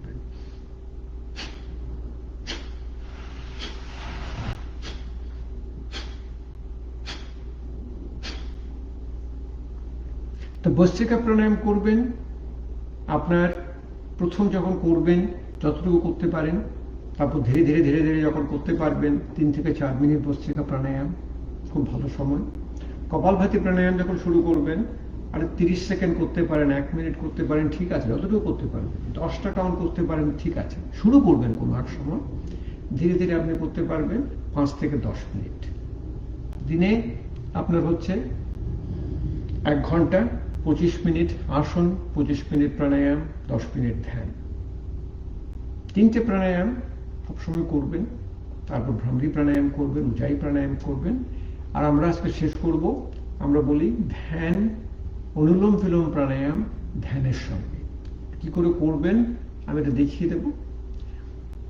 তো ভস্ত্রিকা প্রাণায়াম করবেন, আপনার প্রথম যখন করবেন যতটুকু করতে পারেন, তারপর ধীরে ধীরে ধীরে ধীরে যখন করতে পারবেন 3 থেকে 4 মিনিট ভস্ত্রিকা প্রাণায়াম খুব ভালো সময়। কপালভাতি প্রাণায়াম যখন শুরু করবেন, আর 30 সেকেন্ড করতে পারেন, 1 মিনিট করতে পারেন, ঠিক আছে, যতটুকু করতে পারেন, 10টা কাউন্ট করতে পারেন, ঠিক আছে, শুরু করবেন কোনো এক সময়, ধীরে ধীরে আপনি করতে পারবেন 5 থেকে 10 মিনিট দিনে। আপনার হচ্ছে 1 ঘন্টা 25 মিনিট আসন, 25 মিনিট প্রাণায়াম, 10 মিনিট ধ্যান। 3টে প্রাণায়াম সবসময় করবেন। তারপর ভ্রামরী প্রাণায়াম করবেন, উজ্জায়ী প্রাণায়াম করবেন। আর আমরা আজকে শেষ করব, আমরা বলি ধ্যান, অনুলোম বিলোম প্রাণায়াম ধ্যানের সঙ্গে। কি করে করবেন আমি এটা দেখিয়ে দেব।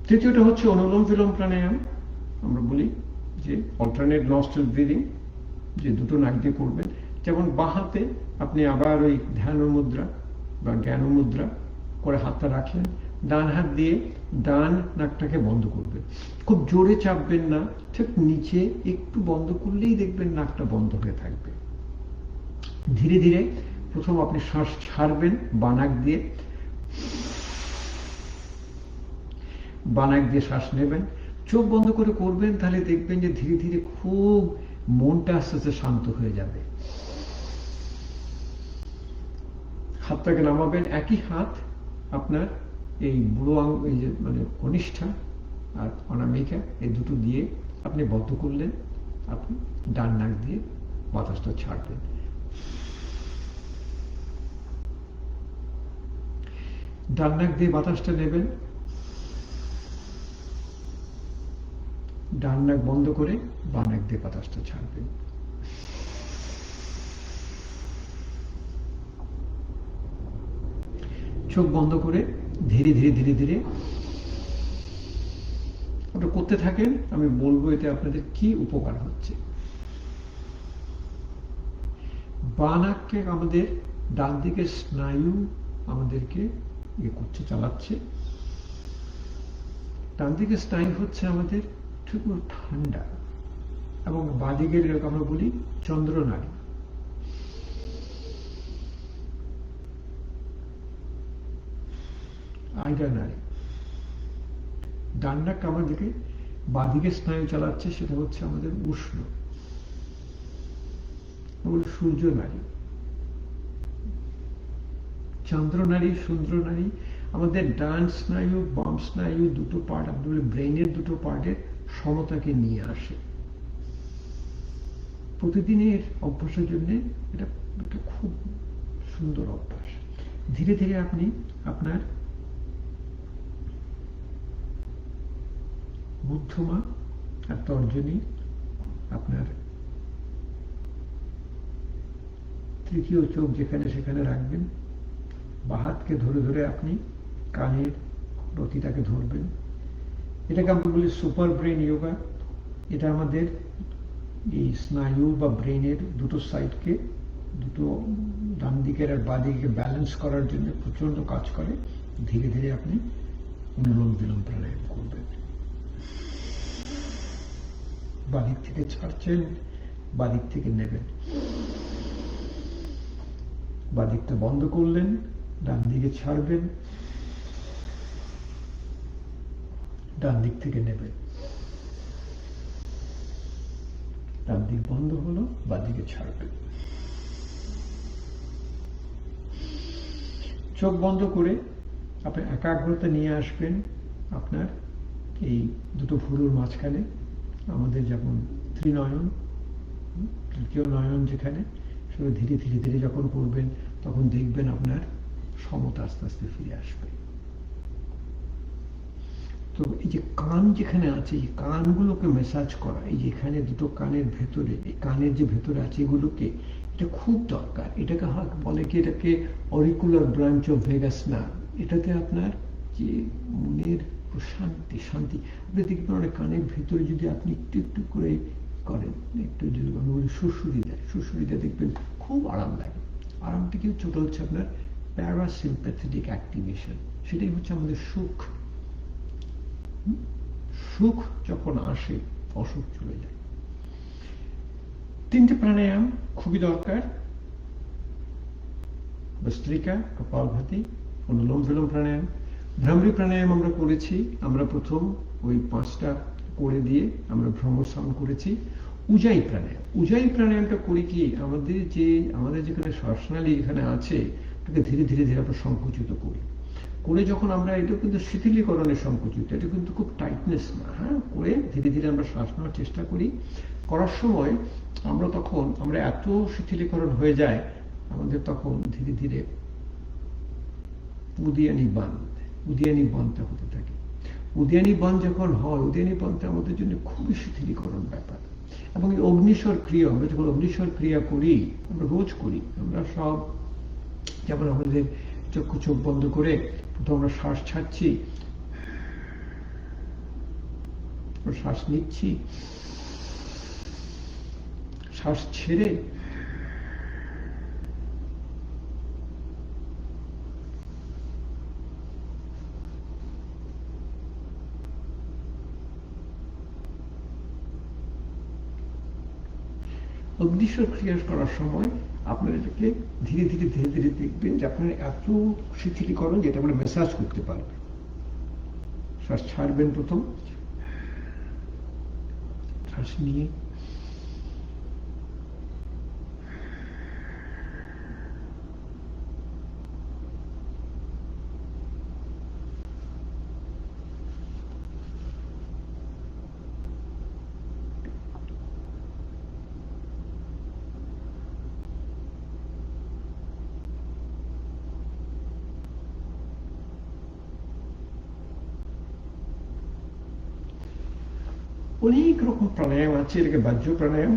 তৃতীয়টা হচ্ছে অনুলোম বিলোম প্রাণায়াম। আমরা বলি যে অল্টারনেট নস্ট্রাল ব্রিদিং, যে দুটো নাক দিয়ে করবেন। যেমন বাঁ হাতে আপনি আবার ওই ধ্যান মুদ্রা বা জ্ঞান মুদ্রা করে হাতটা রাখলেন, ডান হাত দিয়ে ডান নাকটাকে বন্ধ করবেন। খুব জোরে চাপবেন না, ঠিক নিচে একটু বন্ধ করলেই দেখবেন নাকটা বন্ধ হয়ে থাকবে। ধীরে ধীরে প্রথম আপনি শ্বাস ছাড়বেন বাঁ নাক দিয়ে, বাঁ নাক দিয়ে শ্বাস নেবেন, চোখ বন্ধ করে করবেন, তাহলে দেখবেন যে ধীরে ধীরে খুব মনটা আস্তে আস্তে শান্ত হয়ে যাবে। হাতটাকে নামাবেন, একই হাত আপনার এই বুড়ো এই যে মানে কনিষ্ঠা আর অনামিকা এই দুটো দিয়ে আপনি বদ্ধ করলেন, আপনি ডান নাক দিয়ে বাতাসটা ছাড়বেন। ডান নাক দিয়ে বাতাসটা নেবেন, ডান নাক বন্ধ করে বাঁ নাক দিয়ে বাতাসটা ছাড়বেন। চোখ বন্ধ করে ধীরে ধীরে ধীরে ধীরে ওটা করতে থাকেন, আমি বলবো এতে আপনাদের কি উপকার হচ্ছে। বাঁ নাককে আমাদের ডান দিকে স্নায়ু আমাদেরকে ইয়ে করছে, চালাচ্ছে। ডান দিকে স্নায়ু হচ্ছে আমাদের ঠিক ঠান্ডা, এবং বাঁ দিকের আমরা বলি চন্দ্রনাড়ী। আইডা নাড়ি। ডান নাক আমাদেরকে বাঁ দিকে স্নায়ু চালাচ্ছে, সেটা হচ্ছে আমাদের উষ্ণ, সূর্য নাড়ি। চন্দ্র নাড়ি, সুন্দ্র নাড়ি আমাদের ডান স্নায়ু বাম স্নায়ু দুটো পার্ট, আমাদের ব্রেইনের দুটো পার্টের সমতাকে নিয়ে আসে। প্রতিদিনের অভ্যাসের জন্য এটা একটা খুব সুন্দর অভ্যাস। ধীরে ধীরে আপনি আপনার মধ্যমা আর তর্জনী, আপনার তৃতীয় চোখ যেখানে সেখানে রাখবেন। বাঁ হাতকে ধরে ধরে আপনি কানের রতিটাকে ধরবেন। এটাকে আমরা বলি সুপার ব্রেন যোগা। এটা আমাদের এই স্নায়ু বা ব্রেনের দুটো সাইডকে, দুটো ডান দিকের আর বাঁ দিকে ব্যালেন্স করার জন্য প্রচন্ড কাজ করে। ধীরে ধীরে আপনি অনুলোম বিলোম প্রাণায়াম করবেন। বাদিক থেকে ছাড়ছেন, বাদিক থেকে নেবেন। বাদিকটা বন্ধ করলেন, ডান দিকে ছাড়বেন, ডান দিক থেকে নেবেন। ডান দিক বন্ধ হলো, বাদিকে ছাড়বেন। চোখ বন্ধ করে আপনি একাগ্রতা নিয়ে আসবেন আপনার এই দুটো ভুরুর মাঝখানে। আমাদের যেমন ত্রিনয়ন, তৃতীয় নয়ন যেখানে, সেটা ধীরে ধীরে ধীরে যখন করবেন তখন দেখবেন আপনার সমতা আস্তে আস্তে ফিরে আসবে। তো এই যে কান যেখানে আছে, এই কানগুলোকে ম্যাসাজ করা, এই যে এখানে দুটো কানের ভেতরে, এই কানের যে ভেতরে আছে এগুলোকে, এটা খুব দরকার। এটাকে বলে কি, এটাকে auricular branch of vagus nerve. এটাতে আপনার যে মনের শান্তি, শান্তি আপনি দেখবেন অনেক কানের ভেতরে যদি আপনি একটু একটু করে করেন, একটু যদি আমি বলি সুরসুরি দেয়, সুরসুরি দেয়, দেখবেন খুব আরাম লাগে। আরামটা কি ছোট হচ্ছে আপনার প্যারাসিম্প্যাথেটিক অ্যাক্টিভেশন। সেটাই হচ্ছে আমাদের সুখ। সুখ যখন আসে অসুখ চলে যায়। তিনটে প্রাণায়াম খুবই দরকার: ভস্ত্রিকা, কপালভাতি, অনুলোম বিলোম প্রাণায়াম। ভ্রামরী প্রাণায়াম আমরা করেছি। আমরা প্রথম ওই 5টা করে দিয়ে আমরা ভ্রমণ করেছি। উজাই প্রাণায়াম, উজাই প্রাণায়ামটা করি কি, আমাদের যেখানে শ্বাসনালী এখানে আছে, এটাকে ধীরে ধীরে ধীরে আমরা সংকুচিত করি। করে যখন আমরা, এটা কিন্তু শিথিলীকরণের সংকুচিত, এটা কিন্তু খুব টাইটনেস না। হ্যাঁ, করে ধীরে ধীরে আমরা শ্বাস নেওয়ার চেষ্টা করি। করার সময় আমরা এত শিথিলীকরণ হয়ে যায় আমাদের, তখন ধীরে ধীরে উদিয়ানি বানটা হতে থাকে। উদিয়ানি বান যখন হয়, উদিয়ানি বানটা আমাদের জন্য খুবই শিথিলীকরণ ব্যাপার। এবং এই অগ্নিস্বর ক্রিয়া, আমরা যখন অগ্নিস্বর ক্রিয়া করি, আমরা রোজ করি, আমরা সব, যেমন আমাদের চোখ বন্ধ করে প্রথম আমরা শ্বাস ছাড়ছি, শ্বাস নিচ্ছি, শ্বাস ছেড়ে অগ্নিশ্বর ক্রিয়া করার সময় আপনারা এটাকে ধীরে ধীরে ধীরে ধীরে দেখবেন যে আপনার এত শিথিলীকরণ যেটা আমরা মেসাজ করতে পারবেন। শ্বাস ছাড়বেন, প্রথম শ্বাস নিয়ে অনেক রকম প্রাণায়াম আছে, এটাকে বাহ্য প্রাণায়াম।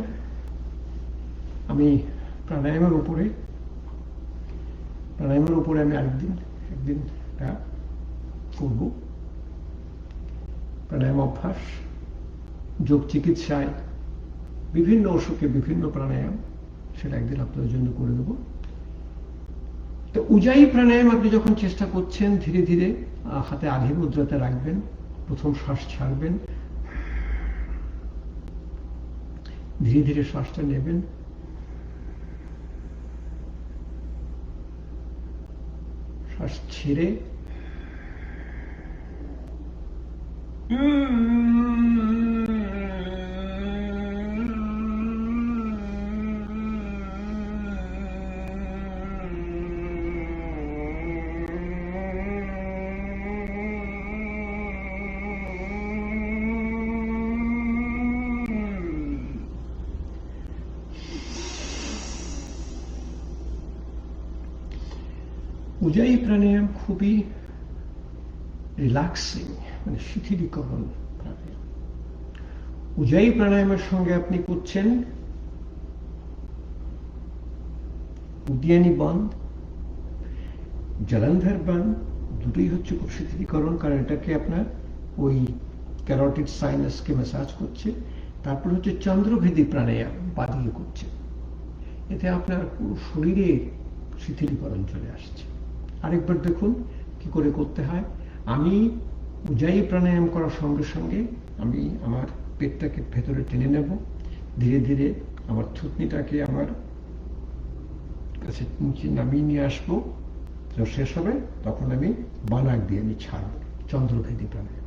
আমি প্রাণায়ামের উপরে আমি একদিন করব। প্রাণায়াম অভ্যাস, যোগ চিকিৎসায় বিভিন্ন অসুখে বিভিন্ন প্রাণায়াম, সেটা একদিন আপনাদের জন্য করে দেব। তো উজাই প্রাণায়াম আপনি যখন চেষ্টা করছেন, ধীরে ধীরে হাতে আধি মুদ্রাতে রাখবেন, প্রথম শ্বাস ছাড়বেন, ধীরে ধীরে শ্বাসটা নেবেন, শ্বাস ছেড়ে উজাই প্রাণায়াম খুবই রিল্যাক্সিং, মানে শিথিলীকরণ প্রাণায়াম। উজাই প্রাণায়ামের সঙ্গে আপনি করছেন উদ্যানী বন্ধ, জলন্ধর বন্ধ, দুটোই হচ্ছে খুব শিথিলীকরণ, কারণ এটাকে আপনার ওই ক্যারোটিড সাইনাসকে ম্যাসাজ করছে। তারপর হচ্ছে চন্দ্রভেদী প্রাণায়াম বাদিয়ে করছে, এতে আপনার পুরো শরীরের শিথিলীকরণ চলে আসছে। আরেকবার দেখুন কি করে করতে হয়। আমি উজাই প্রাণায়াম করার সঙ্গে সঙ্গে আমি আমার পেটটাকে ভেতরে টেনে নেব, ধীরে ধীরে আমার থুতনিটাকে আমার কাছে নিচে নামিয়ে নিয়ে আসবো, তো শেষ হবে তখন আমি বানাক দিয়ে আমি ছাড়ব, চন্দ্রভেদী প্রাণায়াম।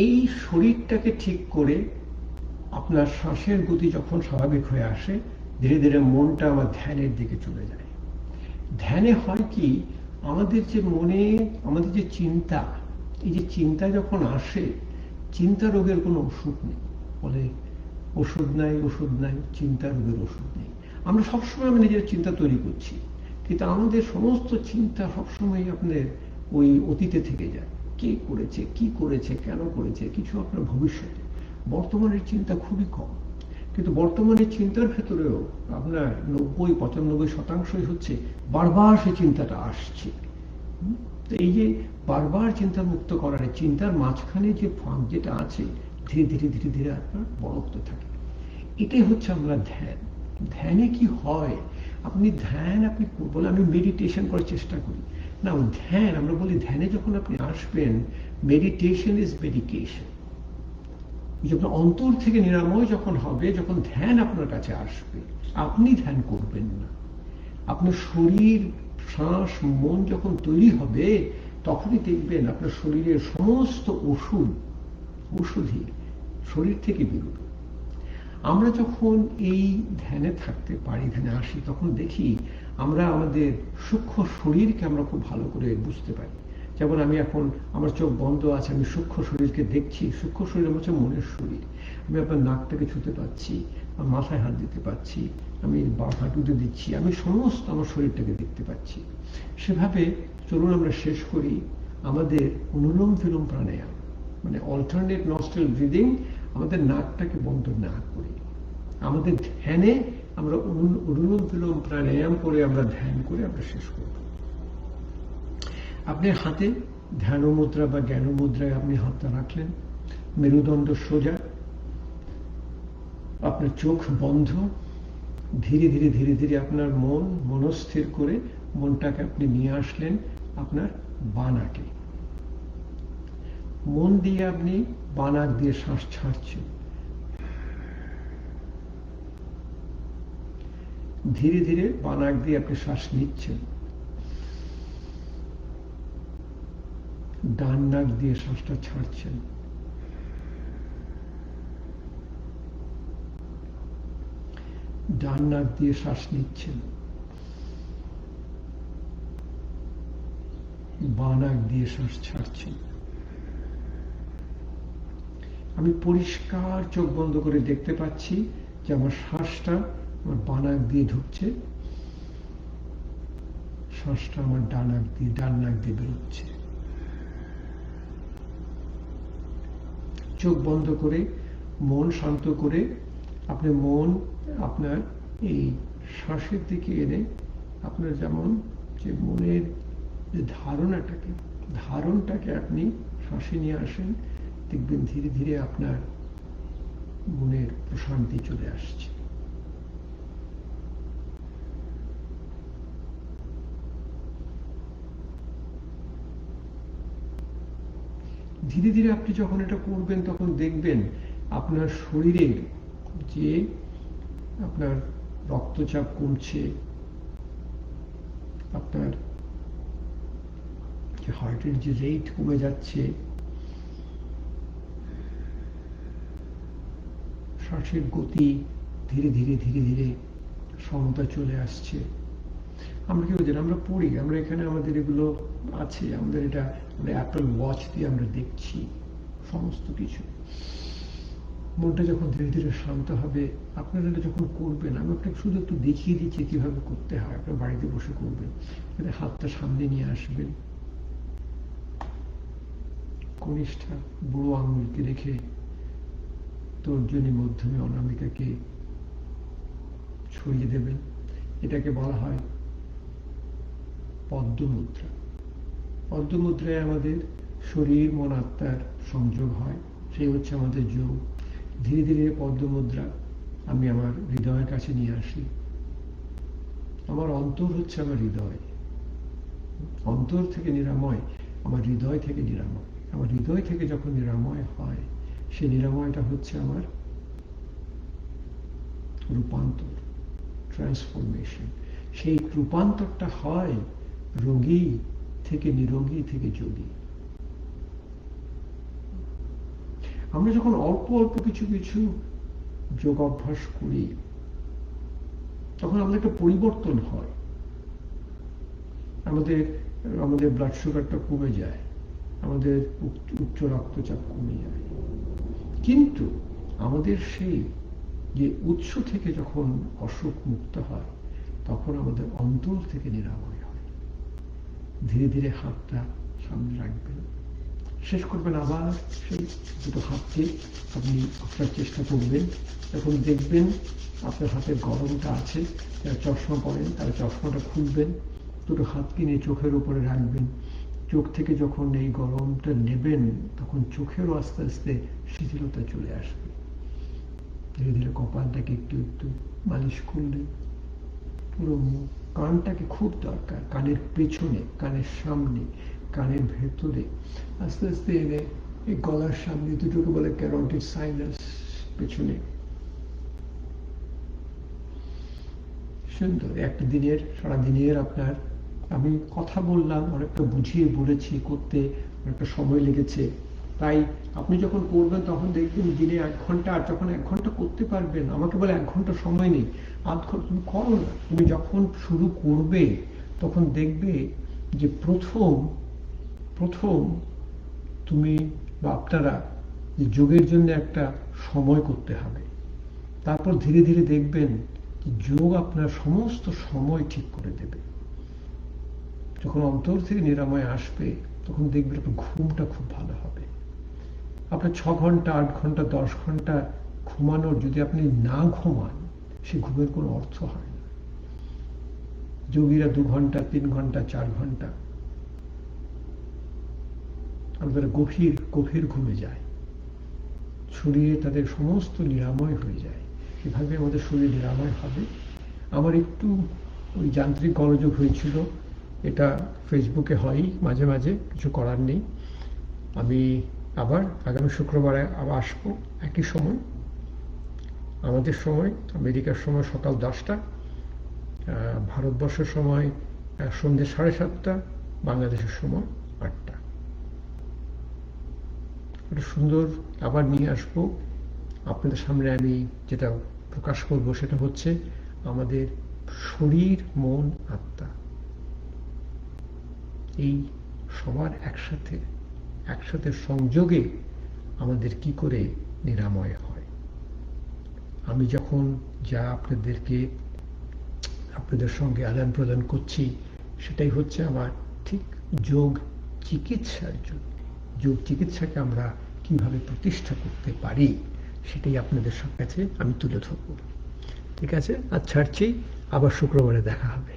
এই শরীরটাকে ঠিক করে আপনার শ্বাসের গতি যখন স্বাভাবিক হয়ে আসে, ধীরে ধীরে মনটা আমার ধ্যানের দিকে চলে যায়। ধ্যানে হয় কি, আমাদের যে মনে আমাদের যে চিন্তা, এই যে চিন্তা যখন আসে, চিন্তা রোগের কোনো ওষুধ নেই, বলে ওষুধ নাই, চিন্তা রোগের ওষুধ নেই। আমরা সবসময় আমরা নিজের চিন্তা তৈরি করছি, কিন্তু আমাদের সমস্ত চিন্তা সবসময় আপনার ওই অতীতে থেকে যায়। কে করেছে, কি করেছে, কেন করেছে, কিছু আপনার ভবিষ্যতে। বর্তমানের চিন্তা খুবই কম, কিন্তু বর্তমানের চিন্তার ভেতরেও আপনার 90-95% হচ্ছে বারবার সেই চিন্তাটা আসছে। তো এই যে বারবার চিন্তা মুক্ত করার, চিন্তার মাঝখানে যে ফাঁক যেটা আছে, ধীরে ধীরে ধীরে ধীরে আপনার বড় হতে থাকে। এটাই হচ্ছে আমরা ধ্যান। ধ্যানে কি হয়, আপনি বলে আমি মেডিটেশন করার চেষ্টা করি না, ধ্যান আমরা বলি, ধ্যানে যখন আপনি আসবেন, মেডিটেশন ইজ মেডিকেশন। যখন অন্তর থেকে নিরাময় যখন হবে, যখন ধ্যান আপনার কাছে আসবে, আপনি ধ্যান করবেন না, আপনার শরীর, শ্বাস, মন যখন তৈরি হবে, তখনই দেখবেন আপনার শরীরের সমস্ত ওষুধই শরীর থেকে বেরোবে। আমরা যখন এই ধ্যানে থাকতে পারি, ধ্যানে আসি, তখন দেখি আমরা আমাদের সূক্ষ্ম শরীরকে আমরা খুব ভালো করে বুঝতে পারি। যেমন আমি এখন, আমার চোখ বন্ধ আছে, আমি সূক্ষ্ম শরীরকে দেখছি। সূক্ষ্ম শরীর হচ্ছে মনের শরীর। আমি আপনার নাকটাকে ছুঁতে পারছি, আমার মাথায় হাত দিতে পারছি, আমি হাঁটুতে দিচ্ছি, আমি সমস্ত আমার শরীরটাকে দেখতে পাচ্ছি। সেভাবে চলুন আমরা শেষ করি আমাদের অনুলোম বিলোম প্রাণায়াম, মানে অল্টারনেট নস্ট্রাল ব্রিদিং, আমাদের নাকটাকে বন্ধ না করি। আমাদের ধ্যানে আমরা অনুলোম বিলোম প্রাণায়াম করে, আমরা ধ্যান করে আমরা শেষ করব। আপনার হাতে ধ্যান মুদ্রা বা জ্ঞান মুদ্রায় আপনি হাতটা রাখলেন, মেরুদণ্ড সোজা, আপনার চোখ বন্ধ। ধীরে ধীরে ধীরে ধীরে আপনার মনস্থির করে মনটাকে আপনি নিয়ে আসলেন আপনার বাঁ নাকে। মন দিয়ে আপনি বাঁ নাক দিয়ে শ্বাস ছাড়ছেন। ধীরে ধীরে বাঁ নাক দিয়ে আপনি শ্বাস নিচ্ছেন। ডান নাক দিয়ে শ্বাসটা ছাড়ছেন। ডান নাক দিয়ে শ্বাস নিচ্ছেন। বাঁ নাক দিয়ে শ্বাস ছাড়ছেন। আমি পরিষ্কার চোখ বন্ধ করে দেখতে পাচ্ছি যে আমার শ্বাসটা আমার বাঁ নাক দিয়ে ঢুকছে, শ্বাসটা আমার ডান নাক দিয়ে বেরোচ্ছে। চোখ বন্ধ করে মন শান্ত করে আপনি মন আপনার এই শ্বাসের দিকে এনে আপনার যেমন যে মনের যে ধারণটাকে আপনি শ্বাসে নিয়ে আসেন, দেখবেন ধীরে ধীরে আপনার মনের প্রশান্তি চলে আসছে। ধীরে ধীরে আপনি যখন এটা করবেন তখন দেখবেন আপনার শরীরের যে আপনার রক্তচাপ কমছে, আপনার যে হার্টের যে রেট কমে যাচ্ছে, শ্বাসের গতি ধীরে ধীরে ধীরে ধীরে সমতা চলে আসছে। আমরা কি বলছি, আমরা পড়ি, আমরা এখানে আমাদের এগুলো আছে, আমাদের এটা আমরা অ্যাপল ওয়াচ দিয়ে আমরা দেখছি সমস্ত কিছু। মনটা যখন ধীরে ধীরে শান্ত হবে, আপনারা এটা যখন করবেন, আমি আপনাকে শুধু একটু দেখিয়ে দিচ্ছি কিভাবে করতে হয়। আপনার বাড়িতে বসে করবেন। হাতটা সামনে নিয়ে আসবেন, কনিষ্ঠা বুড়ো আঙুলকে রেখে তর্জনী মধ্যমে অনামিকাকে ছড়িয়ে দেবেন। এটাকে বলা হয় পদ্ম মুদ্রা। পদ্ম মুদ্রায় আমাদের শরীর মন আত্মার সংযোগ হয়, সেই হচ্ছে আমাদের যোগ। ধীরে ধীরে পদ্ম মুদ্রা আমি আমার হৃদয়ের কাছে নিয়ে আসি। আমার অন্তর হচ্ছে আমার হৃদয়। অন্তর থেকে নিরাময়, আমার হৃদয় থেকে নিরাময়। আমার হৃদয় থেকে যখন নিরাময় হয়, সেই নিরাময়টা হচ্ছে আমার রূপান্তর, ট্রান্সফরমেশন। সেই রূপান্তরটা হয় রোগী থেকে নিরোগী থেকে যোগী। আমরা যখন অল্প অল্প কিছু কিছু যোগ অভ্যাস করি, তখন আমাদের একটা পরিবর্তন হয়। আমাদের ব্লাড সুগারটা কমে যায়, আমাদের উচ্চ রক্তচাপ কমে যায়। কিন্তু আমাদের সেই যে উৎস থেকে যখন অসুখ মুক্ত হয়, তখন আমাদের অন্তর থেকে নিরাময় হয়। ধীরে ধীরে হাতটা সামনে রাখবেন, শেষ করবেন আবার সেই দুটো হাতকে আপনি আপনার চেষ্টা করবেন। যখন দেখবেন আপনার হাতের গরমটা আছে, যারা চশমা পরেন তারা চশমাটা খুলবেন, দুটো হাতকে নিয়ে চোখের উপরে রাখবেন। চোখ থেকে যখন এই গরমটা নেবেন, তখন চোখেরও আস্তে আস্তে শিথিলতা চলে আসবে। ধীরে ধীরে কপালটাকে একটু একটু মালিশ করলেন। পুরো কানটাকে খুব দরকার, কানের পেছনে, কানের সামনে, কানের ভেতরে আস্তে আস্তে এনে এই গলার সামনে দুটোকে বলে ক্যারোটিড সাইনাস, পেছনে। সুন্দর একটা দিনের, সারাদিনের আপনার, আমি কথা বললাম, অনেকটা বুঝিয়ে বলেছি, করতে অনেকটা সময় লেগেছে, তাই আপনি যখন করবেন তখন দেখবেন দিনে 1 ঘন্টা, আর যখন 1 ঘন্টা করতে পারবেন, আমাকে বলে 1 ঘন্টা সময় নেই, আধ ঘন্টা তুমি করো না। তুমি যখন শুরু করবে তখন দেখবে যে প্রথম তুমি বা আপনারা যে যোগের জন্য একটা সময় করতে হবে, তারপর ধীরে ধীরে দেখবেন যে যোগ আপনার সমস্ত সময় ঠিক করে দেবে। যখন অন্তর থেকে নিরাময় আসবে তখন দেখবেন আপনার ঘুমটা খুব ভালো হবে। আপনার 6 ঘন্টা, 8 ঘন্টা, 10 ঘন্টা ঘুমানোর যদি আপনি না ঘুমান, সে ঘুমের কোনো অর্থ হয় না। যোগীরা 2 ঘন্টা, 3 ঘন্টা, 4 ঘন্টা আমাদের গভীর ঘুমে যায়, শরীরে তাদের সমস্ত নিরাময় হয়ে যায়। এভাবে আমাদের শরীর নিরাময় হবে। আমার একটু ওই যান্ত্রিক গোলযোগ হয়েছিল, এটা ফেসবুকে হয় মাঝে মাঝে, কিছু করার নেই। আমি আবার আগামী শুক্রবারে আবার আসবো একই সময়, আমাদের সময় আমেরিকার সময় সকাল 10টা, ভারতবর্ষের সময় সন্ধ্যে 7:30, বাংলাদেশের সময় 8টা। একটা সুন্দর আবার নিয়ে আসবো আপনাদের সামনে। আমি যেটা প্রকাশ করব সেটা হচ্ছে আমাদের শরীর, মন, আত্মা, এই সবার একসাথে সংযোগে আমাদের কি করে নিরাময় হয়। আমি যখন যা আপনাদের সঙ্গে আদান প্রদান করছি, সেটাই হচ্ছে আমার ঠিক যোগ চিকিৎসার জন্য। যোগ চিকিৎসাকে আমরা কিভাবে প্রতিষ্ঠা করতে পারি সেটাই আপনাদের কাছে আমি তুলে ধরব। ঠিক আছে, আজ ছাড়ছি, আবার শুক্রবারে দেখা হবে।